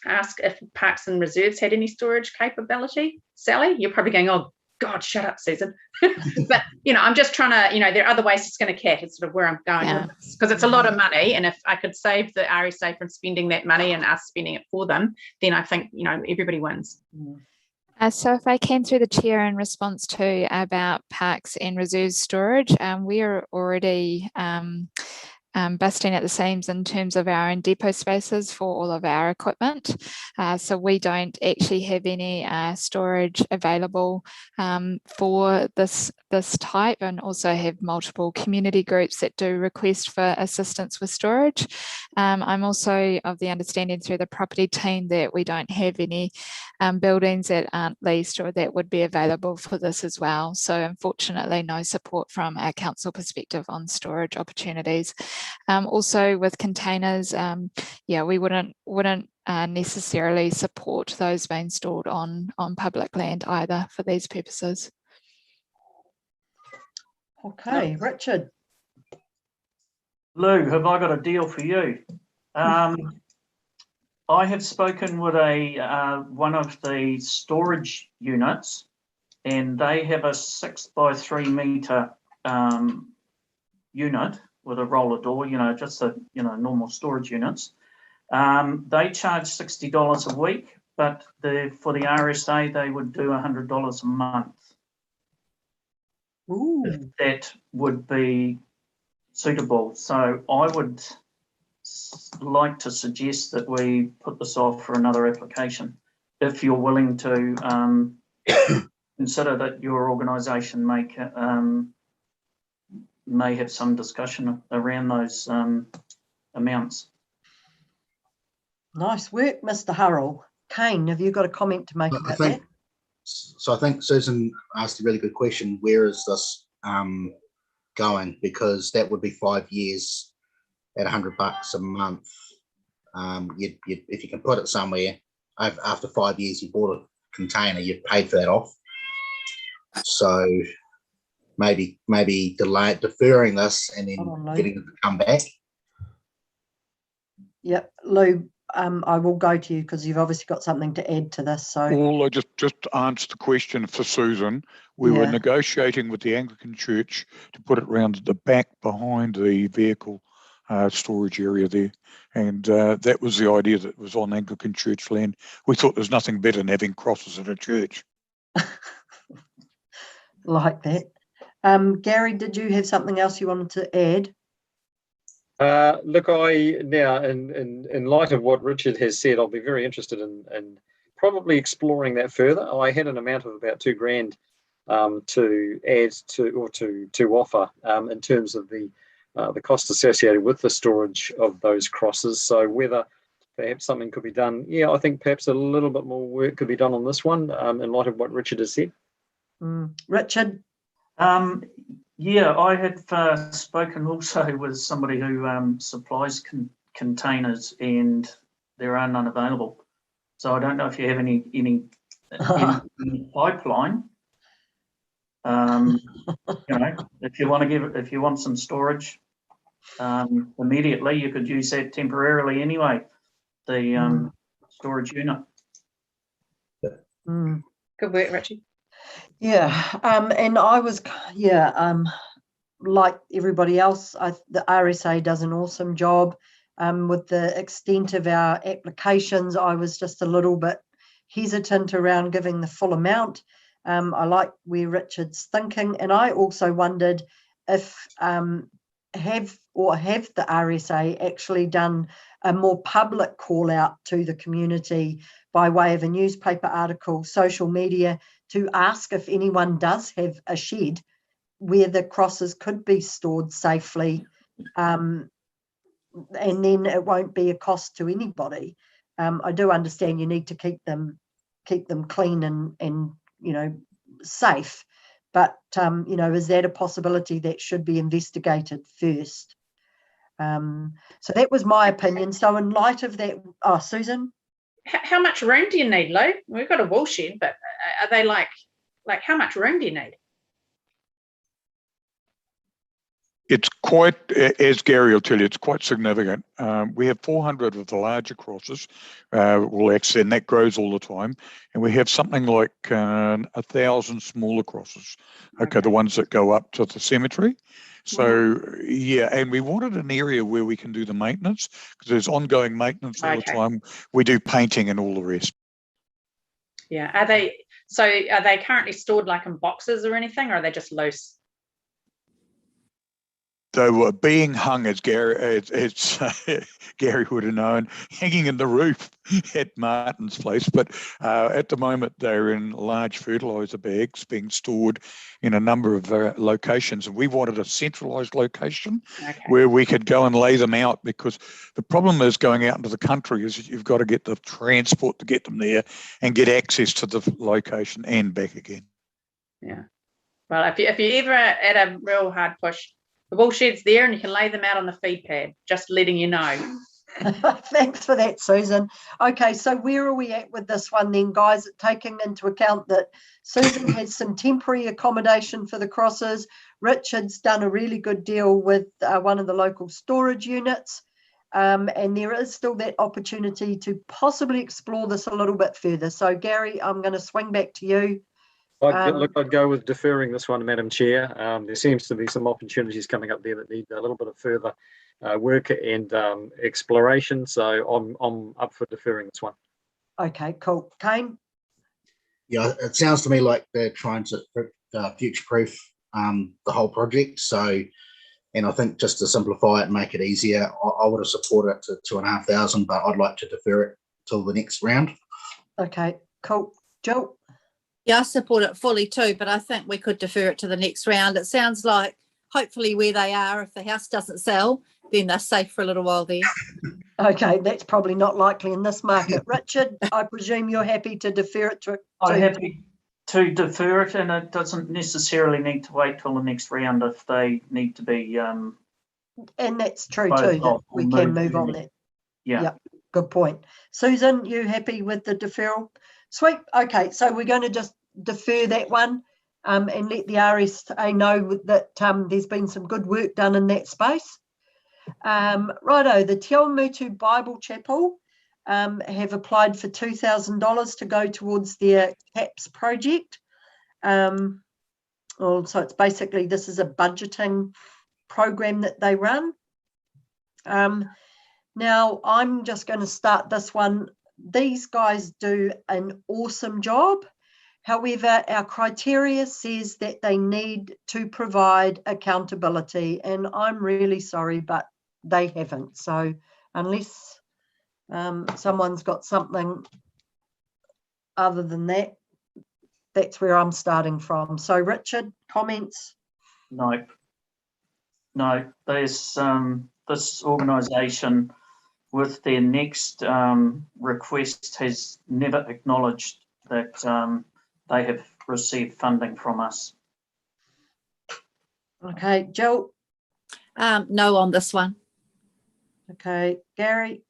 ask if Parks and Reserves had any storage capability. Sally, you're probably going, oh God, shut up, Susan. But I'm just trying to, there are other ways to skin a cat. It's sort of where I'm going with this, because it's a lot of money, and if I could save the RSA from spending that money and us spending it for them, then I think everybody wins. So if I can through the chair in response to about parks and reserves storage, we are already busting at the seams in terms of our own depot spaces for all of our equipment. So we don't actually have any storage available for this type, and also have multiple community groups that do request for assistance with storage. I'm also of the understanding through the property team that we don't have any buildings that aren't leased or that would be available for this as well. So unfortunately, no support from our council perspective on storage opportunities. Also with containers, we wouldn't necessarily support those being stored on public land either for these purposes. Okay, Richard. Lou, have I got a deal for you? I have spoken with one of the storage units, and they have a 6x3 metre unit with a roller door, just the normal storage units. They charge $60 a week, but for the RSA they would do $100 a month. Ooh. If that would be suitable. So I would like to suggest that we put this off for another application, if you're willing to consider that your organisation may have some discussion around those amounts. Nice work, Mr. Hurrell. Kane, have you got a comment to make about that? So I think Susan asked a really good question. Where is this going? Because that would be 5 years at $100 a month. If you can put it somewhere, after 5 years, you bought a container, you've paid for that off. So maybe deferring this and then getting it to come back. Yep, Lou, I will go to you because you've obviously got something to add to this. So, well, I just to answer the question for Susan, we were negotiating with the Anglican Church to put it round at the back behind the vehicle storage area there, and that was the idea, that was on Anglican Church land. We thought there's nothing better than having crosses at a church. Like that. Gary, did you have something else you wanted to add? Look, in light of what Richard has said, I'll be very interested in probably exploring that further. I had an amount of about $2,000 to add to offer in terms of the cost associated with the storage of those crosses. So whether perhaps something could be done, I think perhaps a little bit more work could be done on this one in light of what Richard has said. Richard? I had spoken also with somebody who supplies containers, and there are none available. So I don't know if you have any pipeline. If you want some storage immediately, you could use that temporarily anyway. The storage unit. Good work, Richard. Yeah, and I was, like everybody else, the RSA does an awesome job with the extent of our applications. I was just a little bit hesitant around giving the full amount. I like where Richard's thinking, and I also wondered if have the RSA actually done a more public call out to the community by way of a newspaper article, social media, to ask if anyone does have a shed where the crosses could be stored safely, and then it won't be a cost to anybody. I do understand you need to keep them clean and safe, but is that a possibility that should be investigated first? So that was my opinion. So in light of that, Susan? How much room do you need, Lou? We've got a wool shed, but are they like how much room do you need? It's quite, as Gary will tell you, it's quite significant. We have 400 of the larger crosses, and that grows all the time. And we have something like 1,000 smaller crosses, okay, the ones that go up to the cemetery. So, yeah, and we wanted an area where we can do the maintenance, because there's ongoing maintenance all the time. We do painting and all the rest. Yeah, are they currently stored like in boxes or anything, or are they just loose? They were being hung, as Gary would have known, hanging in the roof at Martin's place. But at the moment, they're in large fertiliser bags being stored in a number of locations. And we wanted a centralised location where we could go and lay them out, because the problem is going out into the country is you've got to get the transport to get them there and get access to the location and back again. Yeah. Well, if you ever at a real hard push, the wool shed's there and you can lay them out on the feed pad, just letting you know. Thanks for that, Susan. Okay, so where are we at with this one then, guys? Taking into account that Susan has some temporary accommodation for the crosses. Richard's done a really good deal with one of the local storage units. And there is still that opportunity to possibly explore this a little bit further. So, Gary, I'm going to swing back to you. I'd go with deferring this one, Madam Chair. There seems to be some opportunities coming up there that need a little bit of further work and exploration. So I'm up for deferring this one. Okay, cool. Kane? Yeah, it sounds to me like they're trying to future-proof the whole project. So, and I think just to simplify it and make it easier, I would have supported it to 2,500, but I'd like to defer it till the next round. Okay, cool. Jill? Yeah, I support it fully too, but I think we could defer it to the next round. It sounds like hopefully where they are, if the house doesn't sell, then they're safe for a little while there. Okay, that's probably not likely in this market. Richard, I presume you're happy to defer it to... I'm happy to defer it, and it doesn't necessarily need to wait till the next round if they need to be... and that's true too, that we can move on that. Yeah. Good point. Susan, you happy with the deferral? Sweet. Okay, so we're going to just defer that one and let the RSA know that there's been some good work done in that space. Righto, the Telemutu Bible Chapel have applied for $2,000 to go towards their CAPS project. So it's basically, this is a budgeting program that they run. Now, I'm just going to start this one. These guys do an awesome job. However, our criteria says that they need to provide accountability, and I'm really sorry, but they haven't. So unless someone's got something other than that, that's where I'm starting from. So Richard, comments? No. There's this organisation with their next request has never acknowledged that they have received funding from us. Okay, Jill? No on this one. Okay, Gary?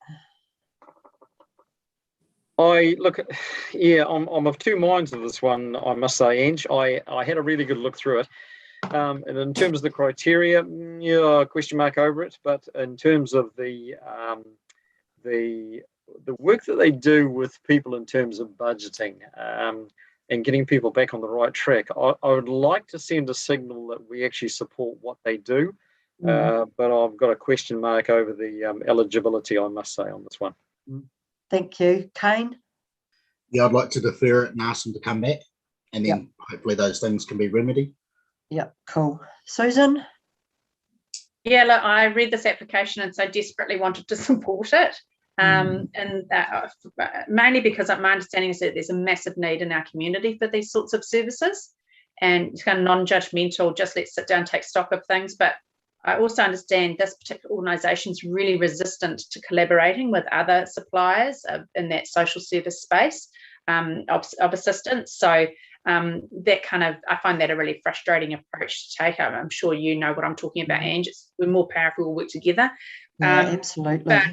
I'm of two minds of this one, I must say, Ange. I had a really good look through it. And in terms of the criteria, question mark over it. But in terms of the work that they do with people in terms of budgeting and getting people back on the right track, I would like to send a signal that we actually support what they do. But I've got a question mark over the eligibility, I must say, on this one. Thank you. Kane? Yeah, I'd like to defer it and ask them to come back, and then hopefully those things can be remedied. Yep, cool. Susan? Yeah, look, I read this application and so desperately wanted to support it. And mainly because my understanding is that there's a massive need in our community for these sorts of services, and it's kind of non-judgmental, just let's sit down and take stock of things. But I also understand this particular organisation is really resistant to collaborating with other suppliers in that social service space of assistance. So that kind of, I find that a really frustrating approach to take. I'm sure you know what I'm talking about, Ange. We're more powerful, we'll work together. Absolutely. But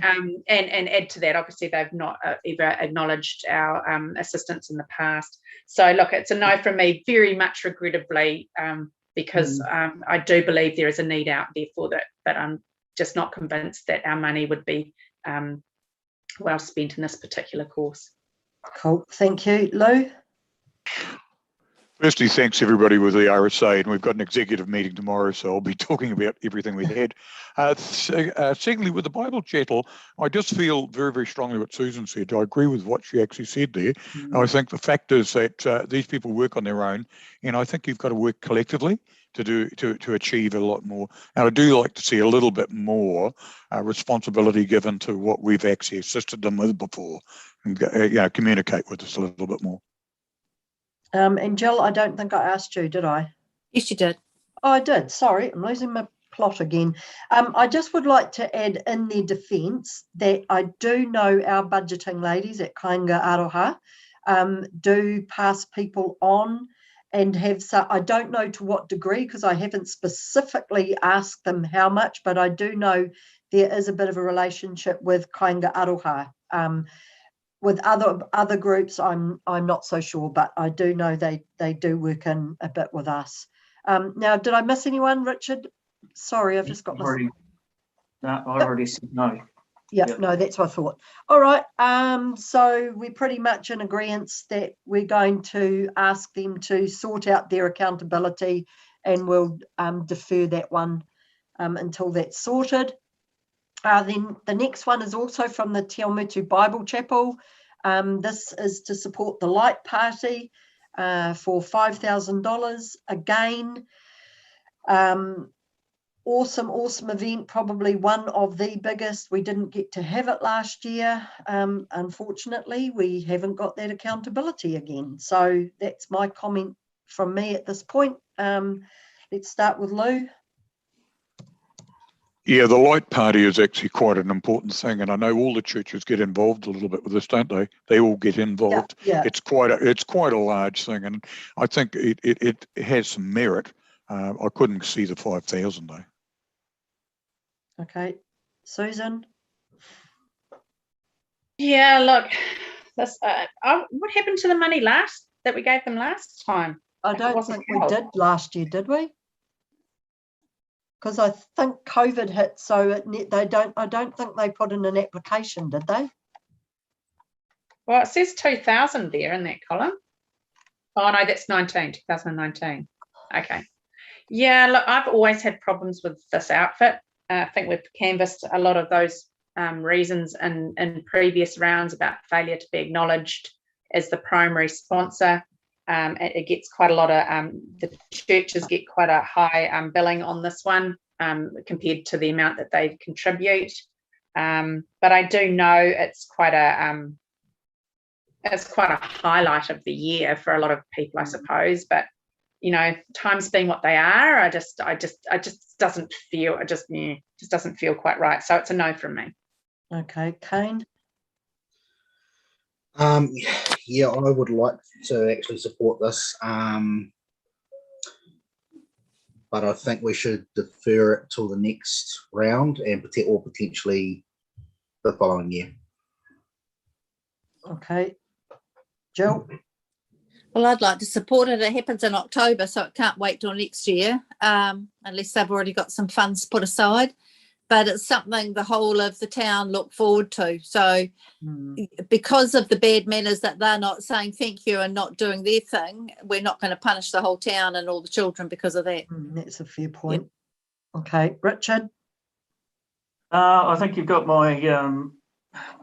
and add to that, obviously they've not ever acknowledged our assistance in the past. So look, it's a no from me, very much regrettably. because I do believe there is a need out there for that, but I'm just not convinced that our money would be well spent in this particular course. Cool, thank you. Lou? Firstly, thanks everybody with the RSA, and we've got an executive meeting tomorrow, so I'll be talking about everything we had. Secondly, with the Bible chattel, I just feel very, very strongly what Susan said. I agree with what she actually said there. I think the fact is that these people work on their own, and I think you've got to work collectively to achieve a lot more. And I do like to see a little bit more responsibility given to what we've actually assisted them with before, and communicate with us a little bit more. And Jill, I don't think I asked you, did I? Yes, you did. Oh, I did. Sorry, I'm losing my plot again. I just would like to add in their defence that I do know our budgeting ladies at Kainga Aroha do pass people on and have some, I don't know to what degree because I haven't specifically asked them how much, but I do know there is a bit of a relationship with Kainga Aroha. With other groups, I'm not so sure, but I do know they do work in a bit with us. Now, did I miss anyone, Richard? Sorry, I've just got my... No, I already said no. Yeah, no, that's what I thought. All right, so we're pretty much in agreement that we're going to ask them to sort out their accountability, and we'll defer that one until that's sorted. Then the next one is also from the Telemutu Bible Chapel. This is to support the Light Party for $5,000. Again, awesome event, probably one of the biggest. We didn't get to have it last year. Unfortunately, we haven't got that accountability again. So that's my comment from me at this point. Let's start with Lou. Yeah, the Light Party is actually quite an important thing, and I know all the churches get involved a little bit with this, don't they? They all get involved. Yeah. It's quite a large thing, and I think it has some merit. I couldn't see the 5,000 though. Okay, Susan. Yeah, look, this. What happened to the money that we gave them last time? I don't think we did last year, did we? Because I think COVID hit, so I don't think they put in an application, did they? Well, it says 2,000 there in that column. Oh no, that's 2019. Okay. Yeah, look, I've always had problems with this outfit. I think we've canvassed a lot of those reasons in previous rounds about failure to be acknowledged as the primary sponsor. It gets quite a lot of, the churches get quite a high billing on this one compared to the amount that they contribute. But I do know it's quite a highlight of the year for a lot of people, I suppose. But you know, times being what they are, it just doesn't feel quite right. So it's a no from me. Okay, Kane. Yeah, I would like to actually support this, but I think we should defer it till the next round and potentially the following year. Okay, Jill. Well, I'd like to support it. It happens in October, so it can't wait till next year, unless they've already got some funds put aside. But it's something the whole of the town look forward to. So because of the bad manners that they're not saying thank you and not doing their thing, we're not going to punish the whole town and all the children because of that. That's a fair point. Yep. Okay, Richard. I think you've got my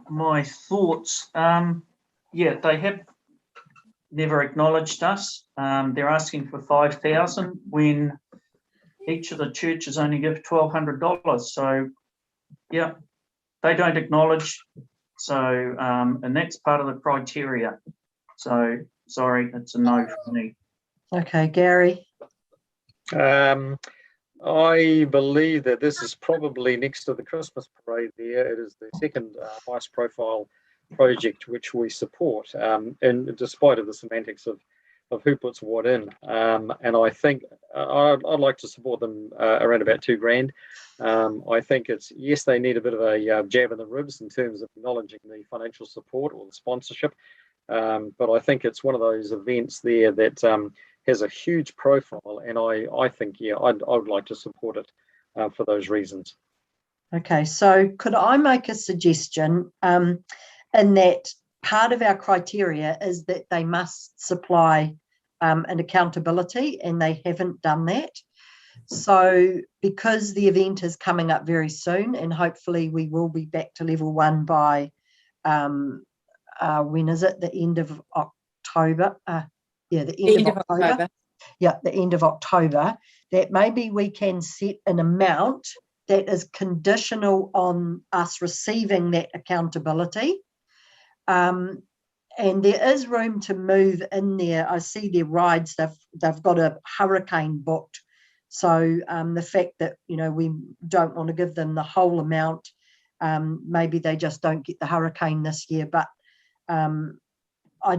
my thoughts. Yeah, they have never acknowledged us. They're asking for 5,000 when each of the churches only give $1,200. So, yeah, they don't acknowledge. So, and that's part of the criteria. So, sorry, it's a no for me. Okay, Gary. I believe that this is probably next to the Christmas parade there. It is the second highest profile project which we support, and despite of the semantics of who puts what in, and I think I'd like to support them around about $2,000. I think it's, yes, they need a bit of a jab in the ribs in terms of acknowledging the financial support or the sponsorship, but I think it's one of those events there that has a huge profile, and I think, yeah, I would like to support it for those reasons. Okay, so could I make a suggestion in that part of our criteria is that they must supply an accountability, and they haven't done that. So because the event is coming up very soon, and hopefully we will be back to level 1 by, when is it? The end of October? The end of October. Yeah, the end of October. That maybe we can set an amount that is conditional on us receiving that accountability. And there is room to move in there. I see their rides, they've got a hurricane booked. So the fact that, we don't want to give them the whole amount, maybe they just don't get the hurricane this year. But I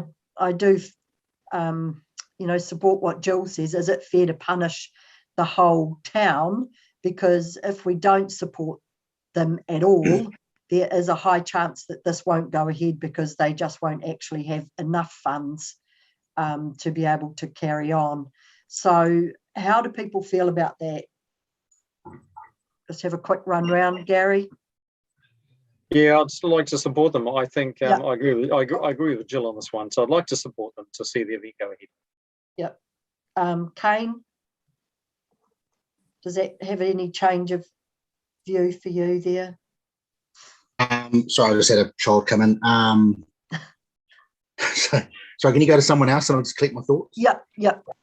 do, support what Jill says. Is it fair to punish the whole town? Because if we don't support them at all, there is a high chance that this won't go ahead, because they just won't actually have enough funds to be able to carry on. So how do people feel about that? Let's have a quick run round, Gary. Yeah, I'd still like to support them. I think I agree with Jill on this one. So I'd like to support them to see the event go ahead. Yep. Kane, does that have any change of view for you there? Sorry, I just had a child come in. So can you go to someone else and I'll just collect my thoughts? Yep.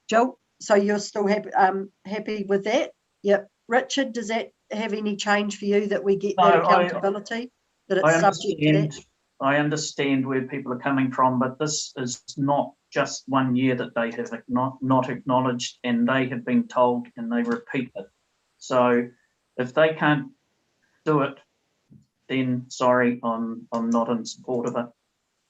Jill, so you're still happy with that? Yep. Richard, does that have any change for you, that we get that accountability? That it's subject to that? I understand where people are coming from, but this is not just 1 year that they have not acknowledged, and they have been told, and they repeat it. So if they can't do it, then sorry, I'm not in support of it.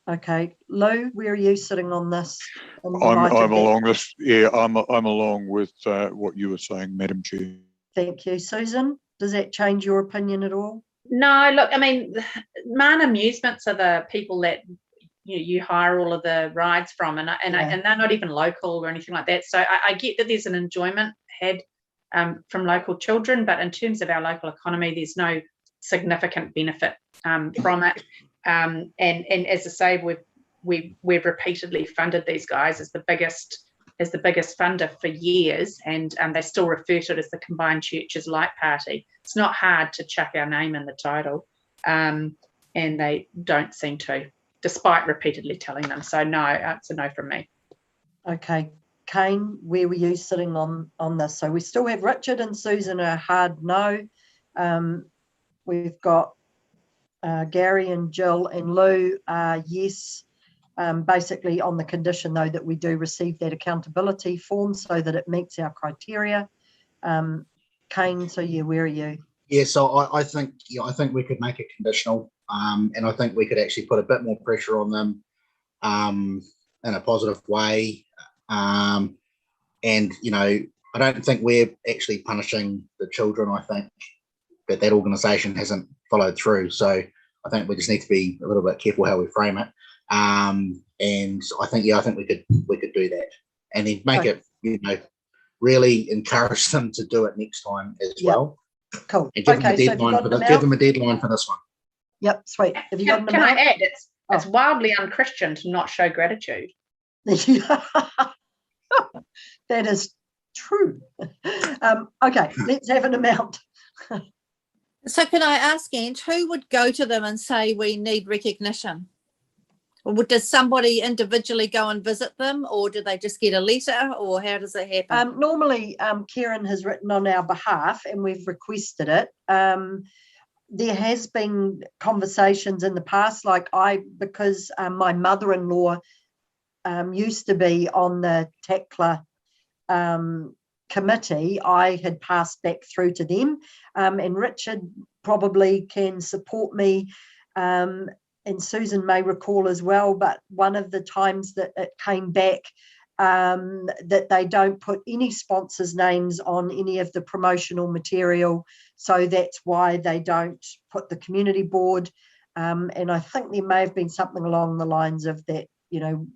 Okay, Lou, where are you sitting on this? I'm along this. Yeah, I'm along with what you were saying, Madam Chair. Thank you, Susan. Does that change your opinion at all? No, look, I mean, Man Amusements are the people that you hire all of the rides from, and they're not even local or anything like that. So I get that there's an enjoyment had from local children, but in terms of our local economy, there's no significant benefit from it. And as I say, we've repeatedly funded these guys as the biggest funder for years, and they still refer to it as the Combined Churches Light Party. It's not hard to chuck our name in the title, and they don't seem to, despite repeatedly telling them. So no, it's a no from me. Okay, Kane, where were you sitting on this? So we still have Richard and Susan a hard no. We've got Gary and Jill and Lou yes. Basically on the condition, though, that we do receive that accountability form so that it meets our criteria. Kane, so yeah, where are you? Yeah, so I think we could make it conditional, and I think we could actually put a bit more pressure on them in a positive way. And I don't think we're actually punishing the children. I think that organisation hasn't followed through. So I think we just need to be a little bit careful how we frame it. And I think we could do that, and then make it, really encourage them to do it next time as well. Cool. And give them a deadline for this one. Yep, sweet. Have you got them? Can I add? It's wildly unchristian to not show gratitude. That is true. Okay, let's have an amount. So can I ask, Ange, who would go to them and say we need recognition? Or does somebody individually go and visit them, or do they just get a letter, or how does it happen? Normally, Karen has written on our behalf and we've requested it. There has been conversations in the past, because my mother-in-law used to be on the TACLA committee, I had passed back through to them, and Richard probably can support me, and Susan may recall as well, but one of the times that it came back that they don't put any sponsors' names on any of the promotional material, so that's why they don't put the community board, and I think there may have been something along the lines of that,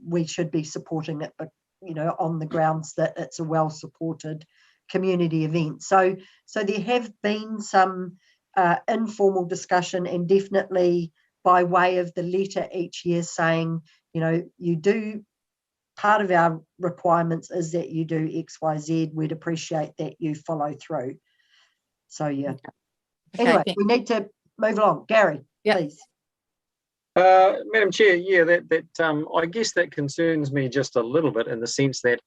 we should be supporting it, but on the grounds that it's a well-supported community event. So there have been some informal discussion, and definitely by way of the letter each year saying, you do, part of our requirements is that you do X, Y, Z. We'd appreciate that you follow through. So yeah. Okay, Anyway, thank- we need to move along. Gary, Yep. please. Madam Chair, yeah, I guess that concerns me just a little bit, in the sense that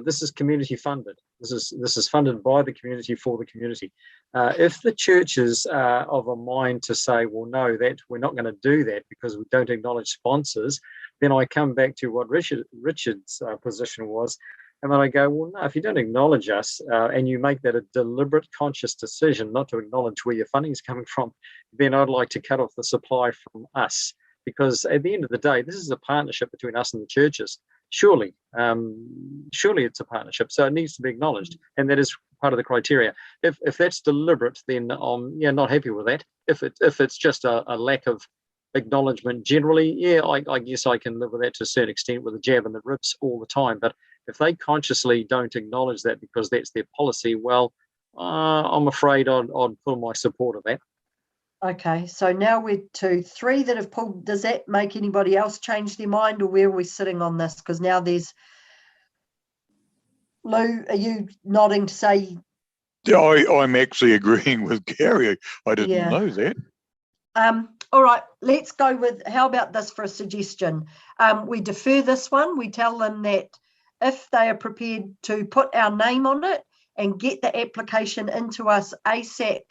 this is community funded. This is funded by the community for the community. If the church is of a mind to say, well, no, that we're not going to do that because we don't acknowledge sponsors, then I come back to what Richard's position was, and then I go, well, no, if you don't acknowledge us and you make that a deliberate, conscious decision not to acknowledge where your funding is coming from, then I'd like to cut off the supply from us, because at the end of the day, this is a partnership between us and the churches. Surely it's a partnership, so it needs to be acknowledged, and that is part of the criteria. If that's deliberate, then I'm not happy with that. If it's just a lack of acknowledgement generally, I guess I can live with that to a certain extent, with a jab in the ribs all the time. But if they consciously don't acknowledge that because that's their policy, well, I'm afraid I'd pull my support of that. Okay, so now we're to 3 that have pulled. Does that make anybody else change their mind, or where are we sitting on this? Because now there's Lou, are you nodding to say? Yeah, I'm actually agreeing with Gary. I didn't know that. All right, let's go with, how about this for a suggestion? We defer this one. We tell them that if they are prepared to put our name on it and get the application into us ASAP,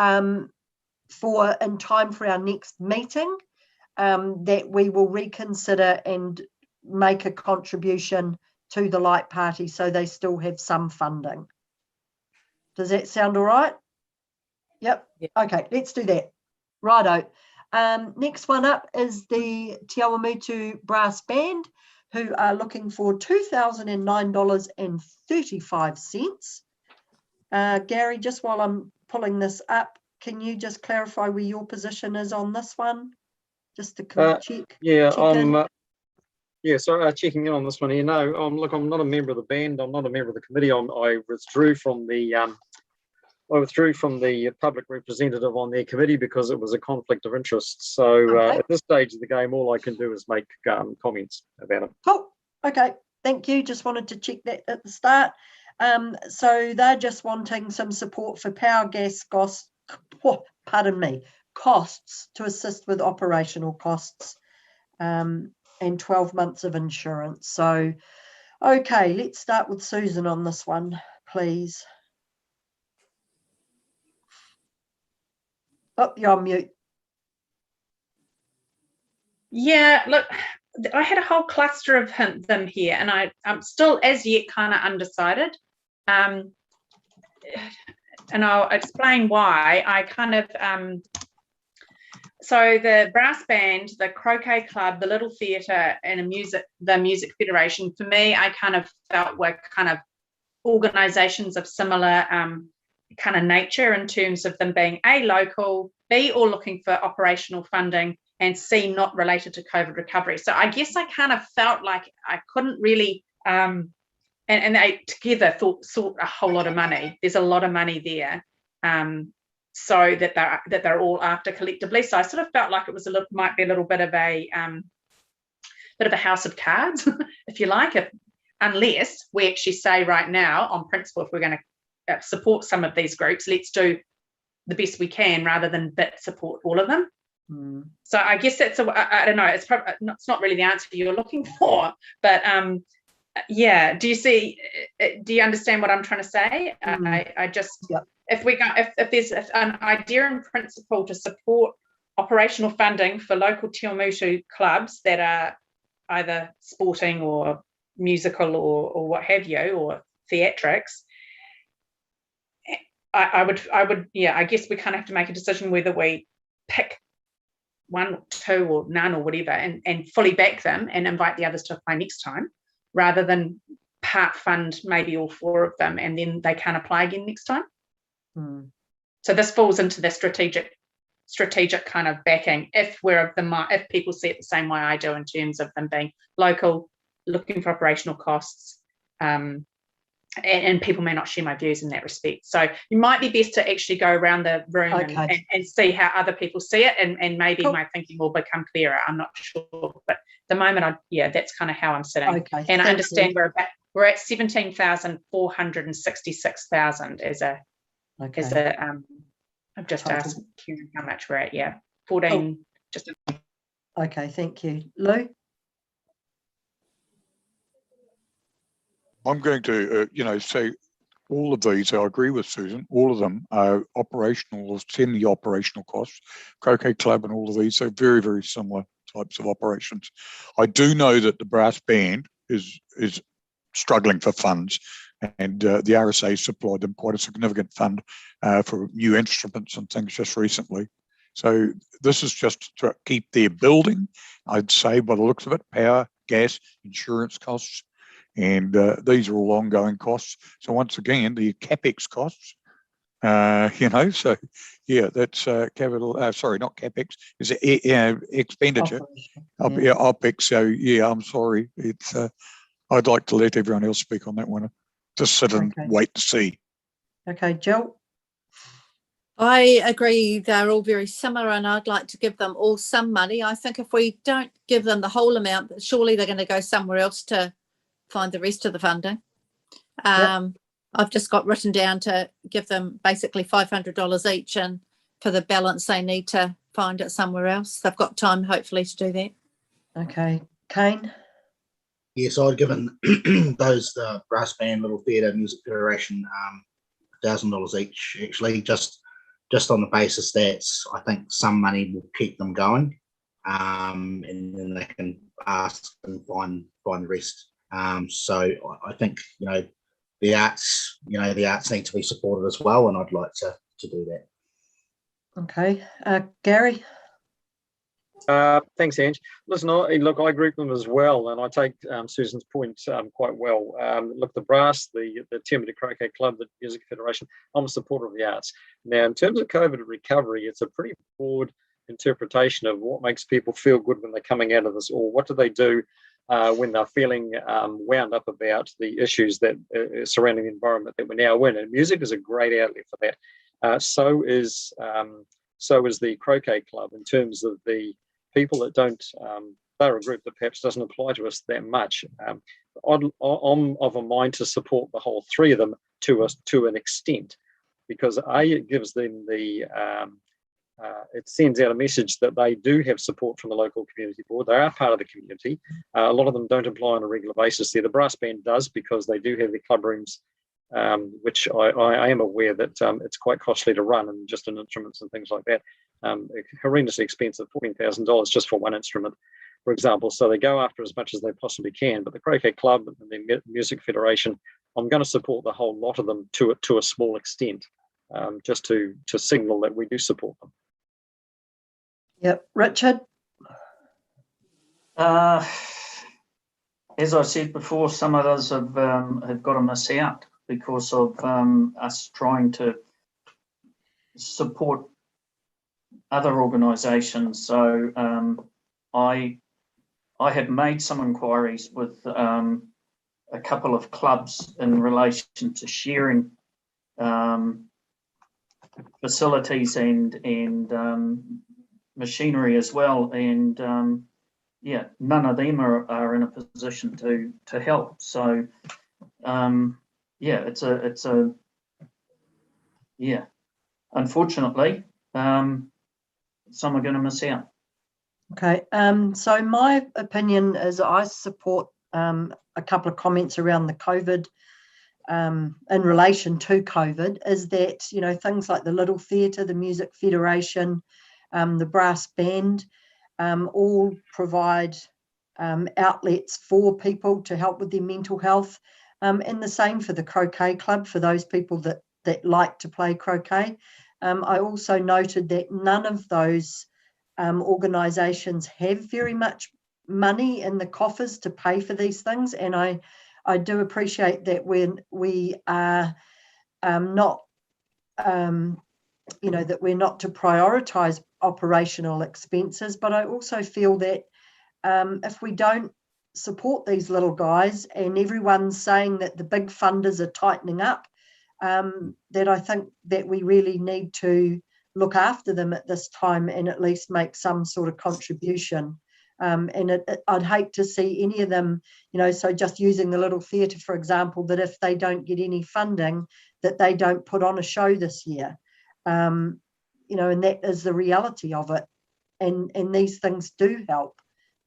in time for our next meeting, that we will reconsider and make a contribution to the Light Party so they still have some funding. Does that sound all right? Yep. Okay, let's do that. Righto. Next one up is the Te Awamutu Brass Band, who are looking for $2,009.35. Gary, just while I'm pulling this up, can you just clarify where your position is on this one? Just to check. Yeah, check so checking in on this one here. No, look, I'm not a member of the band. I'm not a member of the committee. I withdrew from the public representative on their committee because it was a conflict of interest. So at this stage of the game, all I can do is make comments about it. Cool. Okay. Thank you. Just wanted to check that at the start. So they're just wanting some support for power, gas, costs to assist with operational costs, and 12 months of insurance. So, okay, let's start with Susan on this one, please. Oh, you're on mute. Yeah, look, I had a whole cluster of them here, and I'm still as yet kind of undecided. And I'll explain why. I kind of, so the brass band, the croquet club, the little theatre, and the music federation, for me, I kind of felt were kind of organisations of similar kind of nature in terms of them being A, local, B, all looking for operational funding, and C, not related to COVID recovery. So I guess I kind of felt like I couldn't really, and they together sought a whole lot of money. There's a lot of money there, so that they're all after collectively. So I sort of felt like it was might be a little bit of a house of cards, if you like, unless we actually say right now, on principle, if we're going to support some of these groups, let's do the best we can rather than support all of them. So I guess that's I don't know, it's probably it's not really the answer you're looking for, but yeah, do you understand what I'm trying to say? I just, if there's an idea in principle to support operational funding for local Te Awamutu clubs that are either sporting or musical or what have you, or theatrics, I would, yeah, I guess we kind of have to make a decision whether we pick one or two or none or whatever and fully back them and invite the others to apply next time, rather than part fund maybe all 4 of them and then they can't apply again next time. So this falls into the strategic kind of backing, if people see it the same way I do, in terms of them being local, looking for operational costs, and people may not share my views in that respect. So you might be best to actually go around the room and see how other people see it, and maybe my thinking will become clearer. I'm not sure, but at the moment, that's kind of how I'm sitting. And I understand we're at 17,466,000 as a I've just asked Kieran how much we're at. 14. Okay, thank you, Lou. I'm going to, say all of these, I agree with Susan, all of them are operational or semi-operational costs. Croquet Club and all of these are very, very similar types of operations. I do know that the brass band is struggling for funds, and the RSA supplied them quite a significant fund for new instruments and things just recently. So this is just to keep their building, I'd say, by the looks of it, power, gas, insurance costs, and these are all ongoing costs. So once again, the CapEx costs, so yeah, that's capital, sorry, not CapEx, is expenditure, OpEx. So yeah, I'm sorry. It's I'd like to let everyone else speak on that one. Just sit and wait to see. Okay, Jill. I agree, they're all very similar, and I'd like to give them all some money. I think if we don't give them the whole amount, surely they're going to go somewhere else to find the rest of the funding. I've just got written down to give them basically $500 each, and for the balance they need to find it somewhere else. They've got time hopefully to do that. Okay, Kane. Yes, I'd given those brass band, Little Theatre, Music Federation $1,000 each, actually, just on the basis that I think some money will keep them going, and then they can ask and find the rest. So I think the arts need to be supported as well, and I'd like to do that. Okay, Gary. Thanks, Ange. Listen, I group them as well, and I take Susan's point quite well. Look, the brass, the Telemutu Croquet Club, the Music Federation, I'm a supporter of the arts. Now, in terms of COVID recovery, it's a pretty broad interpretation of what makes people feel good when they're coming out of this, or what do they do when they're feeling wound up about the issues that surrounding the environment that we're now in. And music is a great outlet for that. So is the Croquet Club in terms of the people that don't, they're a group that perhaps doesn't apply to us that much. I'm of a mind to support the whole three of them to an extent, because it gives them it sends out a message that they do have support from the local community board. They are part of the community. A lot of them don't apply on a regular basis there. The brass band does, because they do have their club rooms, which I am aware that it's quite costly to run, and just in instruments and things like that. Horrendously expensive, $14,000 just for one instrument, for example. So they go after as much as they possibly can. But the Croquet Club and the Music Federation, I'm going to support the whole lot of them to a small extent, just to signal that we do support them. Yep, Richard. As I said before, some of us have got to miss out because of us trying to support other organisations. So I have made some inquiries with a couple of clubs in relation to sharing facilities and machinery as well, and none of them are in a position to help. So unfortunately, some are going to miss out. Okay, so my opinion is I support a couple of comments around the COVID, in relation to COVID, is that, things like the Little Theatre, the Music Federation, the brass band, all provide outlets for people to help with their mental health, and the same for the Croquet Club, for those people that like to play croquet. I also noted that none of those organisations have very much money in the coffers to pay for these things, and I do appreciate that when we are not that we're not to prioritise operational expenses, but I also feel that if we don't support these little guys, and everyone's saying that the big funders are tightening up, that I think that we really need to look after them at this time and at least make some sort of contribution. And I'd hate to see any of them, so just using the Little Theatre, for example, that if they don't get any funding, that they don't put on a show this year. And that is the reality of it. And these things do help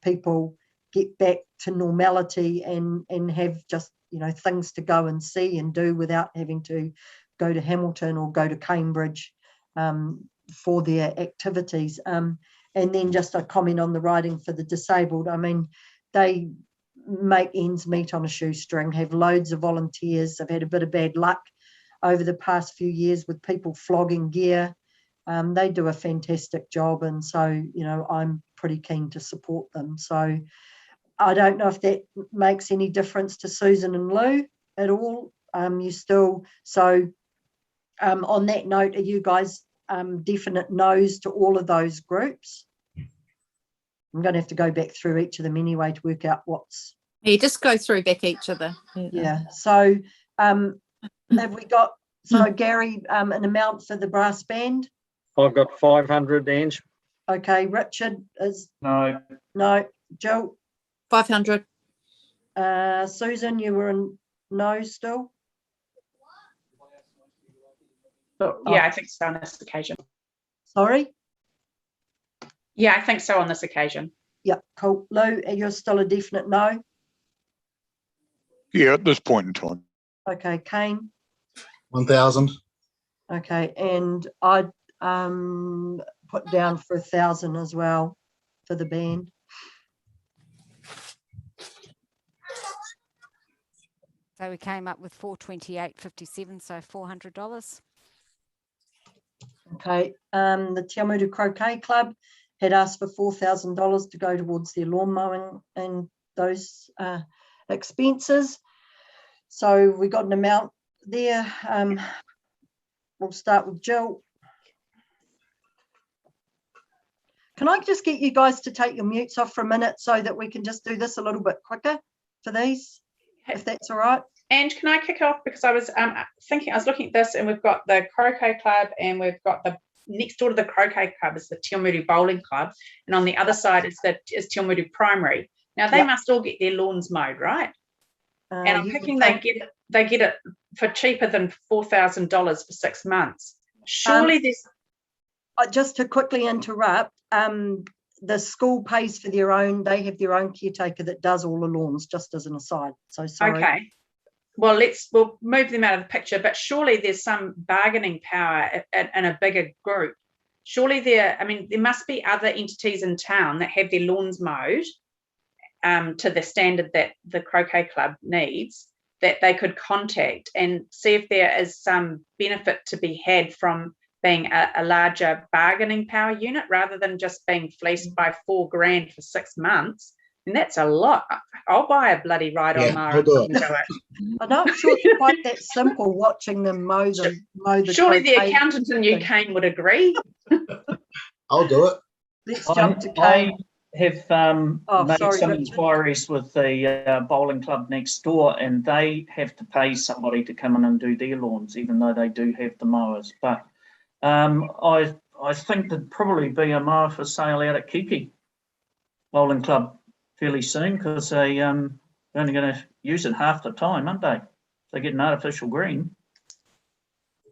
people get back to normality and have just, things to go and see and do without having to go to Hamilton or go to Cambridge for their activities. And then just a comment on the riding for the disabled. I mean, they make ends meet on a shoestring, have loads of volunteers. They've had a bit of bad luck over the past few years with people flogging gear. They do a fantastic job. And so, I'm pretty keen to support them. So I don't know if that makes any difference to Susan and Lou at all. On that note, are you guys definite no's to all of those groups? I'm going to have to go back through each of them anyway to work out what's... You just go through back each of them. Yeah. So have we got, Gary, an amount for the brass band? I've got 500, Ange. Okay. Richard is... No. No. Jill? 500. Susan, you were in no still? Yeah, I think so on this occasion. Sorry? Yeah, I think so on this occasion. Yeah, cool. Lou, you're still a definite no? Yeah, at this point in time. Okay, Kane? 1,000. Okay, and I'd put down for 1,000 as well for the band. So we came up with $428.57, so $400. Okay, the Telemutu Croquet Club had asked for $4,000 to go towards their lawn mowing and those expenses. So we got an amount there. We'll start with Jill. Can I just get you guys to take your mutes off for a minute so that we can just do this a little bit quicker for these, if that's all right? And can I kick off, because I was thinking, I was looking at this, and we've got the Croquet Club, and we've got the next door to the Croquet Club is the Telemutu Bowling Club, and on the other side is Telemutu Primary. Now they must all get their lawns mowed, right? And I'm thinking they get it for cheaper than $4,000 for 6 months. Surely there's... Just to quickly interrupt, the school pays for their own, they have their own caretaker that does all the lawns, just as an aside. So sorry. Okay. Well, we'll move them out of the picture, but surely there's some bargaining power in a bigger group. Surely there must be other entities in town that have their lawns mowed to the standard that the Croquet Club needs, that they could contact and see if there is some benefit to be had from being a larger bargaining power unit rather than just being fleeced by $4,000 for 6 months. And that's a lot. I'll buy a bloody ride-on mower and do it. I'm not sure it's quite that simple watching them mow the Surely the accountant in New Kane would agree. I'll do it. Let's jump to Kane. I have made some inquiries with the bowling club next door, and they have to pay somebody to come in and do their lawns, even though they do have the mowers. But I think there'd probably be a mower for sale out at Kihiki Bowling Club fairly soon, because they're only going to use it half the time, aren't they? They get an artificial green.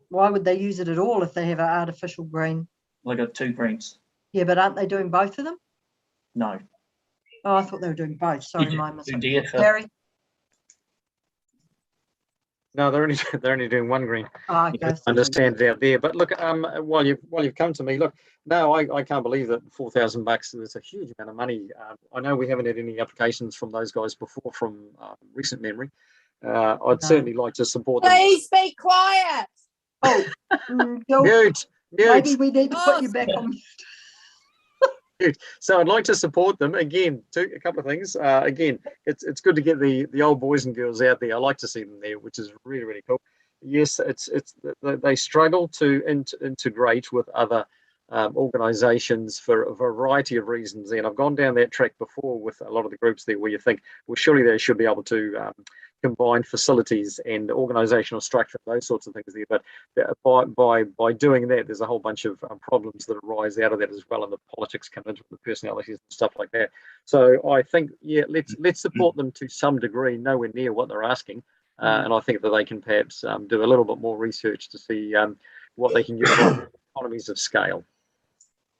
Why would they use it at all if they have an artificial green? They got 2 greens. Yeah, but aren't they doing both of them? No. Oh, I thought they were doing both. Sorry, my mistake. Gary? No, they're only doing 1 green. Oh, okay. I understand it out there. But look, while you've come to me, look, no, I can't believe that $4,000 is a huge amount of money. I know we haven't had any applications from those guys before from recent memory. I'd certainly like to support them. Please be quiet. Oh, mute. Maybe we need to put you back on mute. So I'd like to support them again. A couple of things. Again, it's good to get the old boys and girls out there. I like to see them there, which is really, really cool. Yes, they struggle to integrate with other organisations for a variety of reasons. And I've gone down that track before with a lot of the groups there where you think, well, surely they should be able to combine facilities and organisational structure, those sorts of things there. But by doing that, there's a whole bunch of problems that arise out of that as well, and the politics come into the personalities and stuff like that. So I think, yeah, let's support them to some degree, nowhere near what they're asking. And I think that they can perhaps do a little bit more research to see what they can get from economies of scale.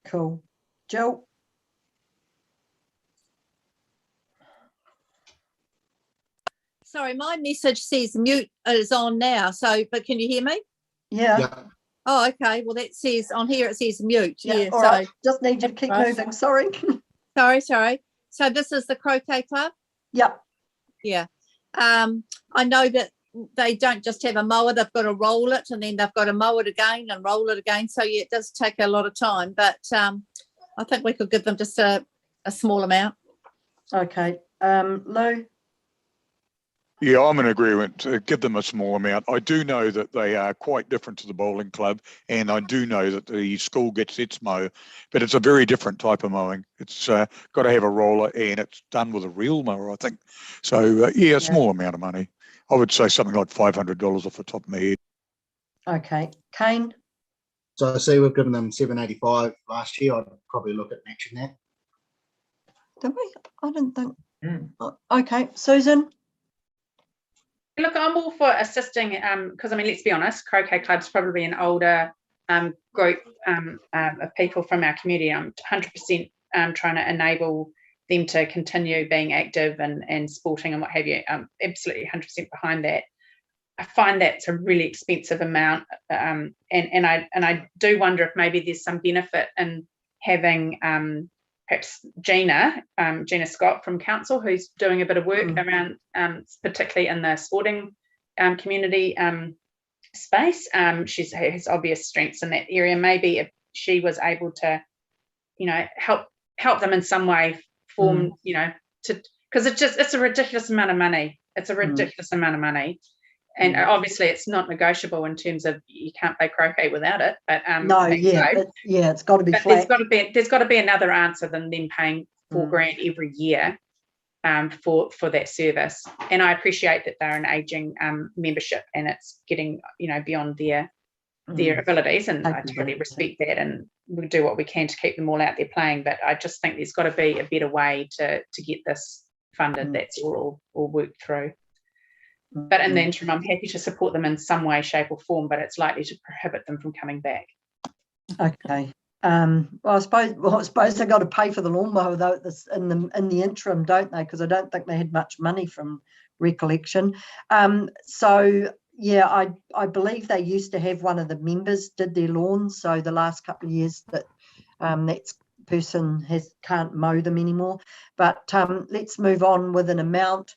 Cool. Jill? Sorry, my message says mute is on now. So, but can you hear me? Yeah. Oh, okay. Well, that says on here, it says mute. Yeah. All so right. Just need you to keep moving. Sorry. Sorry. So this is the croquet club? Yep. Yeah. I know that they don't just have a mower, they've got to roll it, and then they've got to mow it again and roll it again. So yeah, it does take a lot of time, but I think we could give them just a small amount. Okay. Lou? Yeah, I'm in agreement. Give them a small amount. I do know that they are quite different to the bowling club, and I do know that the school gets its mow, but it's a very different type of mowing. It's got to have a roller, and it's done with a real mower, I think. So, yeah, a small amount of money. I would say something like $500 off the top of my head. Okay. Kane? So I see we've given them $785 last year. I'd probably look at matching that. Did we? I didn't think. Okay. Susan? Look, I'm all for assisting because, I mean, let's be honest, croquet club's probably an older group of people from our community. I'm 100% trying to enable them to continue being active and sporting and what have you. I'm absolutely 100% behind that. I find that's a really expensive amount, and I do wonder if maybe there's some benefit in having perhaps Gina Scott from council, who's doing a bit of work around, particularly in the sporting community space. She has obvious strengths in that area. Maybe if she was able to, help them in some way, form, because it's a ridiculous amount of money. It's a ridiculous amount of money. And obviously, it's not negotiable in terms of you can't play croquet without it. But it's got to be flat. There's got to be another answer than them paying $4,000 every year for that service. And I appreciate that they're an aging membership, and it's getting beyond their abilities, and I totally respect that, and we'll do what we can to keep them all out there playing. But I just think there's got to be a better way to get this funded. That's all worked through. But in the interim, I'm happy to support them in some way, shape, or form, but it's likely to prohibit them from coming back. Okay. I suppose they got to pay for the lawnmower though in the interim, don't they? Because I don't think they had much money from recollection. So yeah, I believe they used to have one of the members did their lawns. So the last couple of years that that person can't mow them anymore. But let's move on with an amount.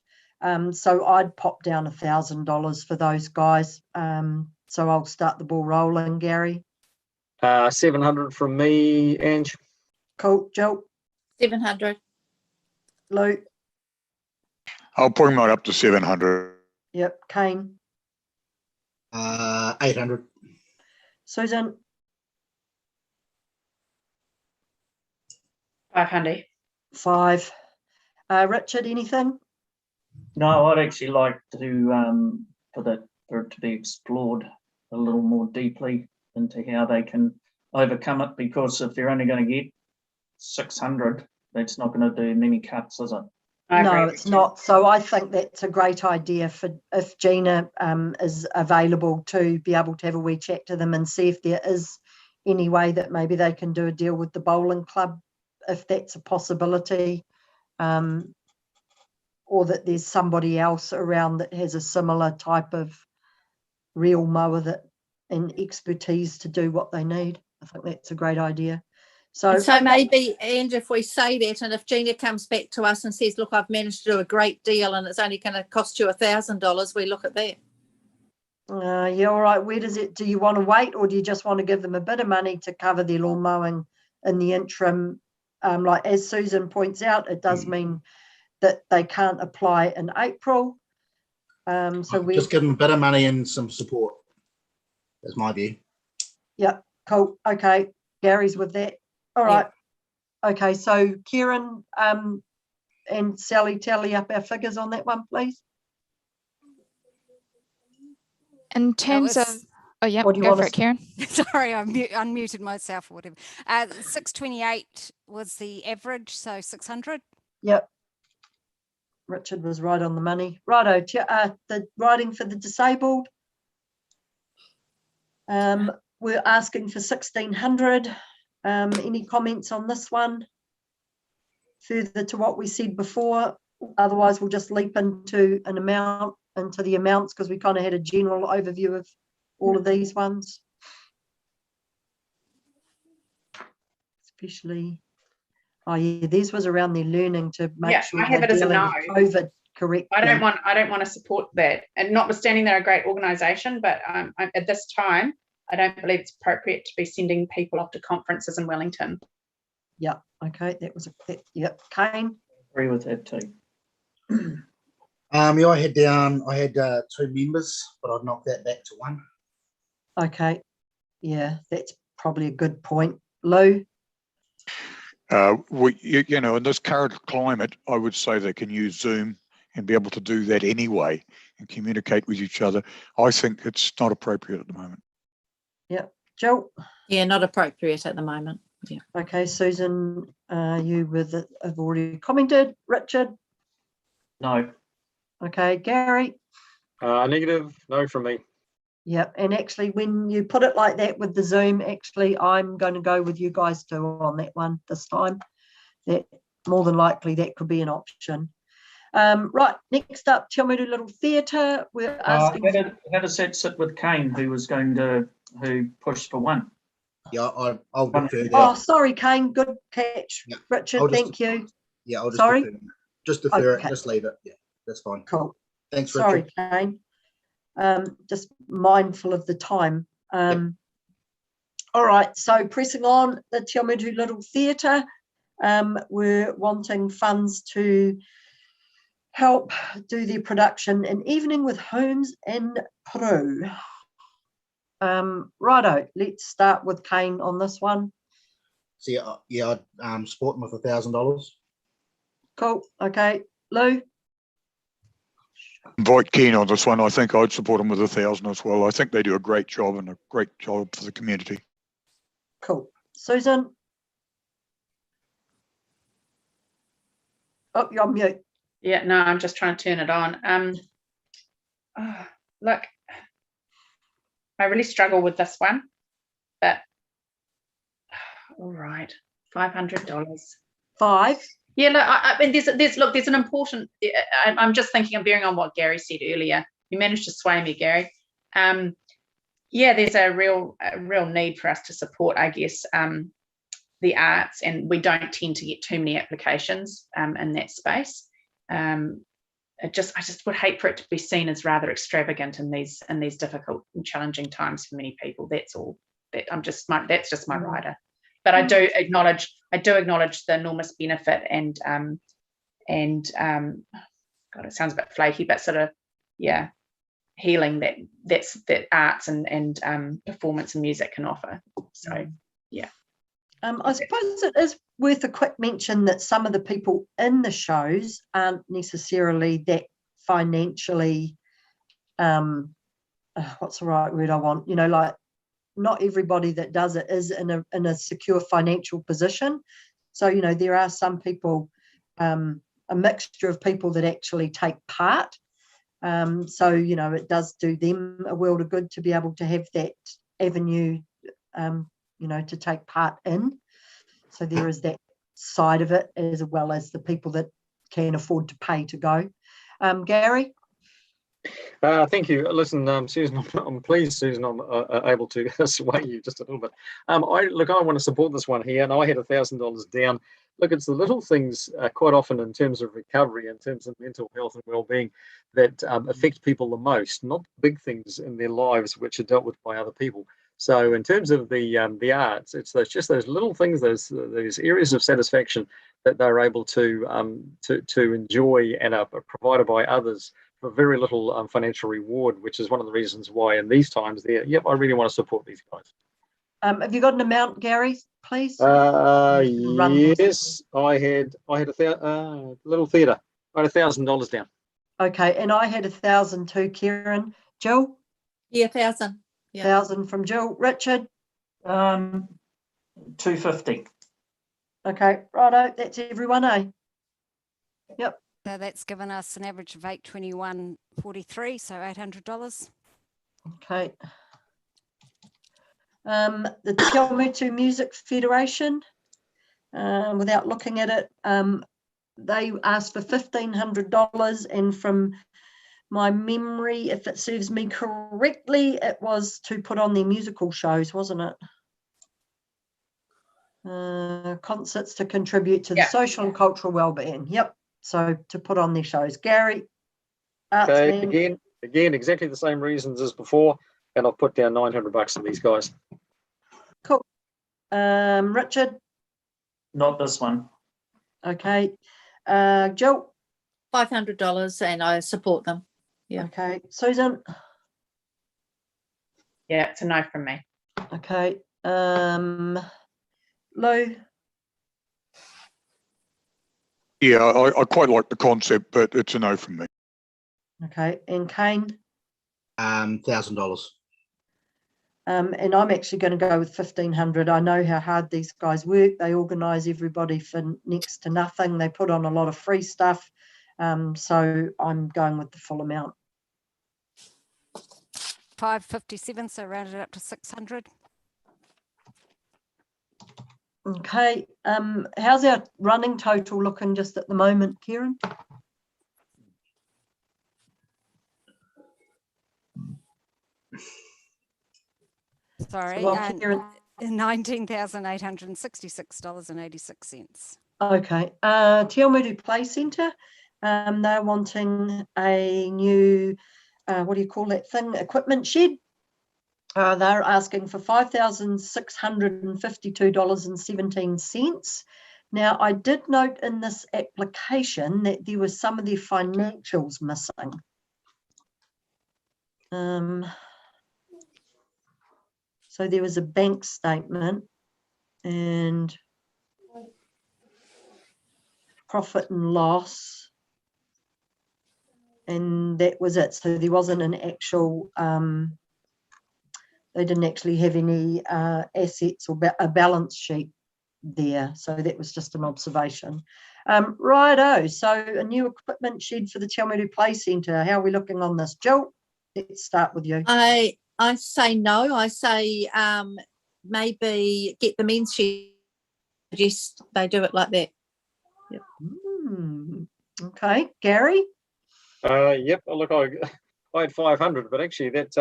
So I'd pop down $1,000 for those guys. So I'll start the ball rolling, Gary. 700 from me, Ange. Cool. Jill? 700. Lou? I'll bring mine up to 700. Yep. Kane? 800. Susan? 500. 5. Richard, anything? No, I'd actually like to for it to be explored a little more deeply into how they can overcome it, because if they're only going to get 600, that's not going to do many cuts, is it? No, it's not. So I think that's a great idea for if Gina is available to be able to have a wee chat to them and see if there is any way that maybe they can do a deal with the bowling club, if that's a possibility. Or that there's somebody else around that has a similar type of real mower and expertise to do what they need. I think that's a great idea. So maybe, and if we say that, and if Gina comes back to us and says, look, I've managed to do a great deal and it's only going to cost you $1,000, we look at that. Yeah, all right. Where does it, do you want to wait, or do you just want to give them a bit of money to cover their lawn mowing in the interim? Like as Susan points out, it does mean that they can't apply in April. So we just give them a bit of money and some support. That's my view. Yeah, cool. Okay. Gary's with that. All right. Okay, so Kieran and Sally, tally up our figures on that one, please. In terms of, oh yeah, What do you go want for us- it, Kieran. Sorry, I unmuted myself or whatever. 628 was the average, so 600. Yep. Richard was right on the money. Righto, the riding for the disabled. We're asking for 1,600. Any comments on this one? Further to what we said before, otherwise we'll just leap into the amounts, because we kind of had a general overview of all of these ones. Especially, oh yeah, theirs was around their learning to make sure I have they're it as a dealing no. with COVID correctly. I don't want to support that. And notwithstanding they're a great organisation, but at this time, I don't believe it's appropriate to be sending people off to conferences in Wellington. Yeah. Okay. That was yep. Kane. Agree with that too. Yeah, I had 2 members, but I'd knock that back to 1. Okay. Yeah, that's probably a good point. Lou. You know, in this current climate, I would say they can use Zoom and be able to do that anyway and communicate with each other. I think it's not appropriate at the moment. Yeah. Jill. Yeah, not appropriate at the moment. Yeah. Okay, Susan, you have already commented. Richard. No. Okay, Gary. Negative, no from me. Yep, and actually when you put it like that with the Zoom, actually I'm going to go with you guys too on that one this time. That more than likely that could be an option. Right, next up, Telemutu Little Theatre. We're asking. How does that sit with Kane, who pushed for 1? Yeah, I'll defer that. Oh, sorry, Kane. Good catch, Yeah, Richard. Thank you. Yeah, I'll just Sorry? defer Okay. it. Just leave it. Yeah, that's fine. Cool. Thanks, Sorry, Richard. Kane. Just mindful of the time. All right, so pressing on, the Telemutu Little Theatre. We're wanting funds to help do their production An Evening with Holmes and Purhue. Righto, let's start with Kane on this one. So yeah, I'd support them with $1,000. Cool. Okay, Lou. Invite Keen on this one. I think I'd support them with 1,000 as well. I think they do a great job and a great job for the community. Cool. Susan. Oh, you're on mute. Yeah, no, I'm just trying to turn it on. Look, I really struggle with this one, but all right, $500. 5. Yeah, look, I mean, there's an important. I'm just thinking. I'm bearing on what Gary said earlier. You managed to sway me, Gary. Yeah, there's a real need for us to support, I guess, the arts, and we don't tend to get too many applications in that space. I just would hate for it to be seen as rather extravagant in these difficult and challenging times for many people. That's all. That's just my rider. But I do acknowledge the enormous benefit and God, it sounds a bit flaky, but sort of, yeah, healing that arts and performance and music can offer. So yeah. I suppose it is worth a quick mention that some of the people in the shows aren't necessarily that financially, what's the right word I want? You know, like not everybody that does it is in a secure financial position. So, you know, there are some people, a mixture of people that actually take part. So, you know, it does do them a world of good to be able to have that avenue, you know, to take part in. So there is that side of it, as well as the people that can afford to pay to go. Gary? Thank you. Listen, Susan, I'm pleased, Susan, I'm able to sway you just a little bit. I want to support this one here, and I had $1,000 down. Look, it's the little things quite often in terms of recovery, in terms of mental health and well-being, that affect people the most, not big things in their lives which are dealt with by other people. So in terms of the arts, it's just those little things, those areas of satisfaction that they're able to enjoy and are provided by others for very little financial reward, which is one of the reasons why in these times I really want to support these guys. Have you got an amount, Gary, please? Run this. Yes, I had a little theatre. I had $1,000 down. Okay, and I had 1,000 too, Kieran. Jill? Yeah, 1,000. Yeah. 1,000 from Jill. Richard? 250. Okay, righto, that's everyone, eh? Yep. So that's given us an average of $821.43, so $800. Okay. The Telemutu Music Federation, without looking at it, they asked for $1,500, and from my memory, if it serves me correctly, it was to put on their musical shows, wasn't it? Concerts to contribute to the social and cultural well-being. Yep. So to put on their shows. Gary? Okay, again, exactly the same reasons as before, and I'll put down $900 to these guys. Cool. Richard? Not this one. Okay. Jill? $500, and I support them. Yeah. Okay. Susan? Yeah, it's a no from me. Okay. Lou? Yeah, I quite like the concept, but it's a no from me. Okay. And Kane? $1,000. And I'm actually going to go with 1,500. I know how hard these guys work. They organise everybody for next to nothing. They put on a lot of free stuff. So I'm going with the full amount. 557, so rounded up to 600. Okay. How's our running total looking just at the moment, Kieran? Sorry, So Kieran, $19,866.86. okay. Telemutu Play Centre, they're wanting a new, what do you call that thing, equipment shed. They're asking for $5,652.17. Now, I did note in this application that there was some of the financials missing. So there was a bank statement and profit and loss, and that was it. So there wasn't an actual, they didn't actually have any assets or a balance sheet there. So that was just an observation. Righto, so a new equipment shed for the Telemutu Play Centre. How are we looking on this? Jill, let's start with you. I say no. I say maybe get the men's shed. Just they do it like that. Yep. Okay, Gary? Yep, look, I had 500, but actually that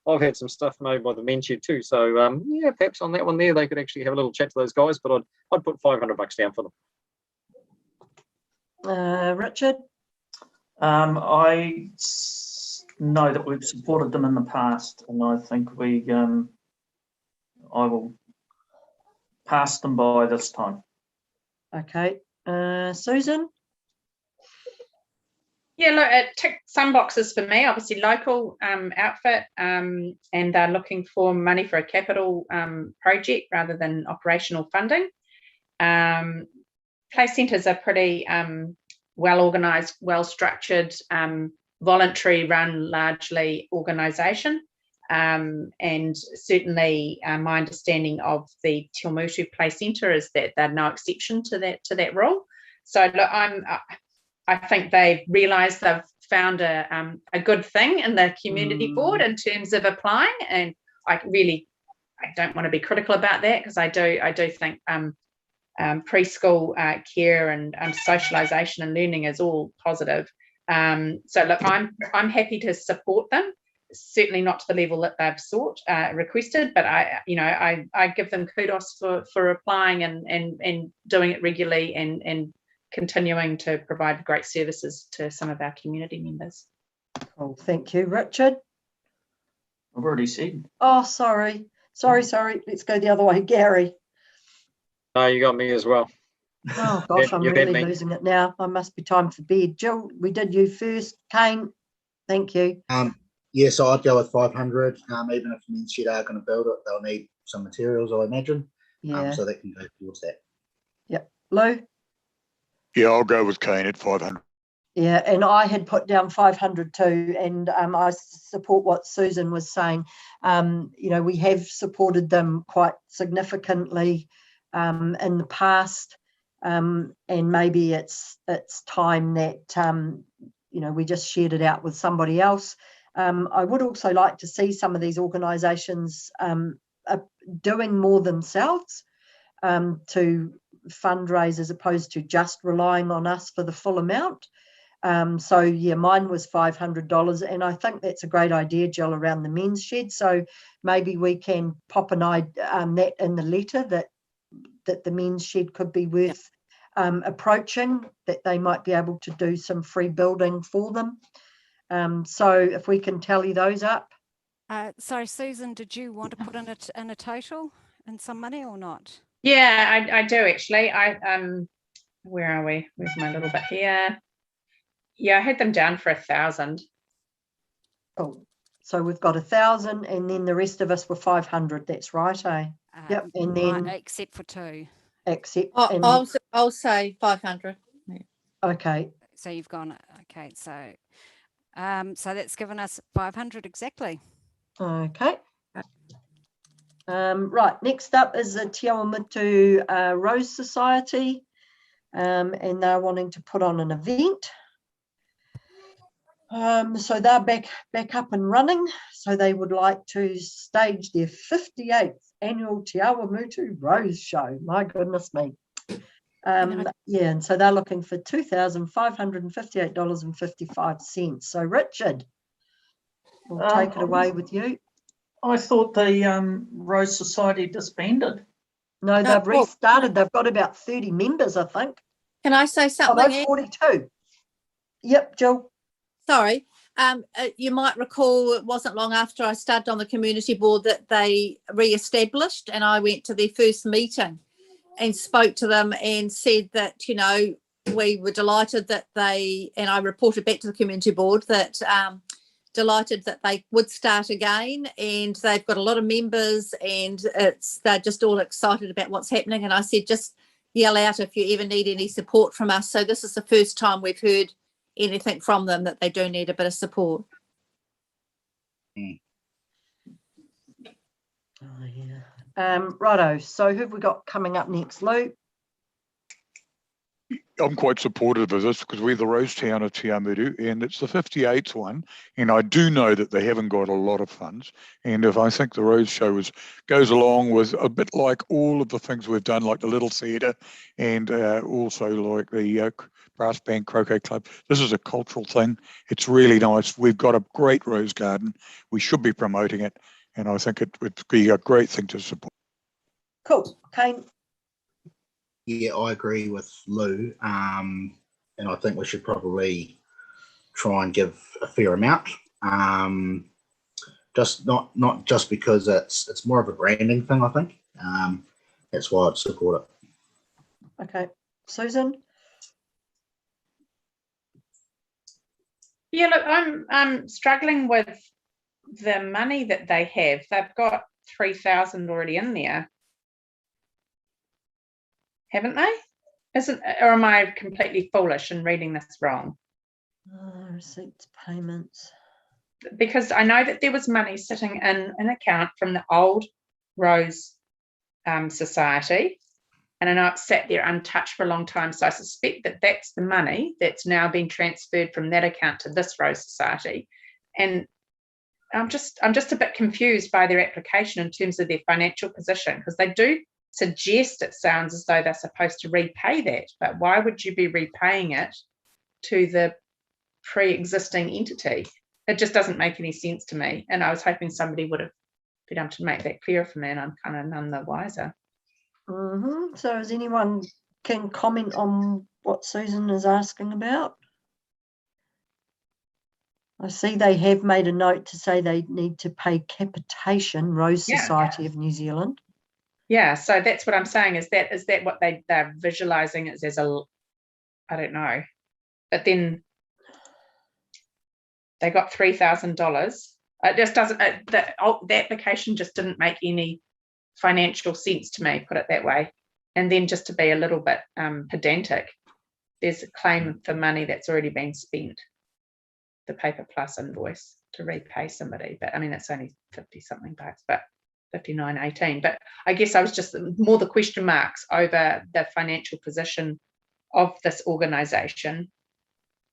I've had some stuff made by the men's shed too. So yeah, perhaps on that one there, they could actually have a little chat to those guys, but I'd put $500 down for them. Richard? I know that we've supported them in the past, and I think I will pass them by this time. Okay. Susan? Yeah, look, it ticked some boxes for me. Obviously, local outfit, and they're looking for money for a capital project rather than operational funding. Play centres are pretty well organised, well structured, voluntary run largely organisation, and certainly my understanding of the Telemutu Play Centre is that they're no exception to that rule. So look, I think they've realised they've found a good thing in the community board in terms of applying, and I don't want to be critical about that, because I do think preschool care and socialisation and learning is all positive. So look, I'm happy to support them. Certainly not to the level that they've requested, but I give them kudos for applying and doing it regularly and continuing to provide great services to some of our community members. Cool, thank you. Richard? I've already said. Oh, sorry. Let's go the other way. Gary? No, you got me as well. Oh gosh, I'm really losing it now. I must be time for bed. Jill, we did you first. Kane, thank you. Yeah, so I'd go with 500. Even if the men's shed are going to build it, they'll need some materials, I imagine. Yeah. So that can go towards that. Yep. Lou? Yeah, I'll go with Kane at 500. Yeah, and I had put down 500 too, and I support what Susan was saying. You know, we have supported them quite significantly in the past, and maybe it's time that you know, we just shared it out with somebody else. I would also like to see some of these organisations doing more themselves to fundraise as opposed to just relying on us for the full amount. So yeah, mine was $500, and I think that's a great idea, Jill, around the men's shed. So maybe we can pop that in the letter that the men's shed could be worth approaching, that they might be able to do some free building for them. So if we can tally those up. Sorry, Susan, did you want to put in a total and some money or not? Yeah, I do actually. Where are we? Where's my little bit here? Yeah, I had them down for 1,000. Oh, so we've got 1,000, and then the rest of us were 500. That's right, eh? Yep. And then except for two. Except I'll say 500. Okay. So you've gone okay. So that's given us 500 exactly. Okay. Right. Next up is the Awamutu Rose Society, and they're wanting to put on an event. So they're back up and running. So they would like to stage their 58th annual Awamutu Rose Show. My goodness me. Yeah, and so they're looking for $2,558.55. So Richard, we'll take it away with you. I thought the Rose Society disbanded. No, they've restarted. They've got about 30 members, I think. Can I say something? Oh, no, 42. Yep, Jill. Sorry. You might recall it wasn't long after I started on the community board that they re-established, and I went to their first meeting and spoke to them and said that, you know, we were delighted that and I reported back to the community board that delighted that they would start again, and they've got a lot of members, and they're just all excited about what's happening. And I said, just yell out if you ever need any support from us. So this is the first time we've heard anything from them that they do need a bit of support. Oh, yeah. Righto. So who have we got coming up next, Lou? I'm quite supportive of this because we're the Rose Town of Telemutu, and it's the 58th one. And I do know that they haven't got a lot of funds. And if I think the Rose Show goes along with a bit like all of the things we've done, like the Little Theatre and also like the Brass Band Croquet Club. This is a cultural thing. It's really nice. We've got a great rose garden. We should be promoting it. And I think it would be a great thing to support. Cool. Kane? Yeah, I agree with Lou. And I think we should probably try and give a fair amount. Just not just because it's more of a branding thing, I think. That's why I'd support it. Okay. Susan? Yeah, look, I'm struggling with the money that they have. They've got 3,000 already in there, haven't they? Or am I completely foolish in reading this wrong? Receipts, payments. Because I know that there was money sitting in an account from the old Rose Society, and I know it sat there untouched for a long time. So I suspect that that's the money that's now been transferred from that account to this Rose Society. And I'm just a bit confused by their application in terms of their financial position, because they do suggest, it sounds as though they're supposed to repay that, but why would you be repaying it to the pre-existing entity? It just doesn't make any sense to me, and I was hoping somebody would have been able to make that clear for me, and I'm kind of none the wiser. So as anyone can comment on what Susan is asking about? I see they have made a note to say they need to pay capitation, Rose Society of New Zealand. Yeah, so that's what I'm saying. Is that what they're visualizing as a, I don't know, but then they got $3,000. It just doesn't. The application just didn't make any financial sense to me, put it that way. And then just to be a little bit pedantic, there's a claim for money that's already been spent, the paper plus invoice to repay somebody. But I mean, it's only 50 something bucks, but 59.18. But I guess I was just more the question marks over the financial position of this organisation.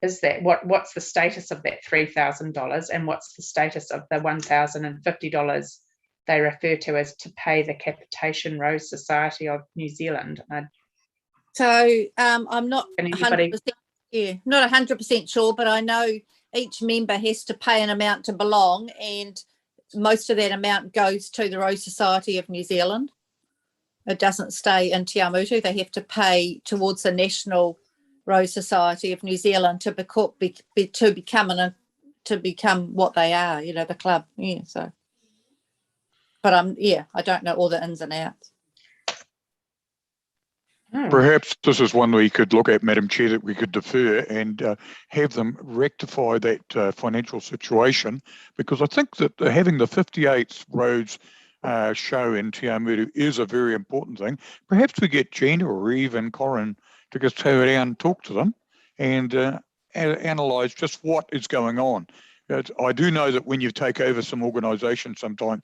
Is that what's the status of that $3,000, and what's the status of the $1,050 they refer to as to pay the Capitation Rose Society of New Zealand? So I'm not anybody? 100%, not 100% sure, but I know each member has to pay an amount to belong, and most of that amount goes to the Rose Society of New Zealand. It doesn't stay in Telemutu. They have to pay towards the National Rose Society of New Zealand to become what they are, you know, the club. Yeah, so. But I don't know all the ins and outs. Perhaps this is one we could look at, Madam Chair, that we could defer and have them rectify that financial situation, because I think that having the 58th Roads show in Telemutu is a very important thing. Perhaps we get Gina or even Corin to just go down and talk to them and analyse just what is going on. I do know that when you take over some organisation, sometimes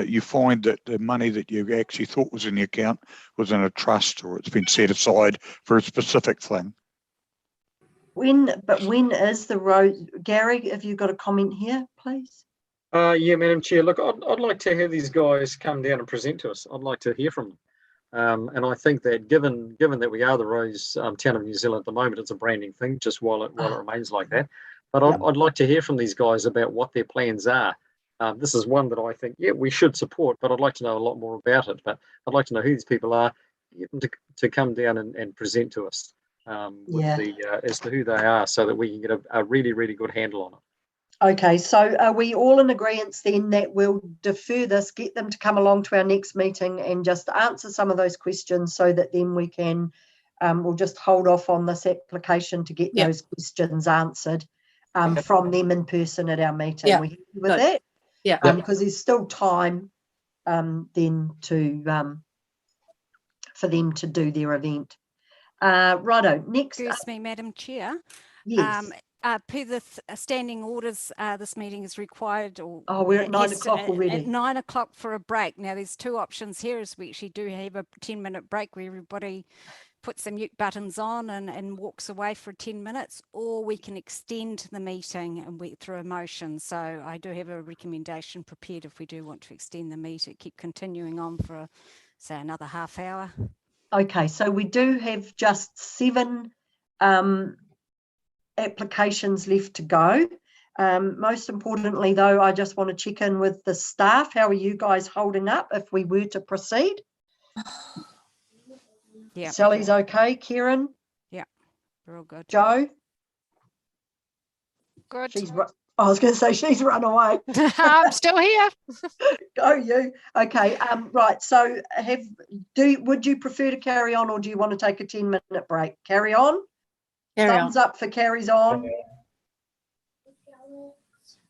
you find that the money that you actually thought was in the account was in a trust, or it's been set aside for a specific thing. When is the road? Gary, have you got a comment here, please? Yeah, Madam Chair. Look, I'd like to have these guys come down and present to us. I'd like to hear from them. And I think that given that we are the Rose Town of New Zealand at the moment, it's a branding thing, just while it remains like that. But I'd like to hear from these guys about what their plans are. This is one that I think, we should support, but I'd like to know a lot more about it. But I'd like to know who these people are, get them to come down and present to us as to who they are, so that we can get a really, really good handle on it. Okay, so are we all in agreement then that we'll defer this, get them to come along to our next meeting and just answer some of those questions, so that then we can, we'll just hold off on this application to get those questions answered from them in person at our meeting. Yeah. We happy with that? Yeah. Because there's still time then to for them to do their event. Righto, next. Excuse me, Madam Chair. Yes. Per the standing orders, this meeting is required. We're at 9 o'clock already. At 9 o'clock for a break. Now, there's two options here. Is we actually do have a 10-minute break where everybody puts their mute buttons on and walks away for 10 minutes, or we can extend the meeting and through a motion. So I do have a recommendation prepared if we do want to extend the meeting, keep continuing on for, say, another half hour. Okay, so we do have just 7 applications left to go. Most importantly, though, I just want to check in with the staff. How are you guys holding up if we were to proceed? Yeah. Sally's okay. Kieran? Yeah, we're all good. Joe? Good. I was going to say she's run away. I'm still here. Go you. Okay. Right. So would you prefer to carry on, or do you want to take a 10-minute break? Carry on. Thumbs up for carries on.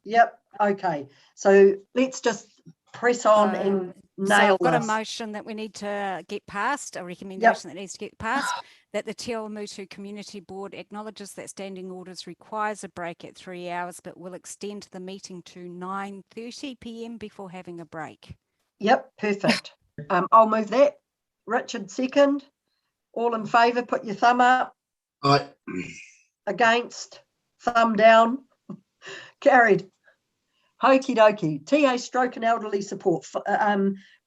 Yep. Okay. So let's just press on and nail I've got this. a motion that we need to get passed, a recommendation that needs to get passed, that the Telemutu Community Board acknowledges that standing orders requires a break at 3 hours, but will extend the meeting to 9:30 p.m. before having a break. Yep, perfect. I'll move that. Richard, second. All in favour, put your thumb up. Aye. Against, thumb down. Carried. Okie dokie. TA stroke and elderly support.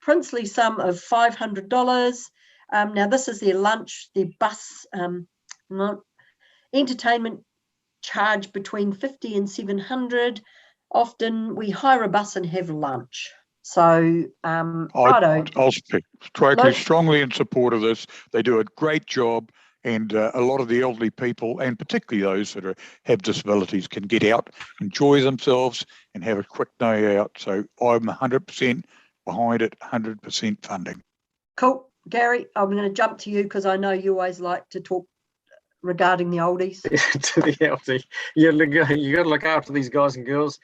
Princely sum of $500. Now this is their lunch, their bus, entertainment charge between $50 and $700. Often we hire a bus and have lunch. So I'll speak strongly in support of this. They do a great job, and a lot of the elderly people, and particularly those that have disabilities, can get out, enjoy themselves, and have a quick day out. So I'm 100% behind it, 100% funding. Cool. Gary, I'm going to jump to you because I know you always like to talk regarding the oldies. To the elderly. You got to look after these guys and girls.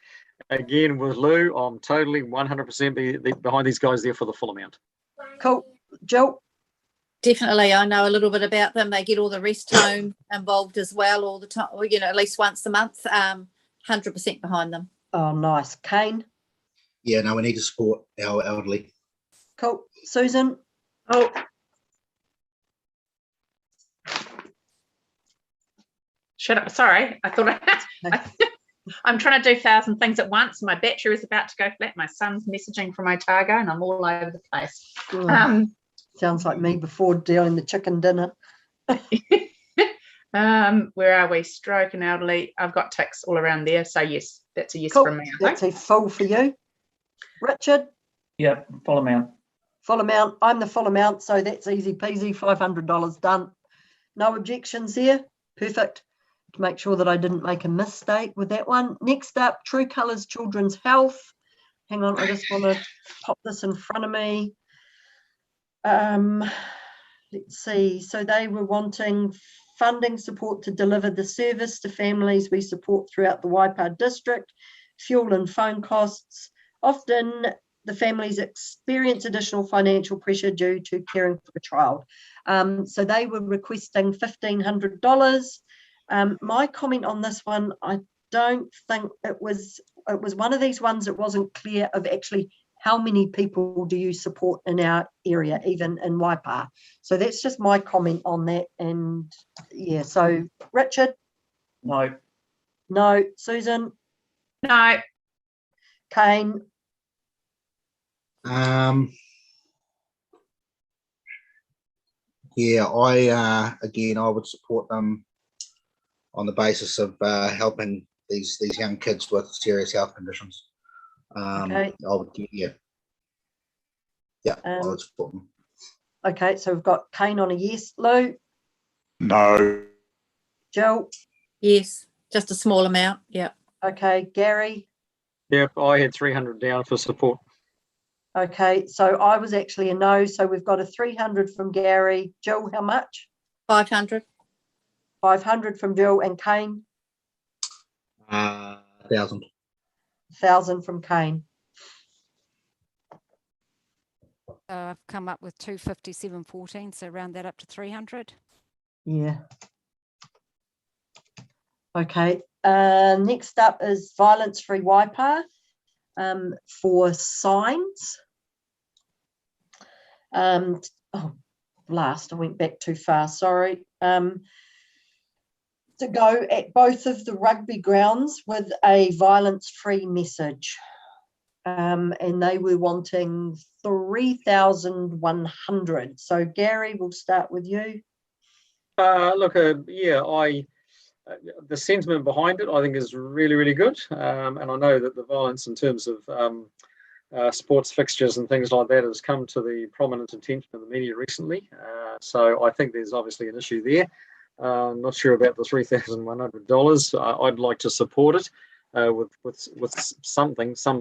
again, with Lou, I'm totally 100% behind these guys there for the full amount. Cool. Jill? Definitely, I know a little bit about them. They get all the rest home involved as well all the time, at least once a month. 100% behind them. Oh, nice. Kane? Yeah, no, we need to support our elderly. Cool. Susan? Oh, shut up. Sorry, I thought I'm trying to do 1,000 things at once. My battery is about to go flat. My son's messaging from Otago and I'm all over the place. Sounds like me before doing the chicken dinner. Where are we? Stroke and elderly. I've got ticks all around there. So yes, that's a yes Cool. from me. That's a full for you. Richard? Yep, full amount. Full amount. I'm the full amount, so that's easy peasy. $500 done. No objections there. Perfect. To make sure that I didn't make a mistake with that one. Next up, True Colours Children's Health. Hang on, I just want to pop this in front of me. Let's see. So they were wanting funding support to deliver the service to families we support throughout the Waipa district, fuel and phone costs. Often the families experience additional financial pressure due to caring for a child. So they were requesting $1,500. My comment on this one, I don't think it was one of these ones that wasn't clear of actually how many people do you support in our area, even in Waipa. So that's just my comment on that. And yeah, so Richard? No. No. Susan? No. Kane? Yeah, I would support them on the basis of helping these young kids with serious health conditions. Okay. I would support them. Okay, so we've got Kane on a yes. Lou? No. Jill? Yes, just a small amount. Yeah. Okay, Gary? Yep, I had 300 down for support. Okay, so I was actually a no. So we've got a 300 from Gary. Jill, how much? 500. 500 from Jill. And Kane? 1,000. 1,000 from Kane. I've come up with 257.14, so round that up to 300. Yeah. Okay. Next up is Violence Free Waipa for signs. Last, I went back too far, sorry. To go at both of the rugby grounds with a violence-free message. And they were wanting 3,100. So Gary, we'll start with you. Look, the sentiment behind it, I think, is really, really good. And I know that the violence in terms of sports fixtures and things like that has come to the prominent attention of the media recently. So I think there's obviously an issue there. Not sure about the $3,100. I'd like to support it with some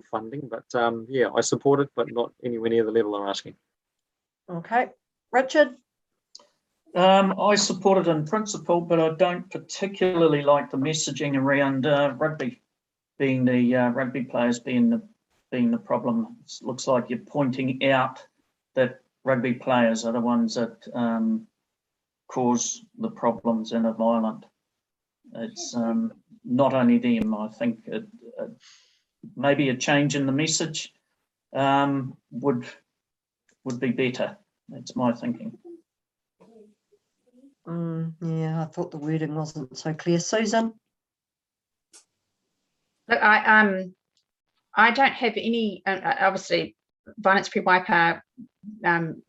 funding. But yeah, I support it, but not anywhere near the level they're asking. Okay. Richard? I support it in principle, but I don't particularly like the messaging around rugby being the rugby players being the problem. It looks like you're pointing out that rugby players are the ones that cause the problems and are violent. It's not only them. I think maybe a change in the message would be better. That's my thinking. Yeah, I thought the wording wasn't so clear. Susan? Look, I don't have any, obviously, Violence Free Waipa,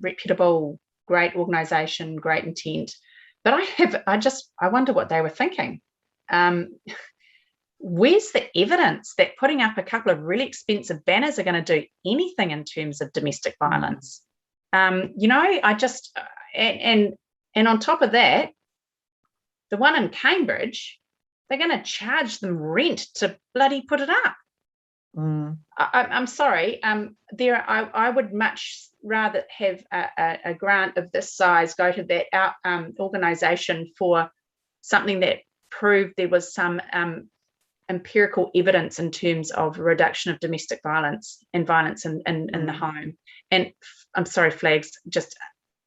reputable, great organisation, great intent. But I wonder what they were thinking. Where's the evidence that putting up a couple of really expensive banners are going to do anything in terms of domestic violence? And on top of that, the one in Cambridge, they're going to charge them rent to bloody put it up. I'm sorry. I would much rather have a grant of this size go to that organisation for something that proved there was some empirical evidence in terms of reduction of domestic violence and violence in the home. And I'm sorry, Flags, just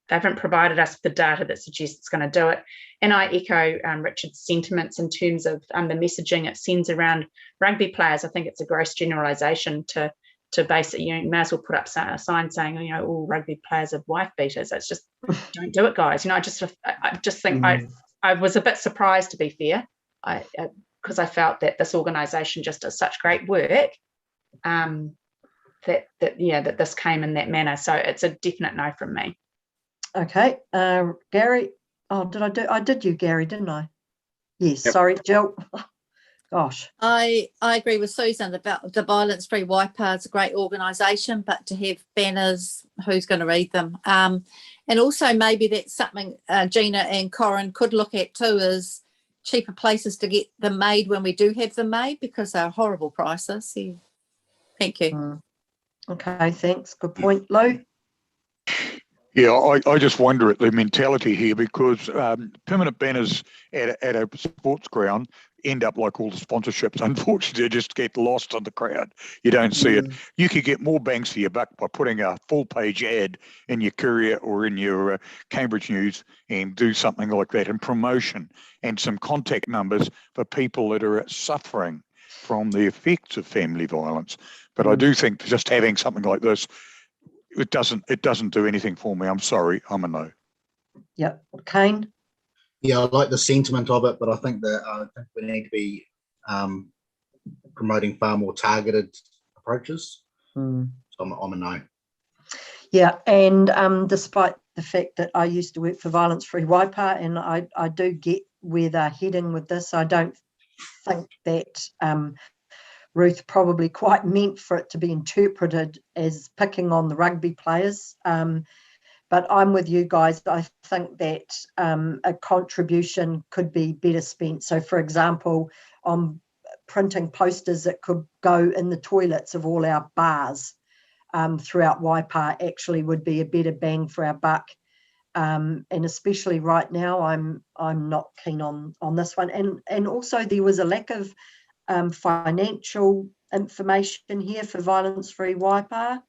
they haven't provided us with the data that suggests it's going to do it. And I echo Richard's sentiments in terms of the messaging it sends around rugby players. I think it's a gross generalisation to basically, you may as well put up a sign saying, all rugby players are wife beaters. It's just, don't do it, guys. I just think I was a bit surprised, to be fair, because I felt that this organisation just does such great work that this came in that manner. So it's a definite no from me. Okay, Gary. Oh, I did you, Gary, didn't I? Yes. Yep. Sorry, Jill. Gosh. I agree with Susan about the Violence Free Waipa. It's a great organisation, but to have banners, who's going to read them? And also maybe that's something Gina and Corin could look at too, is cheaper places to get them made when we do have them made, because they're horrible prices. Yeah. Thank you. Okay, thanks. Good point, Lou. Yeah, I just wonder at the mentality here, because permanent banners at a sports ground end up like all the sponsorships. Unfortunately, they just get lost in the crowd. You don't see it. You could get more bangs for your buck by putting a full-page ad in your Courier or in your Cambridge News and do something like that, and promotion and some contact numbers for people that are suffering from the effects of family violence. But I do think just having something like this, it doesn't do anything for me. I'm sorry, I'm a no. Yep. Kane? Yeah, I like the sentiment of it, but I think we need to be promoting far more targeted approaches. So I'm a no. Yeah, and despite the fact that I used to work for Violence Free Waipa, and I do get where they're heading with this, I don't think that Ruth probably quite meant for it to be interpreted as picking on the rugby players. But I'm with you guys. I think that a contribution could be better spent. So, for example, on printing posters that could go in the toilets of all our bars throughout Waipa actually would be a better bang for our buck. And especially right now, I'm not keen on this one. And also there was a lack of financial information here for Violence Free Waipa,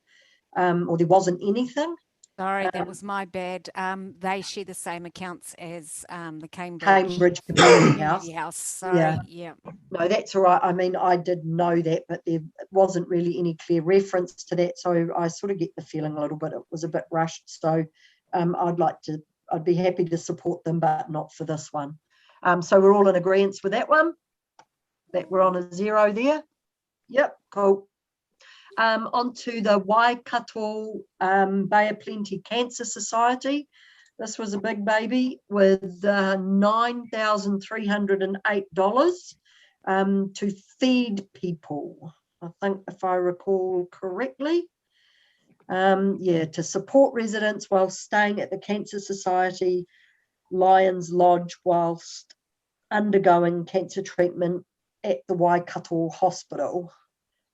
or there wasn't anything. Sorry, that was my bad. They share the same accounts as the Cambridge Community House. Sorry, yeah. No, that's all right. I mean, I did know that, but there wasn't really any clear reference to that. So I sort of get the feeling a little bit it was a bit rushed. So I'd be happy to support them, but not for this one. So we're all in agreement with that one. That we're on a 0 there. Yep, cool. On to the Waikato Bay of Plenty Cancer Society. This was a big baby with $9,308 to feed people, I think, if I recall correctly. To support residents while staying at the Cancer Society Lions Lodge whilst undergoing cancer treatment at the Waikato Hospital.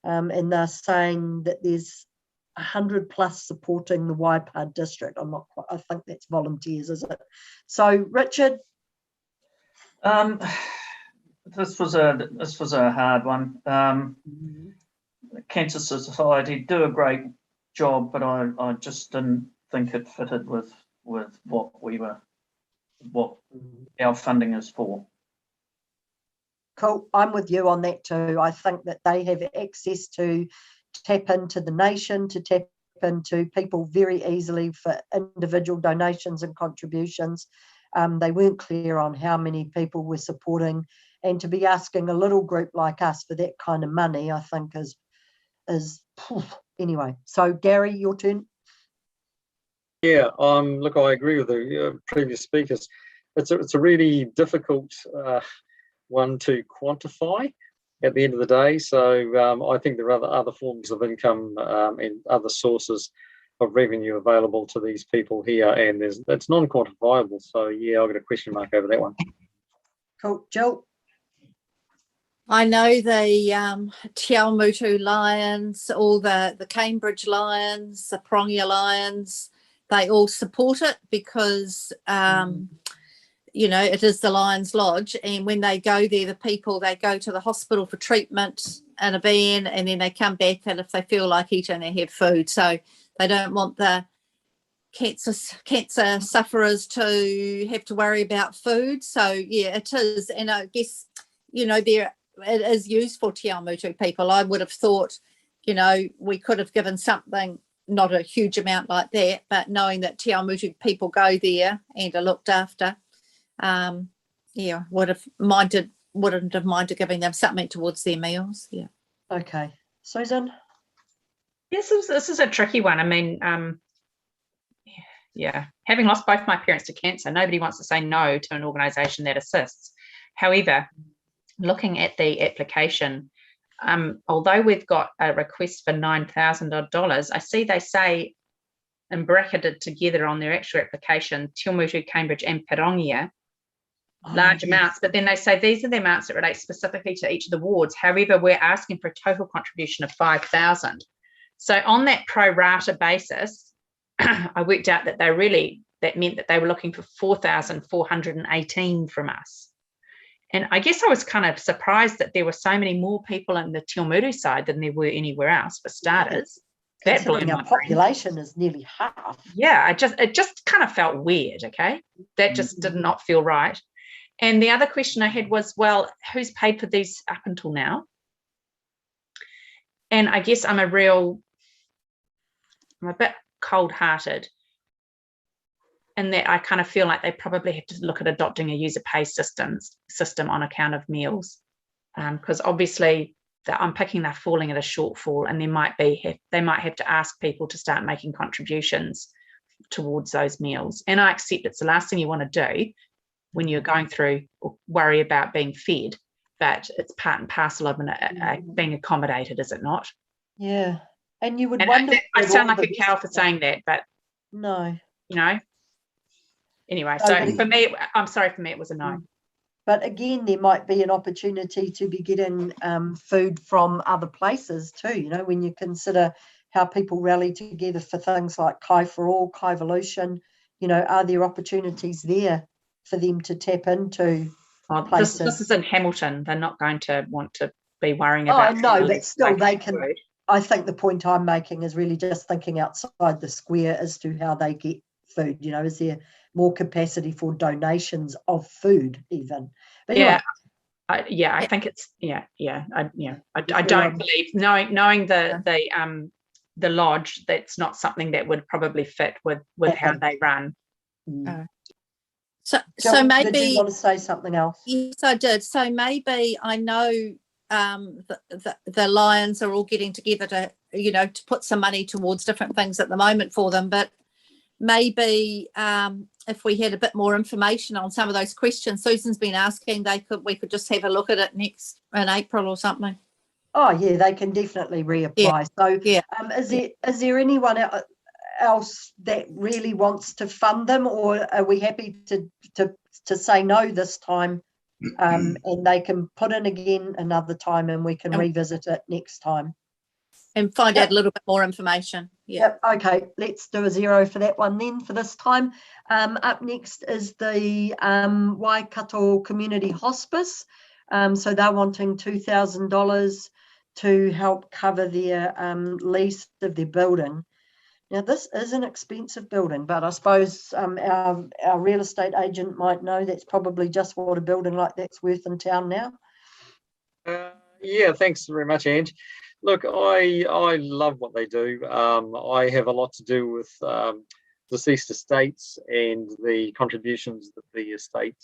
And they're saying that there's 100 plus supporting the Waipa district. I think that's volunteers, is it? So, Richard? This was a hard one. Cancer Society do a great job, but I just didn't think it fitted with what our funding is for. Cool. I'm with you on that too. I think that they have access to tap into the nation, to tap into people very easily for individual donations and contributions. They weren't clear on how many people were supporting, and to be asking a little group like us for that kind of money, I think is anyway. So Gary, your turn. Yeah, look, I agree with the previous speakers. It's a really difficult one to quantify at the end of the day. So I think there are other forms of income and other sources of revenue available to these people here, and it's non-quantifiable. So yeah, I've got a question mark over that one. Cool. Jill? I know the Telemutu Lions, all the Cambridge Lions, the Pironia Lions, they all support it because you know, it is the Lions Lodge, and when they go there, the people, they go to the hospital for treatment in a van, and then they come back, and if they feel like eating, they have food. So they don't want the cancer sufferers to have to worry about food. So yeah, it is. And I guess, you know, it is used for Telemutu people. I would have thought, you know, we could have given something, not a huge amount like that, but knowing that Telemutu people go there and are looked after, yeah, wouldn't have minded giving them something towards their meals. Yeah. Okay. Susan? Yes, this is a tricky one. I mean, yeah, having lost both my parents to cancer, nobody wants to say no to an organisation that assists. However, looking at the application, although we've got a request for $9,000, I see they say, and bracketed together on their actual application, Telemutu, Cambridge and Pironia, large amounts, but then they say these are the amounts that relate specifically to each of the wards. However, we're asking for a total contribution of 5,000. So on that pro rata basis, I worked out that that meant that they were looking for 4,418 from us. And I guess I was kind of surprised that there were so many more people in the Telemutu side than there were anywhere else, for starters. That blew Considering my our population is nearly half. Yeah, it just kind of felt weird, okay? That just did not feel right. And the other question I had was, well, who's paid for these up until now? And I guess I'm a bit cold-hearted in that I kind of feel like they probably have to look at adopting a user pay system on account of meals, because obviously I'm picking they're falling at a shortfall, and they might have to ask people to start making contributions towards those meals. And I accept it's the last thing you want to do when you're going through or worry about being fed, but it's part and parcel of being accommodated, is it not? Yeah. And you would And wonder. I sound like a cow for saying that, but no. You know. Anyway, No, so for me, it was a no. But again, there might be an opportunity to be getting food from other places too, you know, when you consider how people rally together for things like Kai for All, Kaivolution, you know, are there opportunities there for them to tap into places? This is in Hamilton. They're not going to want to be worrying about. Oh, no, but still they can. Food. I think the point I'm making is really just thinking outside the square as to how they get food. You know, is there more capacity for donations of food even? But anyway, I think it's I don't believe knowing the lodge, that's not something that would probably fit with how they run. So maybe, did you want to say something else? Yes, I did. So maybe I know the Lions are all getting together to put some money towards different things at the moment for them, but maybe if we had a bit more information on some of those questions Susan's been asking, we could just have a look at it next in April or something. Oh yeah, they can definitely reapply. Yeah. So yeah, is there anyone else that really wants to fund them, or are we happy to say no this time, and they can put in again another time and we can revisit it next time and find out a little bit more information? Yep. Okay, let's do a 0 for that one then for this time. Up next is the Waikato Community Hospice. So they're wanting $2,000 to help cover their lease of their building. Now, this is an expensive building, but I suppose our real estate agent might know that's probably just what a building like that's worth in town now. Yeah, thanks very much, Ange. Look, I love what they do. I have a lot to do with deceased estates and the contributions that the estate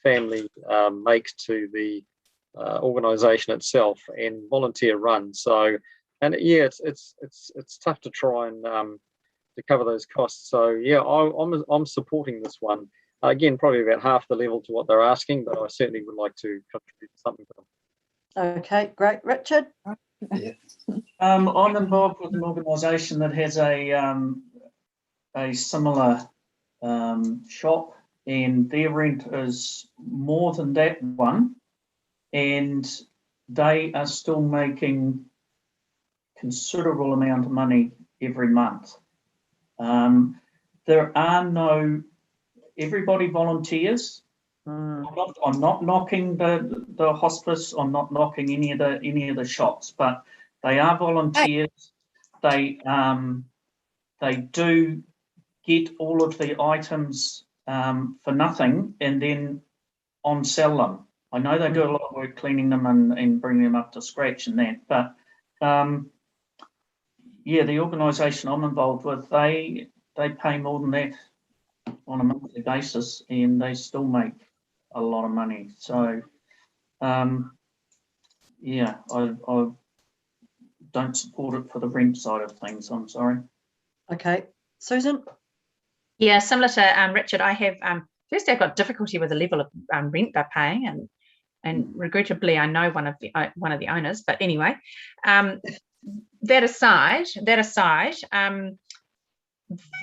family makes to the organisation itself and volunteer run. So, and yeah, it's tough to try and to cover those costs. So yeah, I'm supporting this one. Again, probably about half the level to what they're asking, but I certainly would like to contribute something to them. Okay, great, Richard. Yeah. I'm involved with an organisation that has a similar shop, and their rent is more than that one, and they are still making considerable amount of money every month. There are no everybody volunteers. I'm not knocking the hospice. I'm not knocking any of the shops, but they are volunteers. They do get all of the items for nothing and then on sell them. I know they do a lot of work cleaning them and bringing them up to scratch and that, but yeah, the organisation I'm involved with, they pay more than that on a monthly basis, and they still make a lot of money. So yeah, I don't support it for the rent side of things. I'm sorry. Okay, Susan. Yeah, similar to Richard, I have firstly I've got difficulty with the level of rent they're paying, and regrettably I know one of the owners. But anyway, that aside,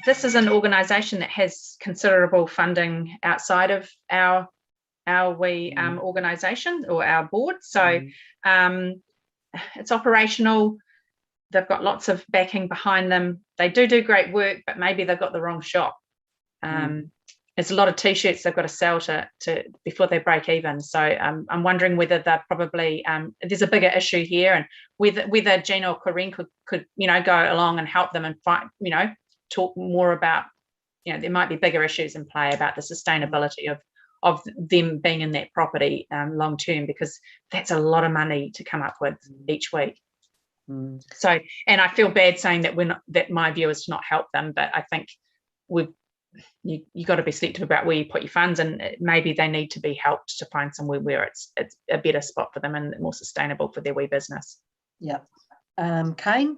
this is an organisation that has considerable funding outside of our organisation or our board. So it's operational. They've got lots of backing behind them. They do great work, but maybe they've got the wrong shop. There's a lot of t-shirts they've got to sell to before they break even. So I'm wondering whether they're probably there's a bigger issue here, and whether Gina or Corinne could go along and help them and fight, talk more about, there might be bigger issues in play about the sustainability of them being in that property long term, because that's a lot of money to come up with each week. So, and I feel bad saying that my view is to not help them, but I think you got to be selective about where you put your funds, and maybe they need to be helped to find somewhere where it's a better spot for them and more sustainable for their wee business. Yeah. Kane?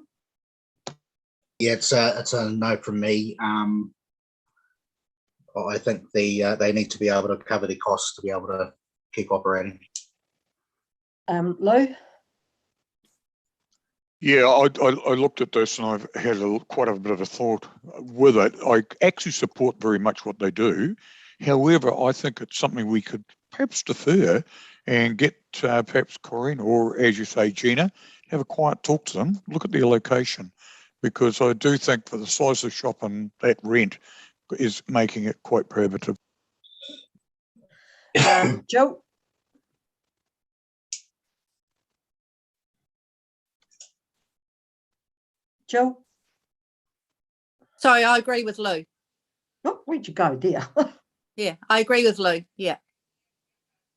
Yeah, it's a no from me. I think they need to be able to cover the costs to be able to keep operating. Lou? Yeah, I looked at this and I've had quite a bit of a thought with it. I actually support very much what they do. However, I think it's something we could perhaps defer and get perhaps Corinne, or as you say, Gina, have a quiet talk to them, look at their location, because I do think for the size of the shop and that rent is making it quite prohibitive. Joe? Joe? Sorry, I agree with Lou. Oh, where'd you go, dear? Yeah, I agree with Lou. Yeah.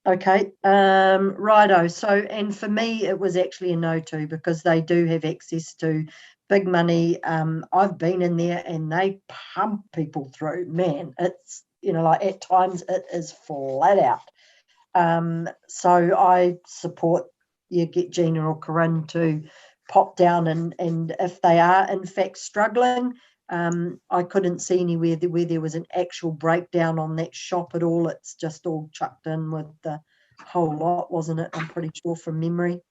Okay, righto. So, and for me, it was actually a no too, because they do have access to big money. I've been in there and they pump people through. Man, it's, like at times it is flat out. So I support you get Gina or Corinne to pop down, and if they are in fact struggling, I couldn't see anywhere where there was an actual breakdown on that shop at all. It's just all chucked in with the whole lot, wasn't it? I'm pretty sure from memory.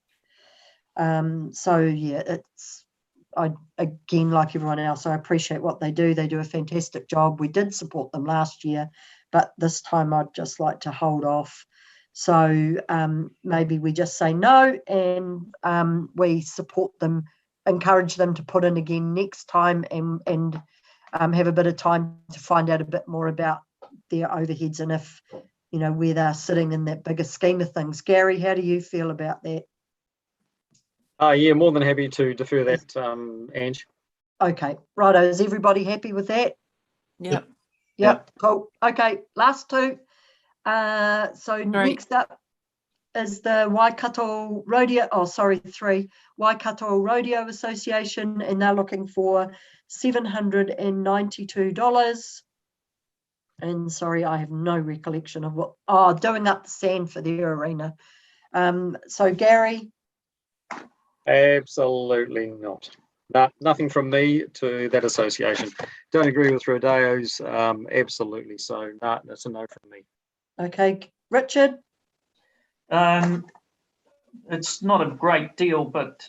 So yeah, again, like everyone else, I appreciate what they do. They do a fantastic job. We did support them last year, but this time I'd just like to hold off. So maybe we just say no, and we support them, encourage them to put in again next time, and have a bit of time to find out a bit more about their overheads and if, where they're sitting in that bigger scheme of things. Gary, how do you feel about that? Yeah, more than happy to defer that, Ange. Okay, righto. Is everybody happy with that? Yeah. Yep, cool. Okay, last two. So next up is the Waikato Rodeo, three, Waikato Rodeo Association, and they're looking for $792. And sorry, I have no recollection of doing up the sand for their arena. So Gary? Absolutely not. Nothing from me to that association. Don't agree with Rodeos, absolutely. So that's a no from me. Okay, Richard? It's not a great deal, but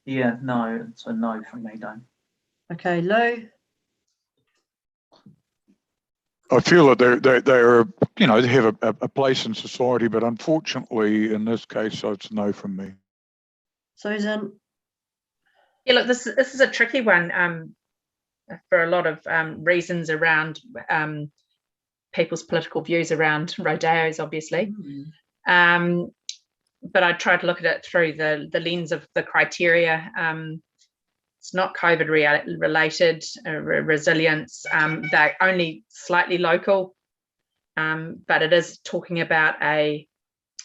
yeah, no, it's a no from me, Dane. Okay, Lou? I feel that they're they have a place in society, but unfortunately in this case, so it's a no from me. Susan? Yeah, look, this is a tricky one for a lot of reasons around people's political views around rodeos, obviously. But I tried to look at it through the lens of the criteria. It's not COVID related, resilience. They're only slightly local, but it is talking about a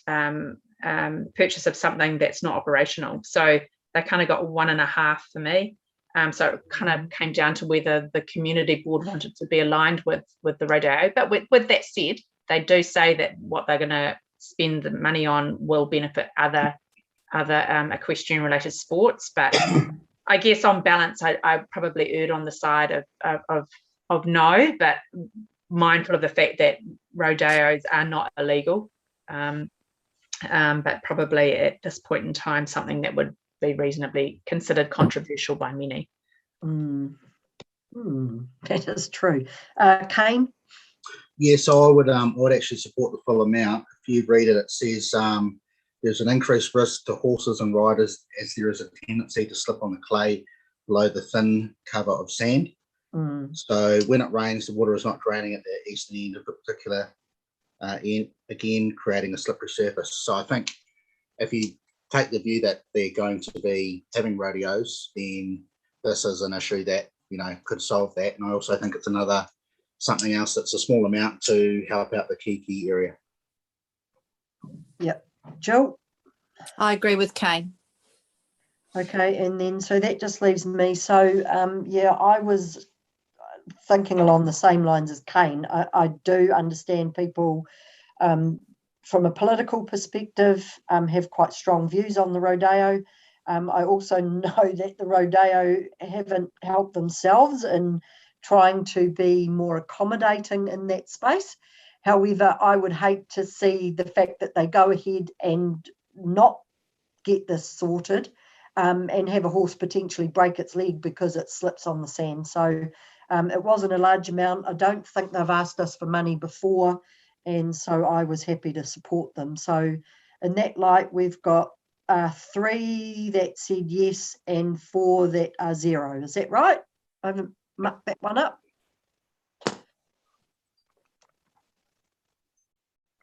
purchase of something that's not operational. So they kind of got 1.5 for me. So it kind of came down to whether the community board wanted to be aligned with the rodeo. But with that said, they do say that what they're going to spend the money on will benefit other equestrian related sports. But I guess on balance, I probably erred on the side of no, but mindful of the fact that rodeos are not illegal. But probably at this point in time, something that would be reasonably considered controversial by many. That is true. Kane? Yeah, so I would actually support the full amount. If you read it, it says there's an increased risk to horses and riders as there is a tendency to slip on the clay below the thin cover of sand. So when it rains, the water is not draining at the eastern end of the particular end, again creating a slippery surface. So I think if you take the view that they're going to be having rodeos, then this is an issue that could solve that. And I also think it's something else that's a small amount to help out the Kihiki area. Yep. Jill? I agree with Kane. Okay, and then so that just leaves me. So yeah, I was thinking along the same lines as Kane. I do understand people from a political perspective have quite strong views on the rodeo. I also know that the rodeo haven't helped themselves in trying to be more accommodating in that space. However, I would hate to see the fact that they go ahead and not get this sorted and have a horse potentially break its leg because it slips on the sand. So it wasn't a large amount. I don't think they've asked us for money before, and so I was happy to support them. So in that light, we've got 3 that said yes and 4 that are 0. Is that right? I haven't mucked that one up.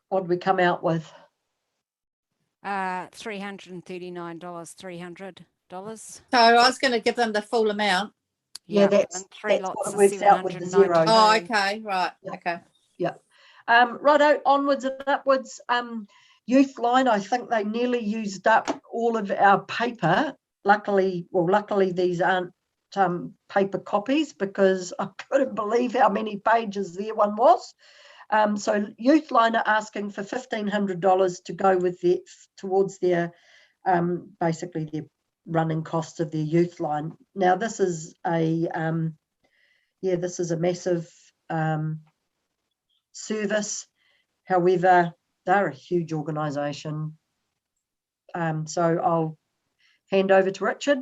What did we come out with? $339, $300. So I was going to give them the full amount. Yeah, that's three what lots it of works out with the 0. Oh, okay, right, okay. Yeah. Righto, onwards and upwards. Youth line, I think they nearly used up all of our paper. Luckily these aren't paper copies, because I couldn't believe how many pages their one was. So youth line are asking for $1,500 to go with towards their basically their running costs of their youth line. Now this is a massive service. However, they're a huge organisation. So I'll hand over to Richard.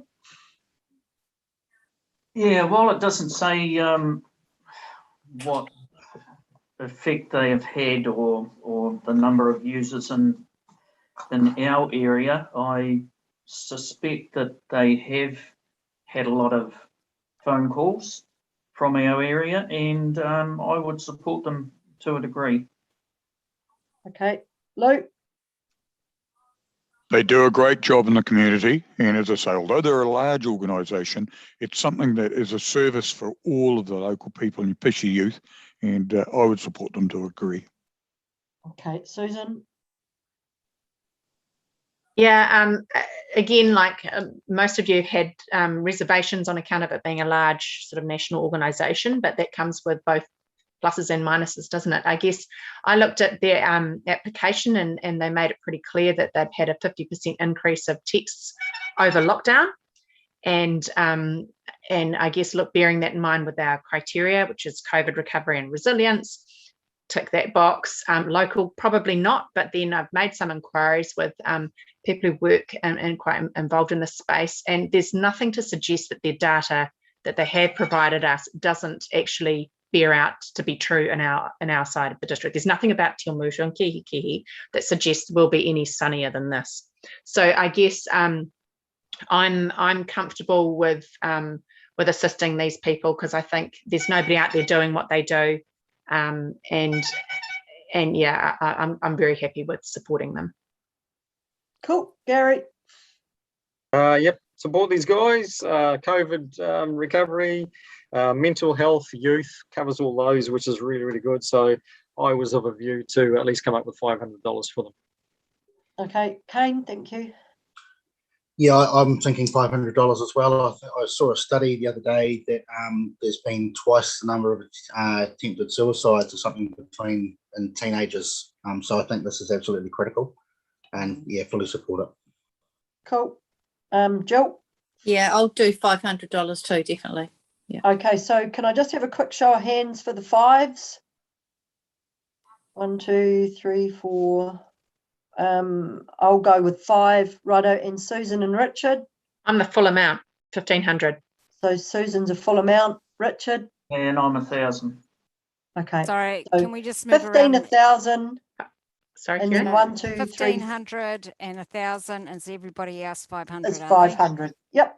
Yeah, while it doesn't say what effect they have had or the number of users in our area, I suspect that they have had a lot of phone calls from our area, and I would support them to a degree. Okay, Lou? They do a great job in the community, and as I say, although they're a large organisation, it's something that is a service for all of the local people in Pishi youth, and I would support them to a degree. Okay, Susan? Yeah, again, like most of you had reservations on account of it being a large sort of national organisation, but that comes with both pluses and minuses, doesn't it? I guess I looked at their application and they made it pretty clear that they've had a 50% increase of texts over lockdown. And I guess, bearing that in mind with our criteria, which is COVID recovery and resilience, tick that box. Local, probably not, but then I've made some inquiries with people who work and quite involved in this space, and there's nothing to suggest that their data that they have provided us doesn't actually bear out to be true in our side of the district. There's nothing about Telemutu and Kihikihi that suggests we'll be any sunnier than this. So I guess I'm comfortable with assisting these people, because I think there's nobody out there doing what they do And yeah, I'm very happy with supporting them. Cool. Gary? Yep, support these guys. COVID recovery, mental health, youth, covers all those, which is really, really good. So I was of a view to at least come up with $500 for them. Okay, Kane, thank you. Yeah, I'm thinking $500 as well. I saw a study the other day that there's been twice the number of attempted suicides or something in teenagers. So I think this is absolutely critical, and yeah, fully support it. Cool. Jill? Yeah, I'll do $500 too, definitely. Yeah. Okay, so can I just have a quick show of hands for the fives? 1, 2, 3, 4. I'll go with 5. Righto, and Susan and Richard? I'm the full amount, 1,500. So Susan's a full amount. Richard? And I'm 1,000. Okay. Sorry, So can we just move 15, around? 1,000. Sorry, And Kieran? then 1, 2, 3. 1,500 and 1,000, and everybody else 500. It's 500. Yep.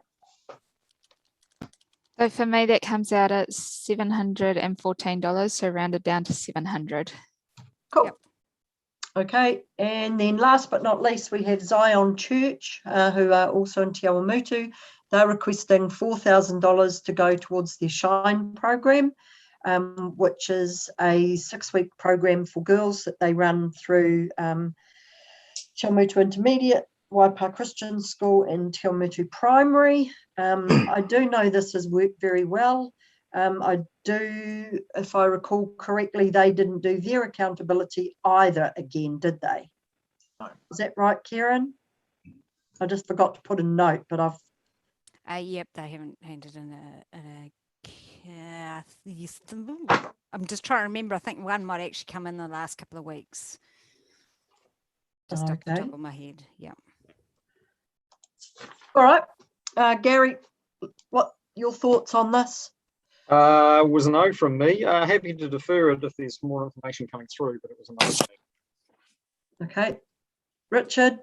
So for me, that comes out at $714, so rounded down to 700. Cool. Yep. Okay, and then last but not least, we have Zion Church, who are also in Te Awamutu. They're requesting $4,000 to go towards their Shine program, which is a 6-week program for girls that they run through Te Awamutu Intermediate, Waipa Christian School, and Te Awamutu Primary. I do know this has worked very well. I do, if I recall correctly, they didn't do their accountability either again, did they? No. Is that right, Kieran? I just forgot to put a note, but I've... Yep, they haven't handed in I'm just trying to remember. I think one might actually come in the last couple of weeks. Just off the top of my head, yeah. All right. Gary, what your thoughts on this? Was a no from me. Happy to defer it if there's more information coming through, but it was a no. Okay. Richard?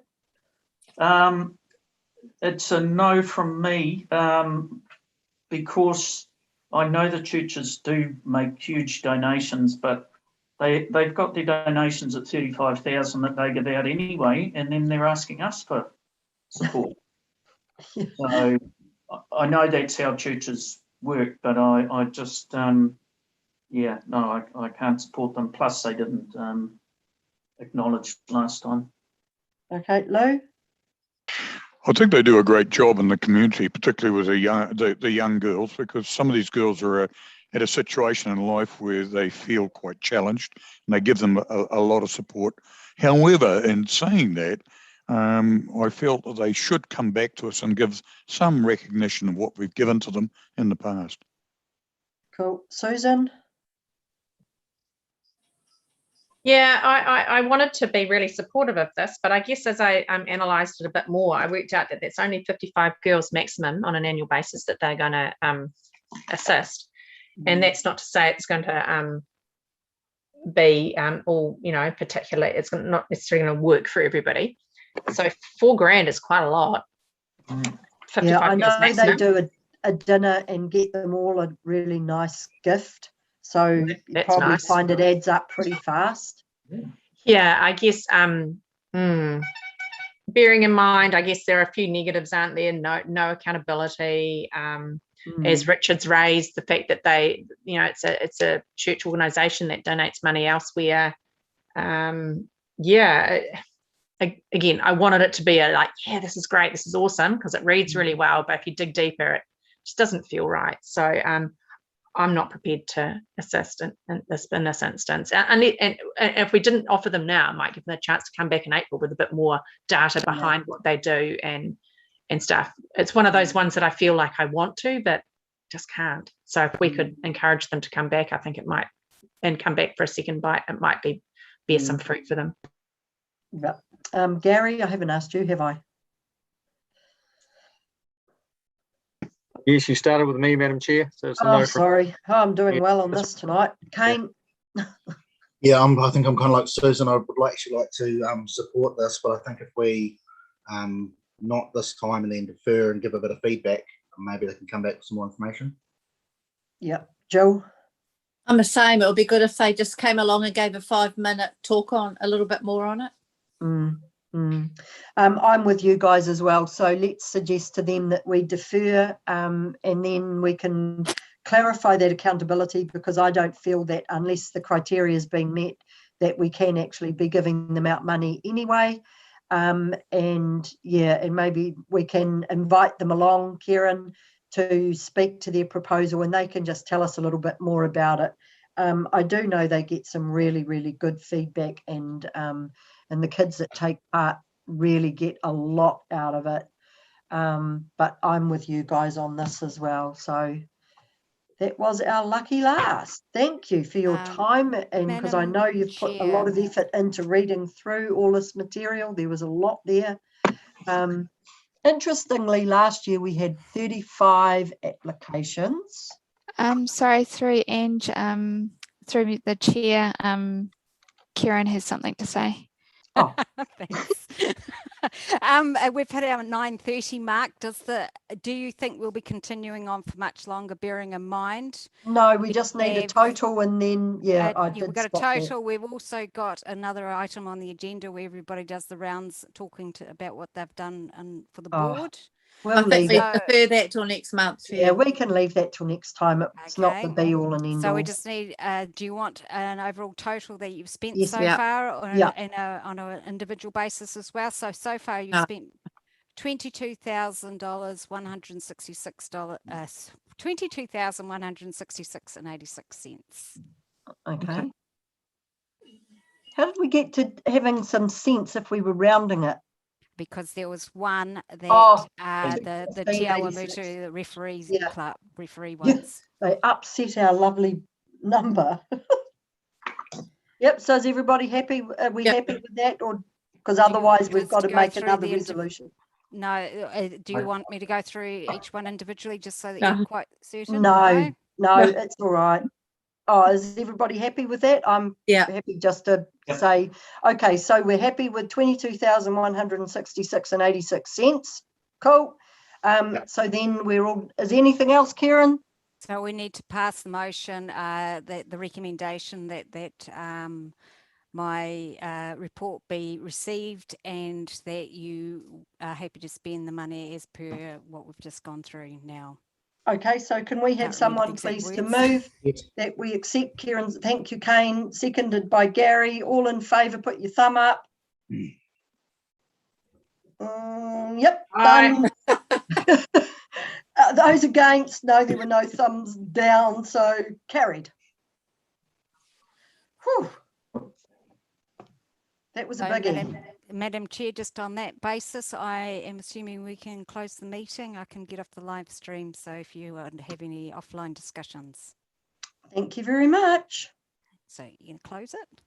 It's a no from me, because I know the churches do make huge donations, but they've got their donations at 35,000 that they give out anyway, and then they're asking us for support. So I know that's how churches work, but I just yeah, no, I can't support them. Plus they didn't acknowledge last time. Okay, Lou? I think they do a great job in the community, particularly with the young girls, because some of these girls are at a situation in life where they feel quite challenged, and they give them a lot of support. However, in saying that, I felt that they should come back to us and give some recognition of what we've given to them in the past. Cool. Susan? Yeah, I wanted to be really supportive of this, but I guess as I analysed it a bit more, I worked out that there's only 55 girls maximum on an annual basis that they're going to assist. And that's not to say it's going to be all, particular. It's not necessarily going to work for everybody. So $4,000 is quite a lot. 55 Yeah, I know maximum. they do a dinner and get them all a really nice gift. So you probably nice. find it adds up pretty fast. Yeah, I guess bearing in mind, I guess there are a few negatives, aren't there? No accountability. As Richard's raised, the fact that they, it's a church organisation that donates money elsewhere. Yeah, again, I wanted it to be this is great, this is awesome, because it reads really well, but if you dig deeper, it just doesn't feel right. So I'm not prepared to assist in this instance. And if we didn't offer them now, I might give them a chance to come back in April with a bit more data behind what they do and stuff. It's one of those ones that I feel like I want to, but just can't. So if we could encourage them to come back, I think it might, and come back for a second bite, it might bear some fruit for them. Yeah. Gary, I haven't asked you, have I? Yes, you started with me, Madam Chair. So it's a no from... Sorry. I'm doing well on this tonight. Kane? Yeah, I think I'm kind of like Susan. I would actually like to support this, but I think if we not this time and then defer and give a bit of feedback, maybe they can come back with some more information. Yeah. Joe? I'm the same. It would be good if they just came along and gave a 5-minute talk on a little bit more on it. I'm with you guys as well. So let's suggest to them that we defer, and then we can clarify that accountability, because I don't feel that unless the criteria is being met, that we can actually be giving them out money anyway. And maybe we can invite them along, Kieran, to speak to their proposal, and they can just tell us a little bit more about it. I do know they get some really, really good feedback, and the kids that take part really get a lot out of it. But I'm with you guys on this as well. So that was our lucky last. Thank you for your time, and because I know you've put a lot of effort into reading through all this material. There was a lot there. Interestingly, last year we had 35 applications. Sorry, through Ange, through the chair, Kieran has something to say. Oh, thanks. We've hit our 9:30 mark. Do you think we'll be continuing on for much longer, bearing in mind? No, we just need a total, and then we've got a total. We've also got another item on the agenda where everybody does the rounds, talking about what they've done for the board. We'll I think leave we defer that till next month. Yeah, we can leave that till next time. It's not the be all and end all. So we just need, do you want an overall total that you've spent Yes, so far, or on an individual basis as well? So far you've spent $22,166, $22,166.86. Okay. How did we get to having some sense if we were rounding it? Because there was one that the Awamutu referee ones. They upset our lovely number. Yep. So is everybody happy? Are we happy with that, or because otherwise we've got to make another resolution? No. Do you want me to go through each one individually, just so that you're quite certain? No, it's all right. Oh, is everybody happy with that? I'm happy just to say, okay, so we're happy with $22,166.86. Cool. So then we're all, is anything else, Kieran? So we need to pass the motion, the recommendation that my report be received, and that you are happy to spend the money as per what we've just gone through now. Okay, so can we have someone please to move that we accept Kieran's? Thank you, Kane. Seconded by Gary. All in favour, put your thumb up. Yep, done. Those against? No, there were no thumbs down, so carried. Whew. That was a biggie. Madam Chair, just on that basis, I am assuming we can close the meeting. I can get off the live stream, so if you have any offline discussions. Thank you very much. So you can close it.